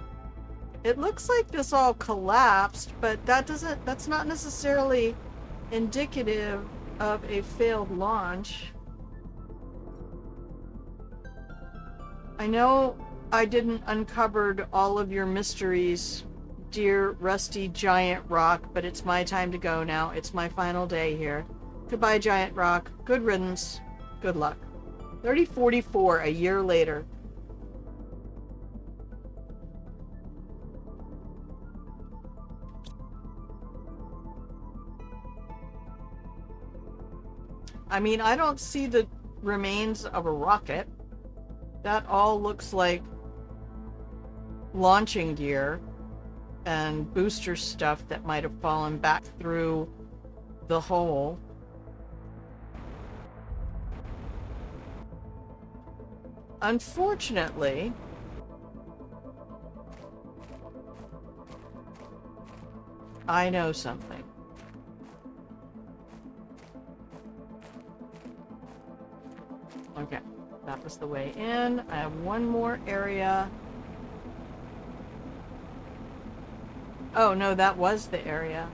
It looks like this all collapsed, but that's not necessarily indicative of a failed launch. I know I didn't uncover all of your mysteries, dear rusty giant rock, but it's my time to go now. It's my final day here. Goodbye, giant rock. Good riddance. Good luck. 3044, a year later. I mean, I don't see the remains of a rocket. That all looks like launching gear and booster stuff that might have fallen back through the hole. Unfortunately, I know something. Okay, that was the way in. I have one more area. Oh, no, that was the area.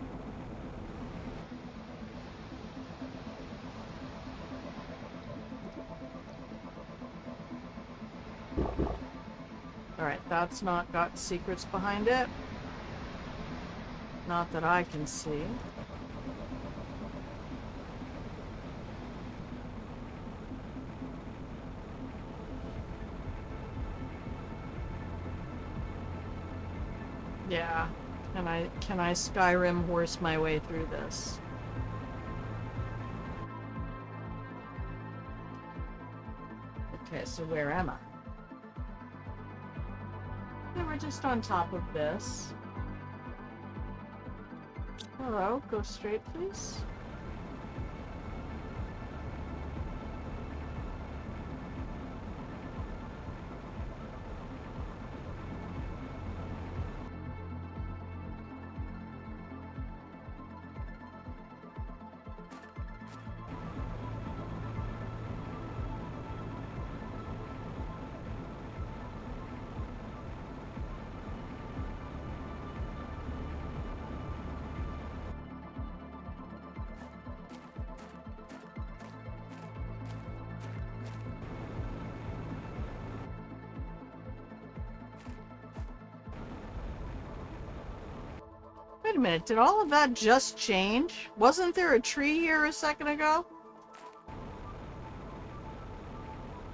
Alright, that's not got secrets behind it. Not that I can see. Yeah. Can I Skyrim horse my way through this? Okay, so where am I? Yeah, we're just on top of this. Hello, go straight, please. Wait a minute, did all of that just change? Wasn't there a tree here a second ago?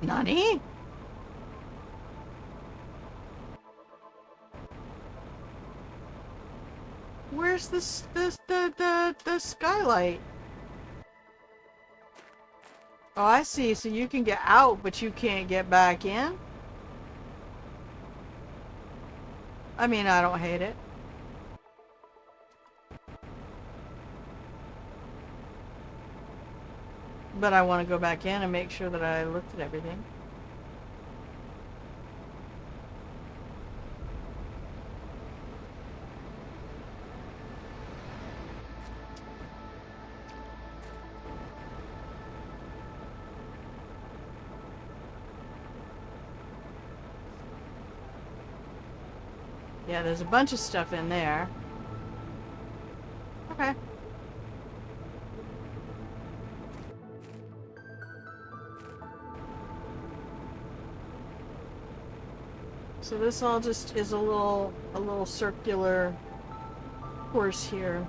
Nani? Where's the skylight? Oh, I see. So you can get out, but you can't get back in? I mean, I don't hate it. But I want to go back in and make sure that I looked at everything. Yeah, there's a bunch of stuff in there. Okay. So this all just is a little circular course here.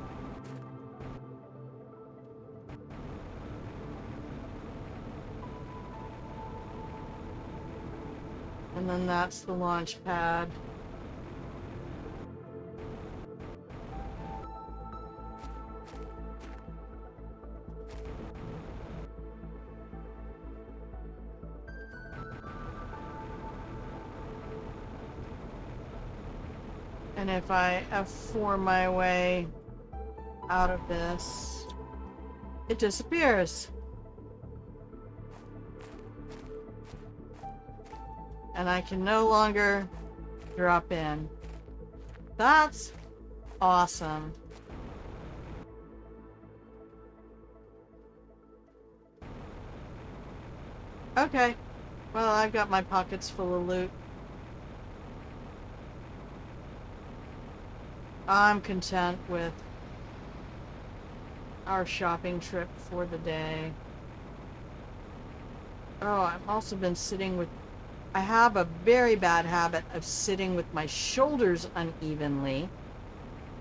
And then that's the launch pad. And if I F4 my way out of this, it disappears. And I can no longer drop in. That's awesome. Okay. Well, I've got my pockets full of loot. I'm content with our shopping trip for the day. Oh, I've also been sitting with... I have a very bad habit of sitting with my shoulders unevenly,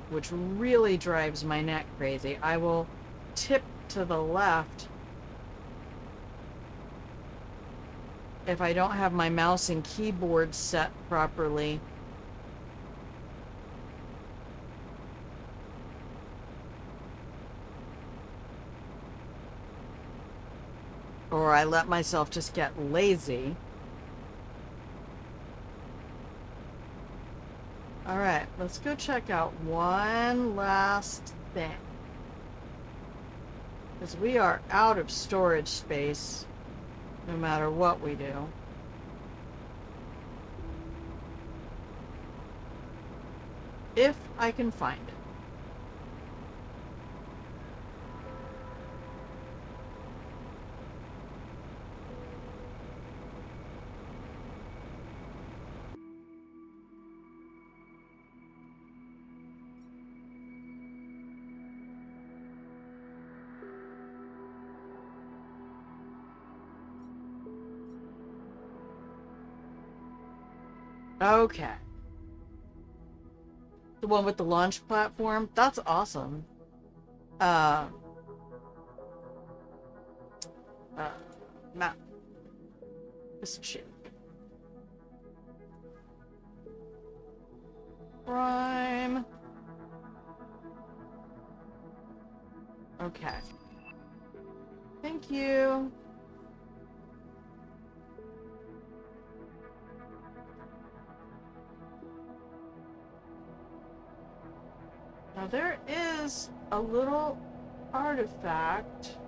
which really drives my neck crazy. I will tip to the left if I don't have my mouse and keyboard set properly. Or I let myself just get lazy. Alright, let's go check out one last thing. Because we are out of storage space, no matter what we do. If I can find it. Okay. The one with the launch platform? That's awesome. Map. This shit. Prime. Okay. Thank you. Now there is a little artifact.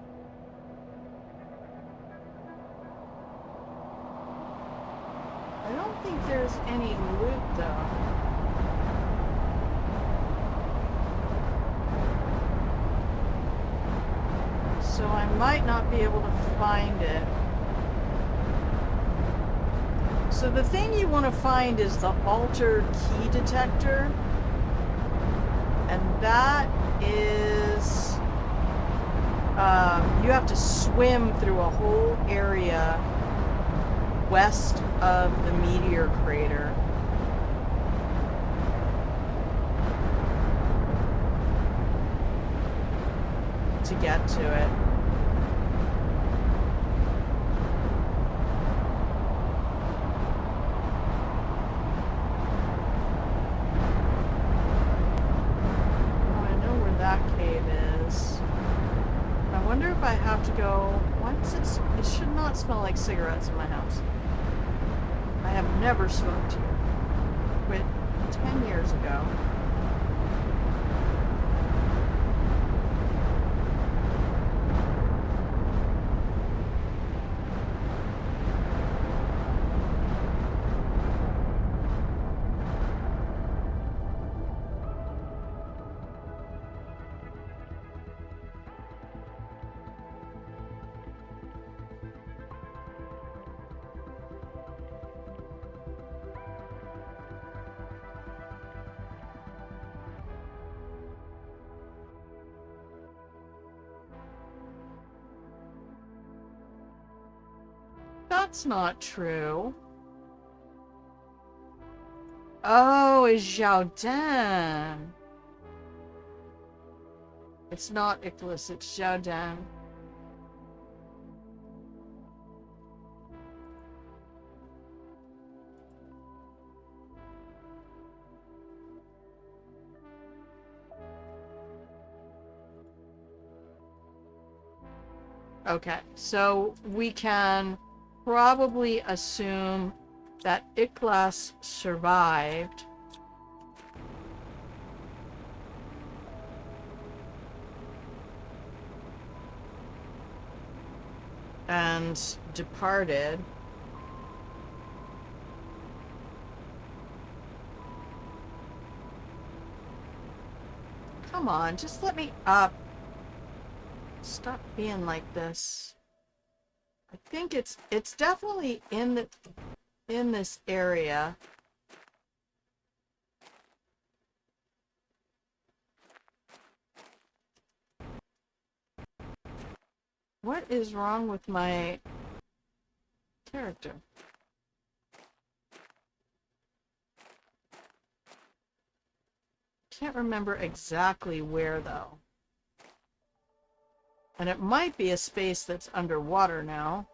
I don't think there's any loot though. So I might not be able to find it. So the thing you want to find is the alter key detector. And that is, you have to swim through a whole area west of the meteor crater. To get to it. smell like cigarettes in my house. I have never smoked here. Quit 10 years ago. That's not true. Oh, it's Xiaodan. It's not IKHLAS, it's Xiaodan. Okay, so we can probably assume that IKHLAS survived. And departed. Come on, just let me up. Stop being like this. I think it's definitely in this area. What is wrong with my character? Can't remember exactly where though. And it might be a space that's underwater now.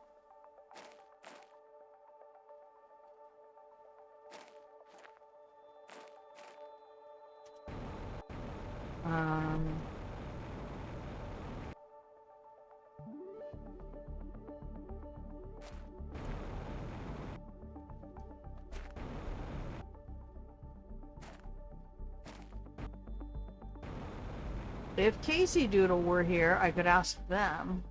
If Casey Doodle were here, I could ask them.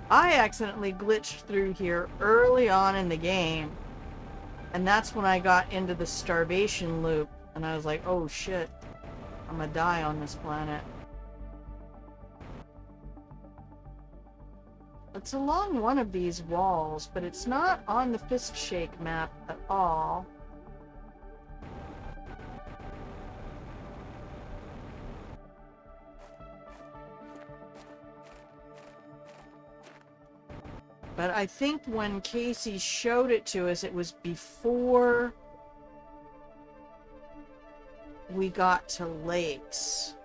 I accidentally glitched through here early on in the game. And that's when I got into the starvation loop. And I was like, oh shit, I'm gonna die on this planet. It's along one of these walls, but it's not on the Fist Shake map at all. But I think when Casey showed it to us, it was before we got to lakes.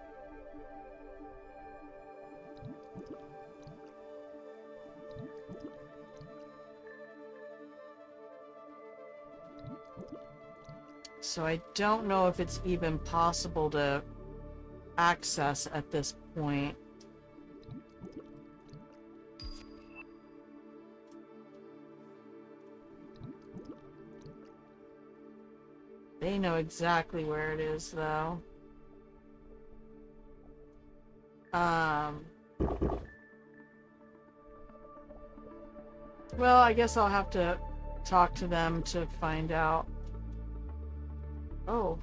So I don't know if it's even possible to access at this point. They know exactly where it is, though. Well, I guess I'll have to talk to them to find out. Oh.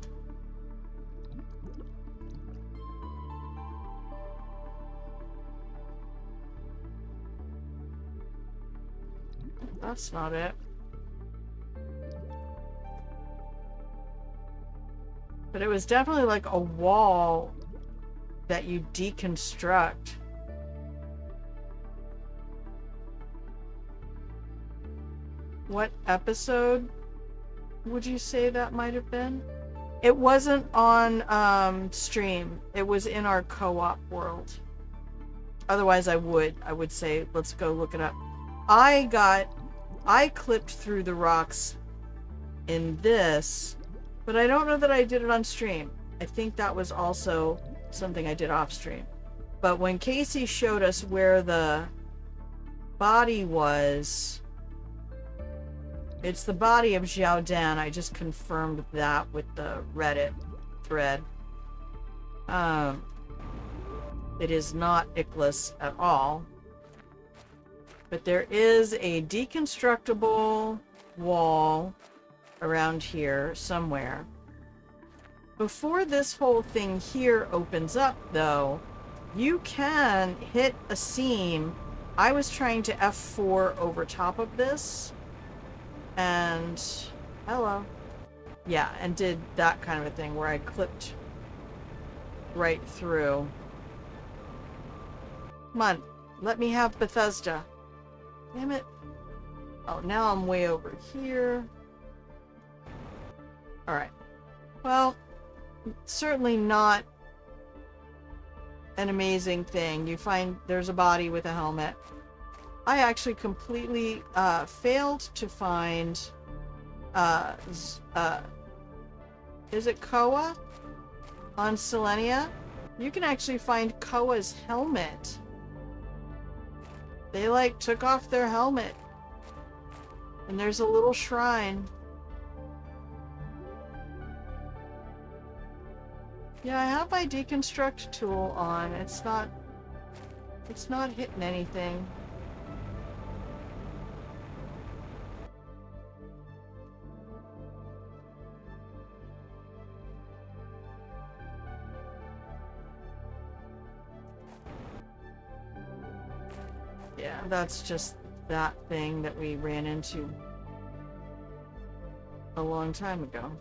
That's not it. But it was definitely like a wall that you deconstruct. What episode would you say that might have been? It wasn't on stream. It was in our co-op world. Otherwise I would say let's go look it up. I clipped through the rocks in this, but I don't know that I did it on stream. I think that was also something I did off stream. But when Casey showed us where the body was. It's the body of Xiao Dan. I just confirmed that with the Reddit thread. It is not IKHLAS at all. But there is a deconstructible wall around here somewhere. Before this whole thing here opens up, though, you can hit a seam. I was trying to F4 over top of this. And... hello. Yeah, and did that kind of a thing where I clipped right through. Come on, let me have Bethesda. Damn it. Oh, now I'm way over here. Alright. Well, certainly not an amazing thing. You find there's a body with a helmet. I actually completely failed to find is it Koa on Selenia? You can actually find Koa's helmet. They like took off their helmet. And there's a little shrine. Yeah, I have my deconstruct tool on. It's not hitting anything. Yeah, that's just that thing that we ran into a long time ago.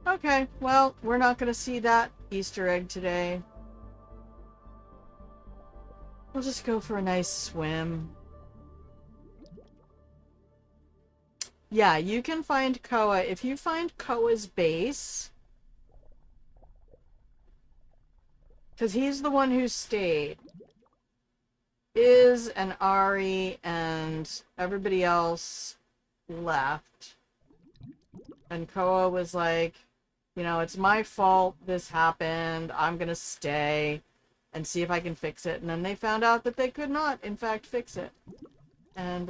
Okay, well, we're not going to see that Easter egg today. We'll just go for a nice swim. Yeah, you can find Koa. If you find Koa's base, because he's the one who stayed, Iz and Ari and everybody else left. And Koa was like, you know, it's my fault this happened. I'm going to stay and see if I can fix it. And then they found out that they could not, in fact, fix it. And,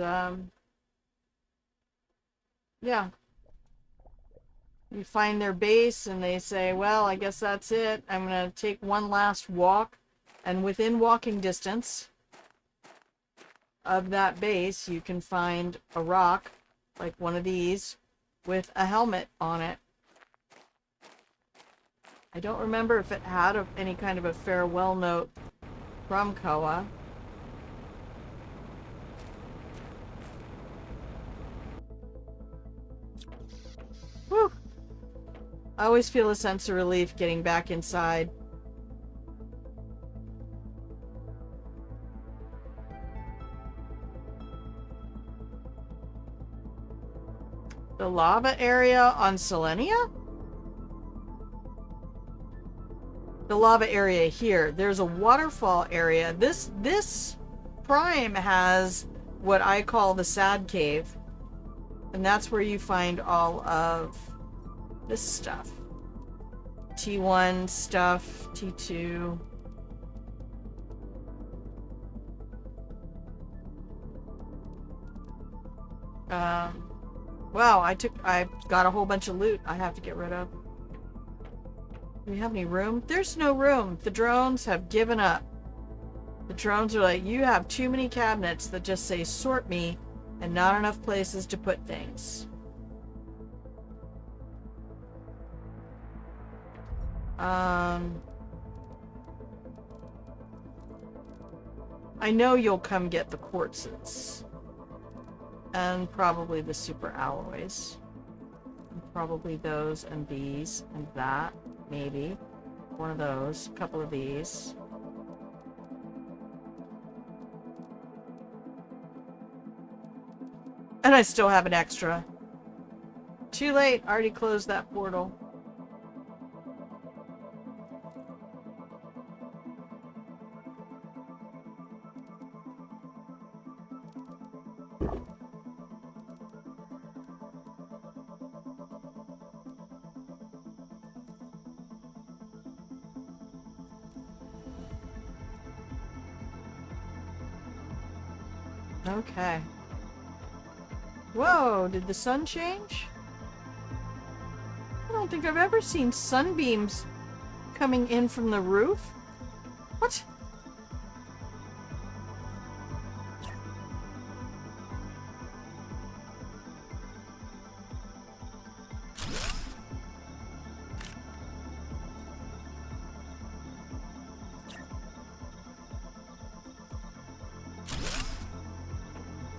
yeah. You find their base and they say, well, I guess that's it. I'm going to take one last walk. And within walking distance of that base, you can find a rock, like one of these, with a helmet on it. I don't remember if it had any kind of a farewell note from Koa. Whew. I always feel a sense of relief getting back inside. The lava area on Selenia? The lava area here. There's a waterfall area. This prime has what I call the sad cave. And that's where you find all of this stuff. T1 stuff, T2. Wow, I got a whole bunch of loot I have to get rid of. Do we have any room? There's no room. The drones have given up. The drones are like, you have too many cabinets that just say sort me and not enough places to put things. I know you'll come get the quartzes. And probably the super alloys. And probably those and these and that. Maybe. One of those. A couple of these. And I still have an extra. Too late. Already closed that portal. Okay. Whoa, did the sun change? I don't think I've ever seen sunbeams coming in from the roof. What?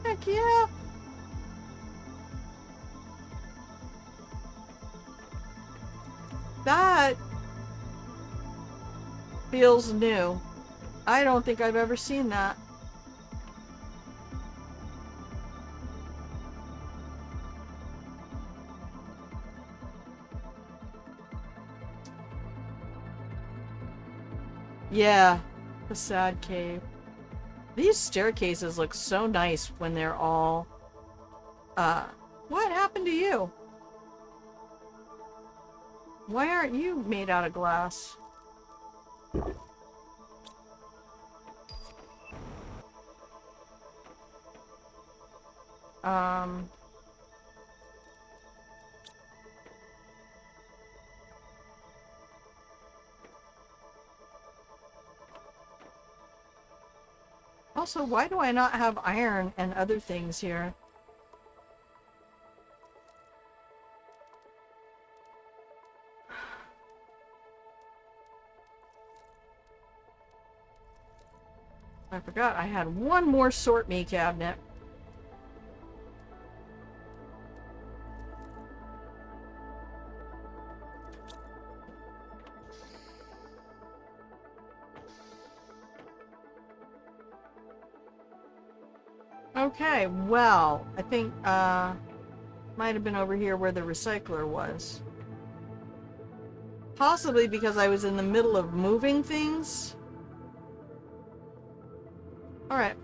Heck yeah! That feels new. I don't think I've ever seen that. Yeah, the sad cave. These staircases look so nice when they're all... what happened to you? Why aren't you made out of glass? Also, why do I not have iron and other things here? I forgot I had one more sort me cabinet. Okay, well, I think, might have been over here where the recycler was. Possibly because I was in the middle of moving things. Alright,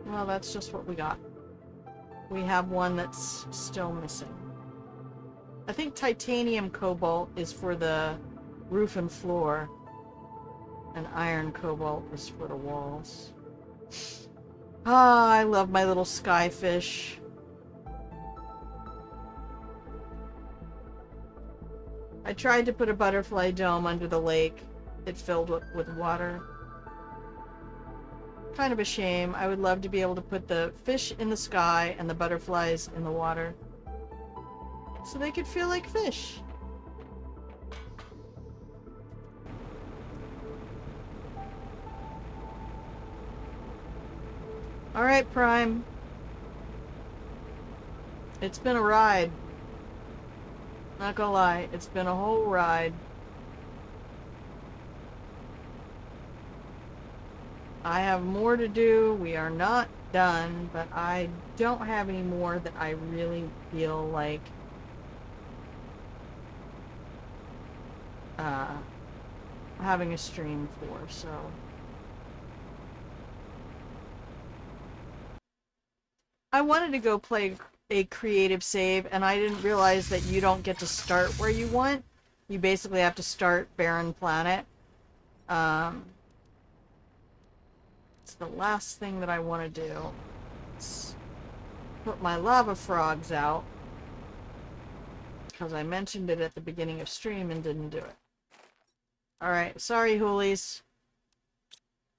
well, that's just what we got. We have one that's still missing. I think titanium cobalt is for the roof and floor, and iron cobalt is for the walls. Ah, I love my little skyfish. I tried to put a butterfly dome under the lake. It filled with water. Kind of a shame. I would love to be able to put the fish in the sky and the butterflies in the water, so they could feel like fish. Alright, Prime. It's been a ride. Not gonna lie, it's been a whole ride. I have more to do. We are not done, but I don't have any more that I really feel like having a stream for, so... I wanted to go play a creative save, and I didn't realize that you don't get to start where you want. You basically have to start Barren Planet. It's the last thing that I want to do. Let's put my lava frogs out, because I mentioned it at the beginning of stream and didn't do it. Alright, sorry, hoolies.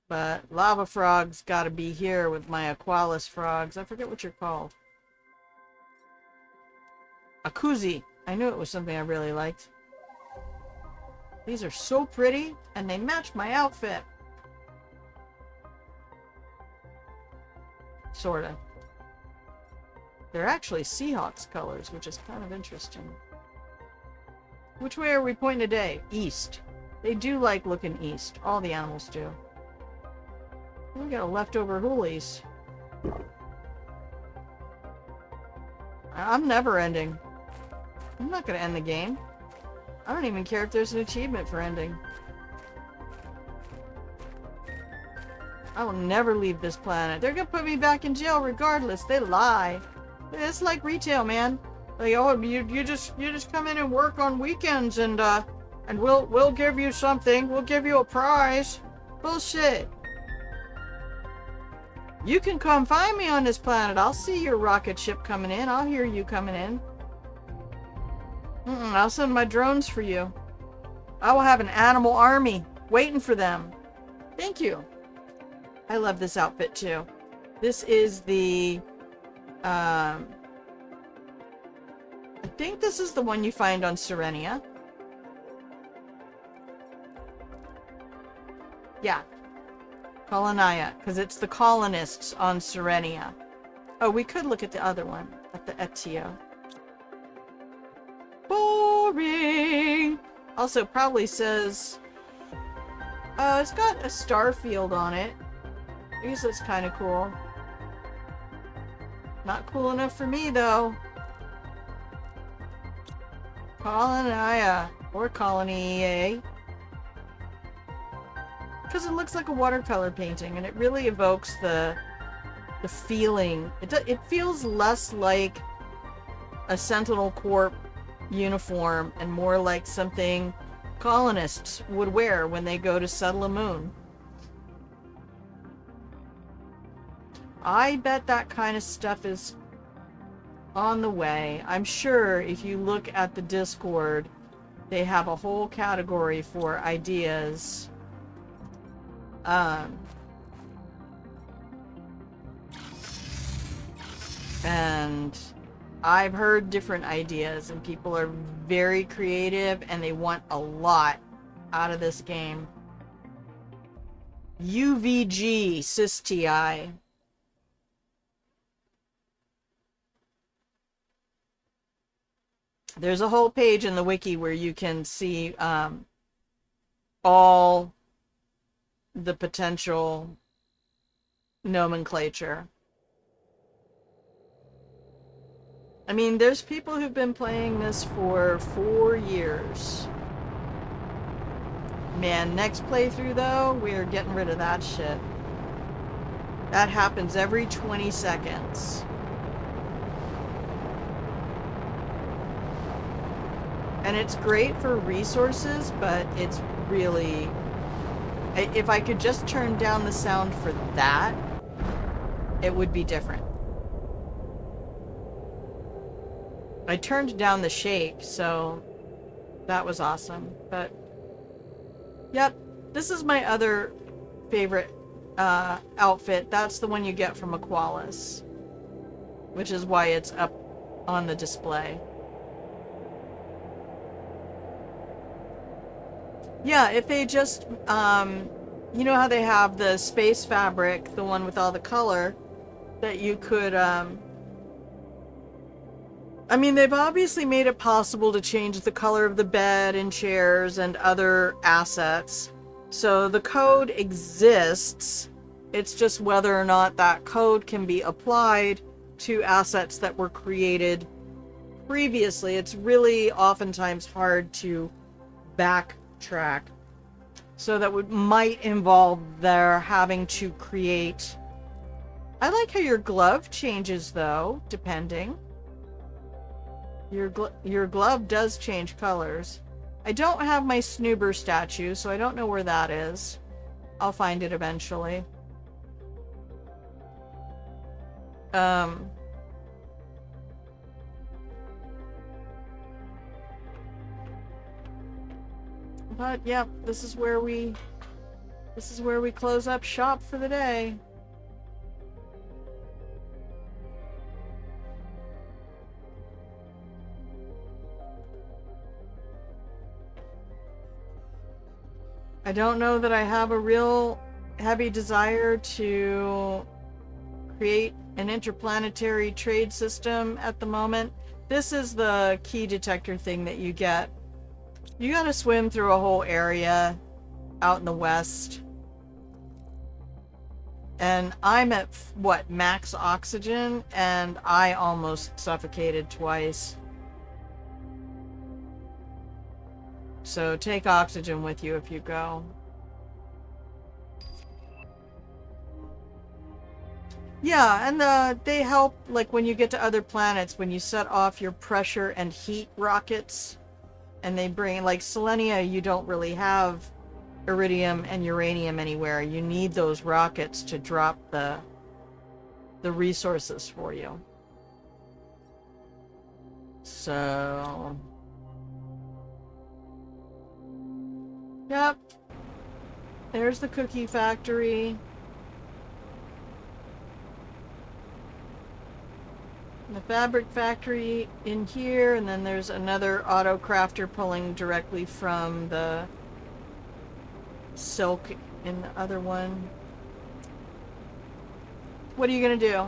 But lava frogs gotta be here with my IKHLAS frogs. I forget what you're called. Akuzi. I knew it was something I really liked. These are so pretty, and they match my outfit. Sorta. They're actually Seahawks colors, which is kind of interesting. Which way are we pointing today? East. They do like looking east. All the animals do. We got a leftover hoolies. I'm never ending. I'm not gonna end the game. I don't even care if there's an achievement for ending. I will never leave this planet. They're gonna put me back in jail regardless. They lie. It's like retail, man. Like, oh, you just come in and work on weekends, and we'll give you something. We'll give you a prize. Bullshit. You can come find me on this planet. I'll see your rocket ship coming in. I'll hear you coming in. I'll send my drones for you. I will have an animal army waiting for them. Thank you. I love this outfit too. This is the, I think this is the one you find on Serenia. Yeah. Colonia, because it's the colonists on Serenia. Oh, we could look at the other one, at the Etio. Boring! Also, probably says, it's got a star field on it. I guess that's kind of cool. Not cool enough for me, though. Colonia, or Colony, because it looks like a watercolor painting, and it really evokes the feeling. It feels less like a Sentinel Corp uniform and more like something colonists would wear when they go to settle a moon. I bet that kind of stuff is on the way. I'm sure if you look at the Discord, they have a whole category for ideas. And I've heard different ideas, and people are very creative, and they want a lot out of this game. UVG SysTI. There's a whole page in the wiki where you can see all the potential nomenclature. I mean, there's people who've been playing this for 4 years. Man, next playthrough though, we're getting rid of that shit. That happens every 20 seconds. And it's great for resources, but it's really... If I could just turn down the sound for that, it would be different. I turned down the shake, so that was awesome. But, yep, this is my other favorite outfit. That's the one you get from IKHLAS, which is why it's up on the display. Yeah, if they just, you know how they have the space fabric, the one with all the color, that you could, I mean, they've obviously made it possible to change the color of the bed and chairs and other assets. So the code exists. It's just whether or not that code can be applied to assets that were created previously. It's really oftentimes hard to backtrack. So that might involve their having to create... I like how your glove changes, though, depending. Your glove does change colors. I don't have my Snoober statue, so I don't know where that is. I'll find it eventually. But yeah, this is where we close up shop for the day. I don't know that I have a real heavy desire to create an interplanetary trade system at the moment. This is the key detector thing that you get. You gotta swim through a whole area out in the west. And I'm at, what, max oxygen, and I almost suffocated twice. So take oxygen with you if you go. Yeah, and they help, like, when you get to other planets, when you set off your pressure and heat rockets, and they bring, like, Selenia, you don't really have iridium and uranium anywhere. You need those rockets to drop the the resources for you. So, yep, there's the cookie factory. The fabric factory in here, and then there's another auto crafter pulling directly from the silk in the other one. What are you gonna do?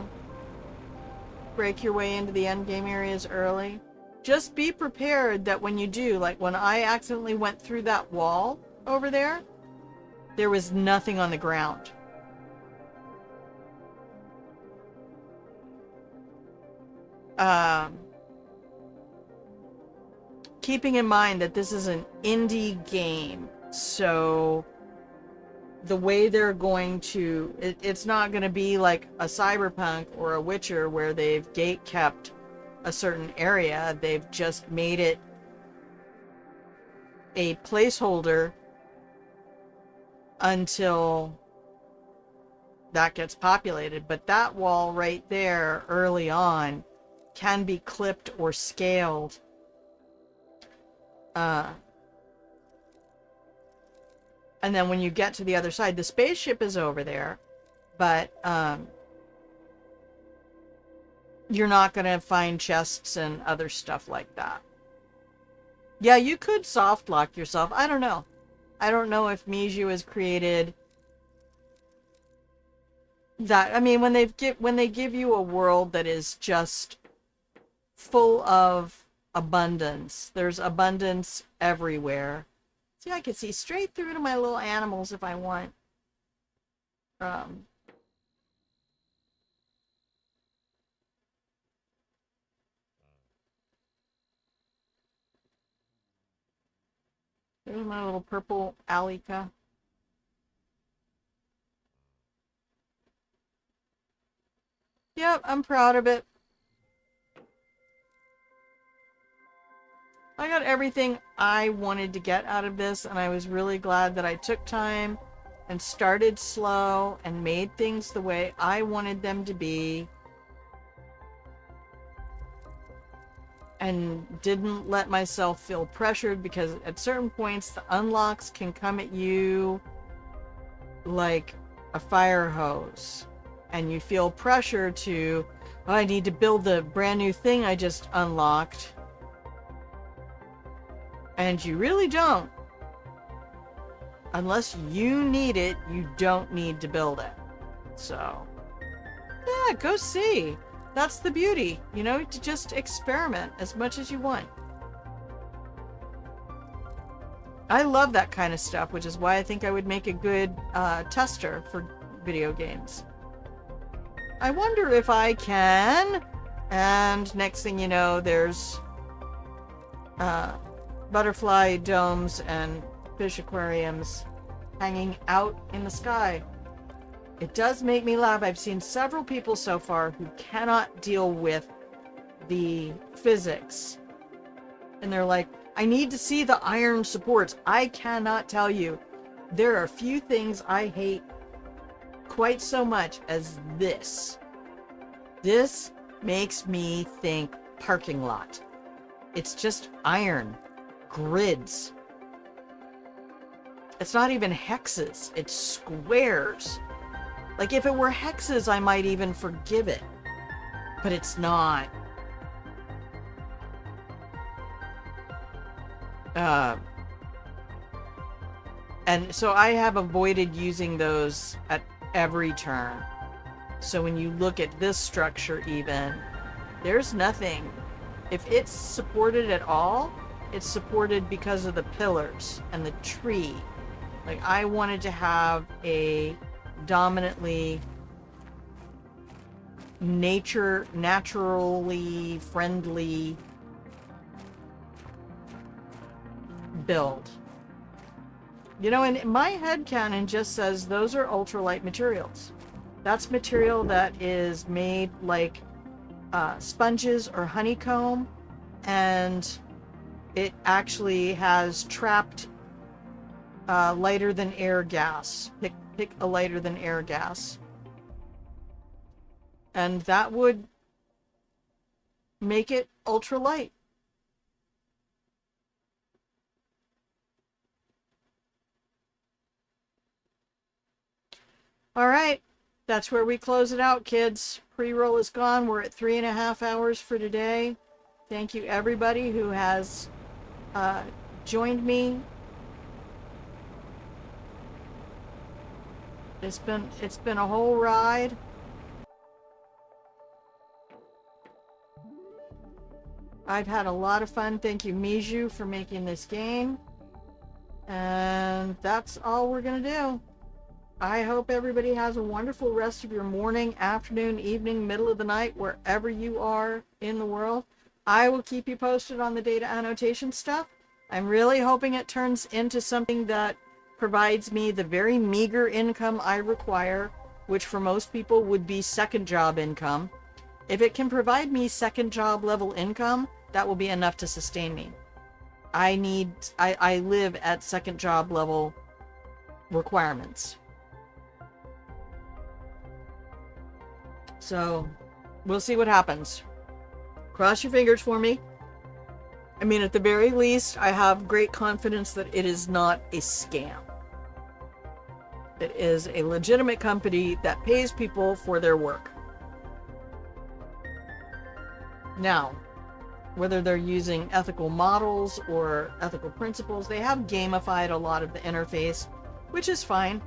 Break your way into the endgame areas early? Just be prepared that when you do, like when I accidentally went through that wall over there, there was nothing on the ground. Keeping in mind that this is an indie game, so the way they're going to, it's not going to be like a Cyberpunk or a Witcher where they've gate kept a certain area. They've just made it a placeholder until that gets populated. But that wall right there early on can be clipped or scaled. And then when you get to the other side, the spaceship is over there, but you're not going to find chests and other stuff like that. Yeah, you could soft lock yourself. I don't know. I don't know if Miju has created that. I mean, when they give you a world that is just full of abundance, there's abundance everywhere. See, I can see straight through to my little animals if I want. There's my little purple Alika. Yep, I'm proud of it. I got everything I wanted to get out of this, and I was really glad that I took time and started slow and made things the way I wanted them to be. And didn't let myself feel pressured, because at certain points the unlocks can come at you like a fire hose. And you feel pressure to, oh, I need to build the brand new thing I just unlocked. And you really don't. Unless you need it, you don't need to build it. So, yeah, go see. That's the beauty, you know, to just experiment as much as you want. I love that kind of stuff, which is why I think I would make a good tester for video games. I wonder if I can. And next thing you know, there's butterfly domes and fish aquariums hanging out in the sky. It does make me laugh. I've seen several people so far who cannot deal with the physics. And they're like, I need to see the iron supports. I cannot tell you. There are few things I hate quite so much as this. This makes me think parking lot. It's just iron. Grids. It's not even hexes. It's squares. Like, if it were hexes, I might even forgive it. But it's not. And so I have avoided using those at every turn. So when you look at this structure even, there's nothing. If it's supported at all, it's supported because of the pillars and the tree. Like, I wanted to have a dominantly naturally friendly build. You know, and my headcanon just says those are ultralight materials. That's material that is made like sponges or honeycomb, and it actually has trapped lighter than air gas. Pick a lighter than air gas. And that would make it ultra light. All right, that's where we close it out, kids. Pre-roll is gone. We're at 3.5 hours for today. Thank you, everybody who has joined me. It's been a whole ride. I've had a lot of fun. Thank you, Miju, for making this game. And that's all we're gonna do. I hope everybody has a wonderful rest of your morning, afternoon, evening, middle of the night, wherever you are in the world. I will keep you posted on the data annotation stuff. I'm really hoping it turns into something that provides me the very meager income I require, which for most people would be second job income. If it can provide me second job level income, that will be enough to sustain me. I live at second job level requirements. So we'll see what happens. Cross your fingers for me. I mean, at the very least, I have great confidence that it is not a scam. It is a legitimate company that pays people for their work. Now, whether they're using ethical models or ethical principles, they have gamified a lot of the interface, which is fine.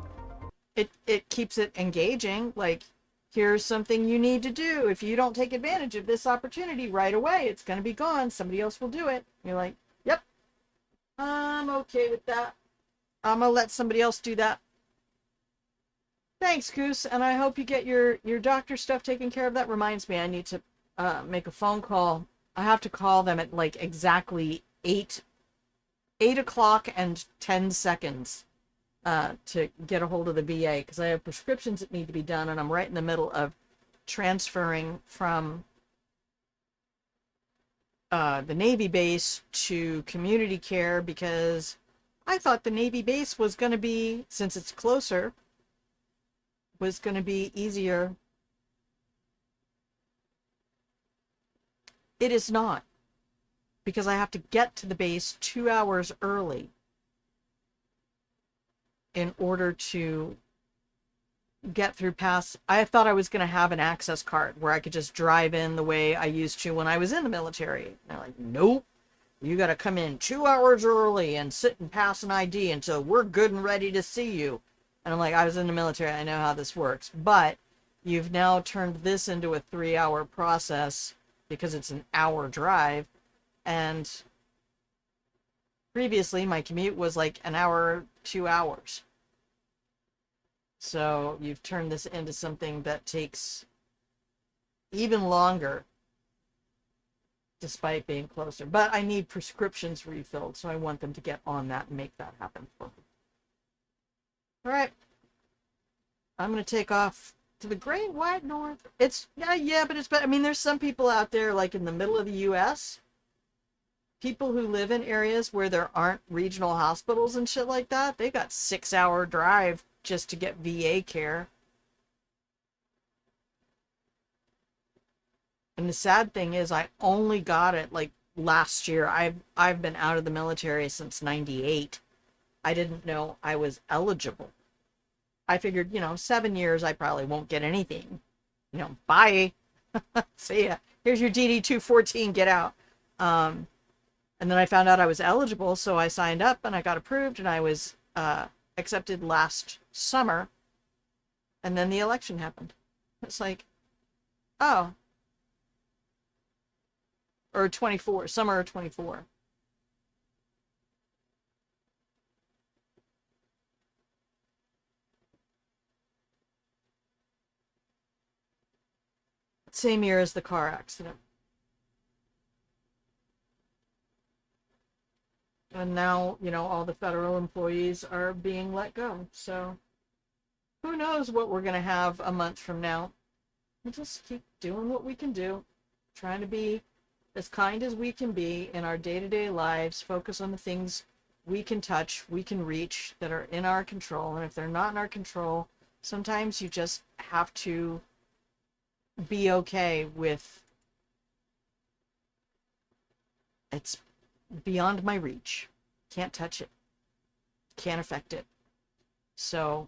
It keeps it engaging. Like, here's something you need to do. If you don't take advantage of this opportunity right away, it's going to be gone. Somebody else will do it. You're like, yep, I'm okay with that. I'm going to let somebody else do that. Thanks, Goose. And I hope you get your doctor stuff taken care of. That reminds me, I need to make a phone call. I have to call them at like exactly 8 o'clock and 10 seconds to get a hold of the VA, because I have prescriptions that need to be done, and I'm right in the middle of transferring from the Navy base to community care, because I thought the Navy base was going to be, since it's closer, was going to be easier. It is not, because I have to get to the base 2 hours early in order to get through past. I thought I was going to have an access card where I could just drive in the way I used to when I was in the military. And they're like, nope, you got to come in 2 hours early and sit and pass an ID until we're good and ready to see you. And I'm like, I was in the military, I know how this works. But you've now turned this into a 3-hour process because it's an hour drive. And previously my commute was like an hour, 2 hours. So you've turned this into something that takes even longer, despite being closer. But I need prescriptions refilled, so I want them to get on that and make that happen for me. All right. I'm going to take off to the great wide north. It's, yeah, but it's, I mean, there's some people out there, like in the middle of the U.S., people who live in areas where there aren't regional hospitals and shit like that, they got 6-hour drive just to get VA care. And the sad thing is, I only got it like last year. I've been out of the military since '98. I didn't know I was eligible. I figured, 7 years, I probably won't get anything. Bye. See ya. Here's your DD-214, get out. And then I found out I was eligible, so I signed up and I got approved, and I was accepted last summer. And then the election happened. It's like, oh. Or 24, summer of 24. Same year as the car accident. And now, all the federal employees are being let go. So who knows what we're going to have a month from now. We'll just keep doing what we can do. Trying to be as kind as we can be in our day-to-day lives. Focus on the things we can touch, we can reach, that are in our control. And if they're not in our control, sometimes you just have to be okay with it's beyond my reach. Can't touch it. Can't affect it. So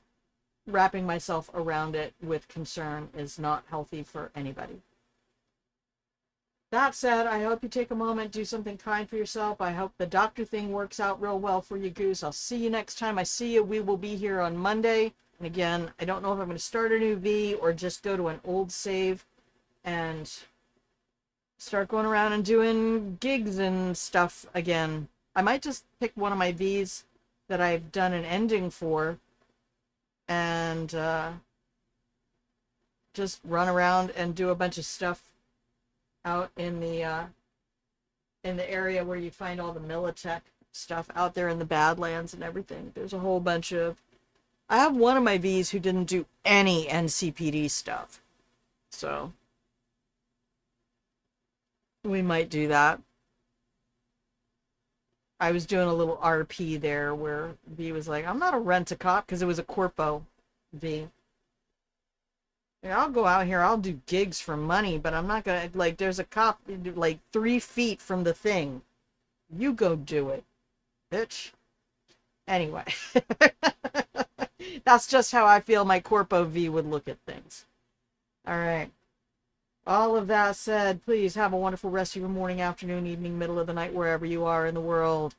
wrapping myself around it with concern is not healthy for anybody. That said, I hope you take a moment, do something kind for yourself. I hope the doctor thing works out real well for you, Goose. I'll see you next time I see you. We will be here on Monday. And again, I don't know if I'm going to start a new V or just go to an old save and start going around and doing gigs and stuff again. I might just pick one of my Vs that I've done an ending for and just run around and do a bunch of stuff out in the area where you find all the Militech stuff out there in the Badlands and everything. There's a whole bunch of... I have one of my Vs who didn't do any NCPD stuff. So we might do that. I was doing a little RP there where V was like, I'm not a rent-a-cop, because it was a corpo V. I'll go out here, I'll do gigs for money, but I'm not gonna, like, there's a cop, like, 3 feet from the thing. You go do it, bitch. Anyway. That's just how I feel my Corpo V would look at things. Alright. All of that said, please have a wonderful rest of your morning, afternoon, evening, middle of the night, wherever you are in the world.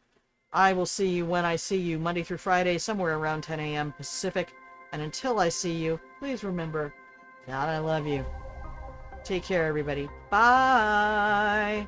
I will see you when I see you, Monday through Friday, somewhere around 10 a.m. Pacific. And until I see you, please remember that I love you. Take care, everybody. Bye!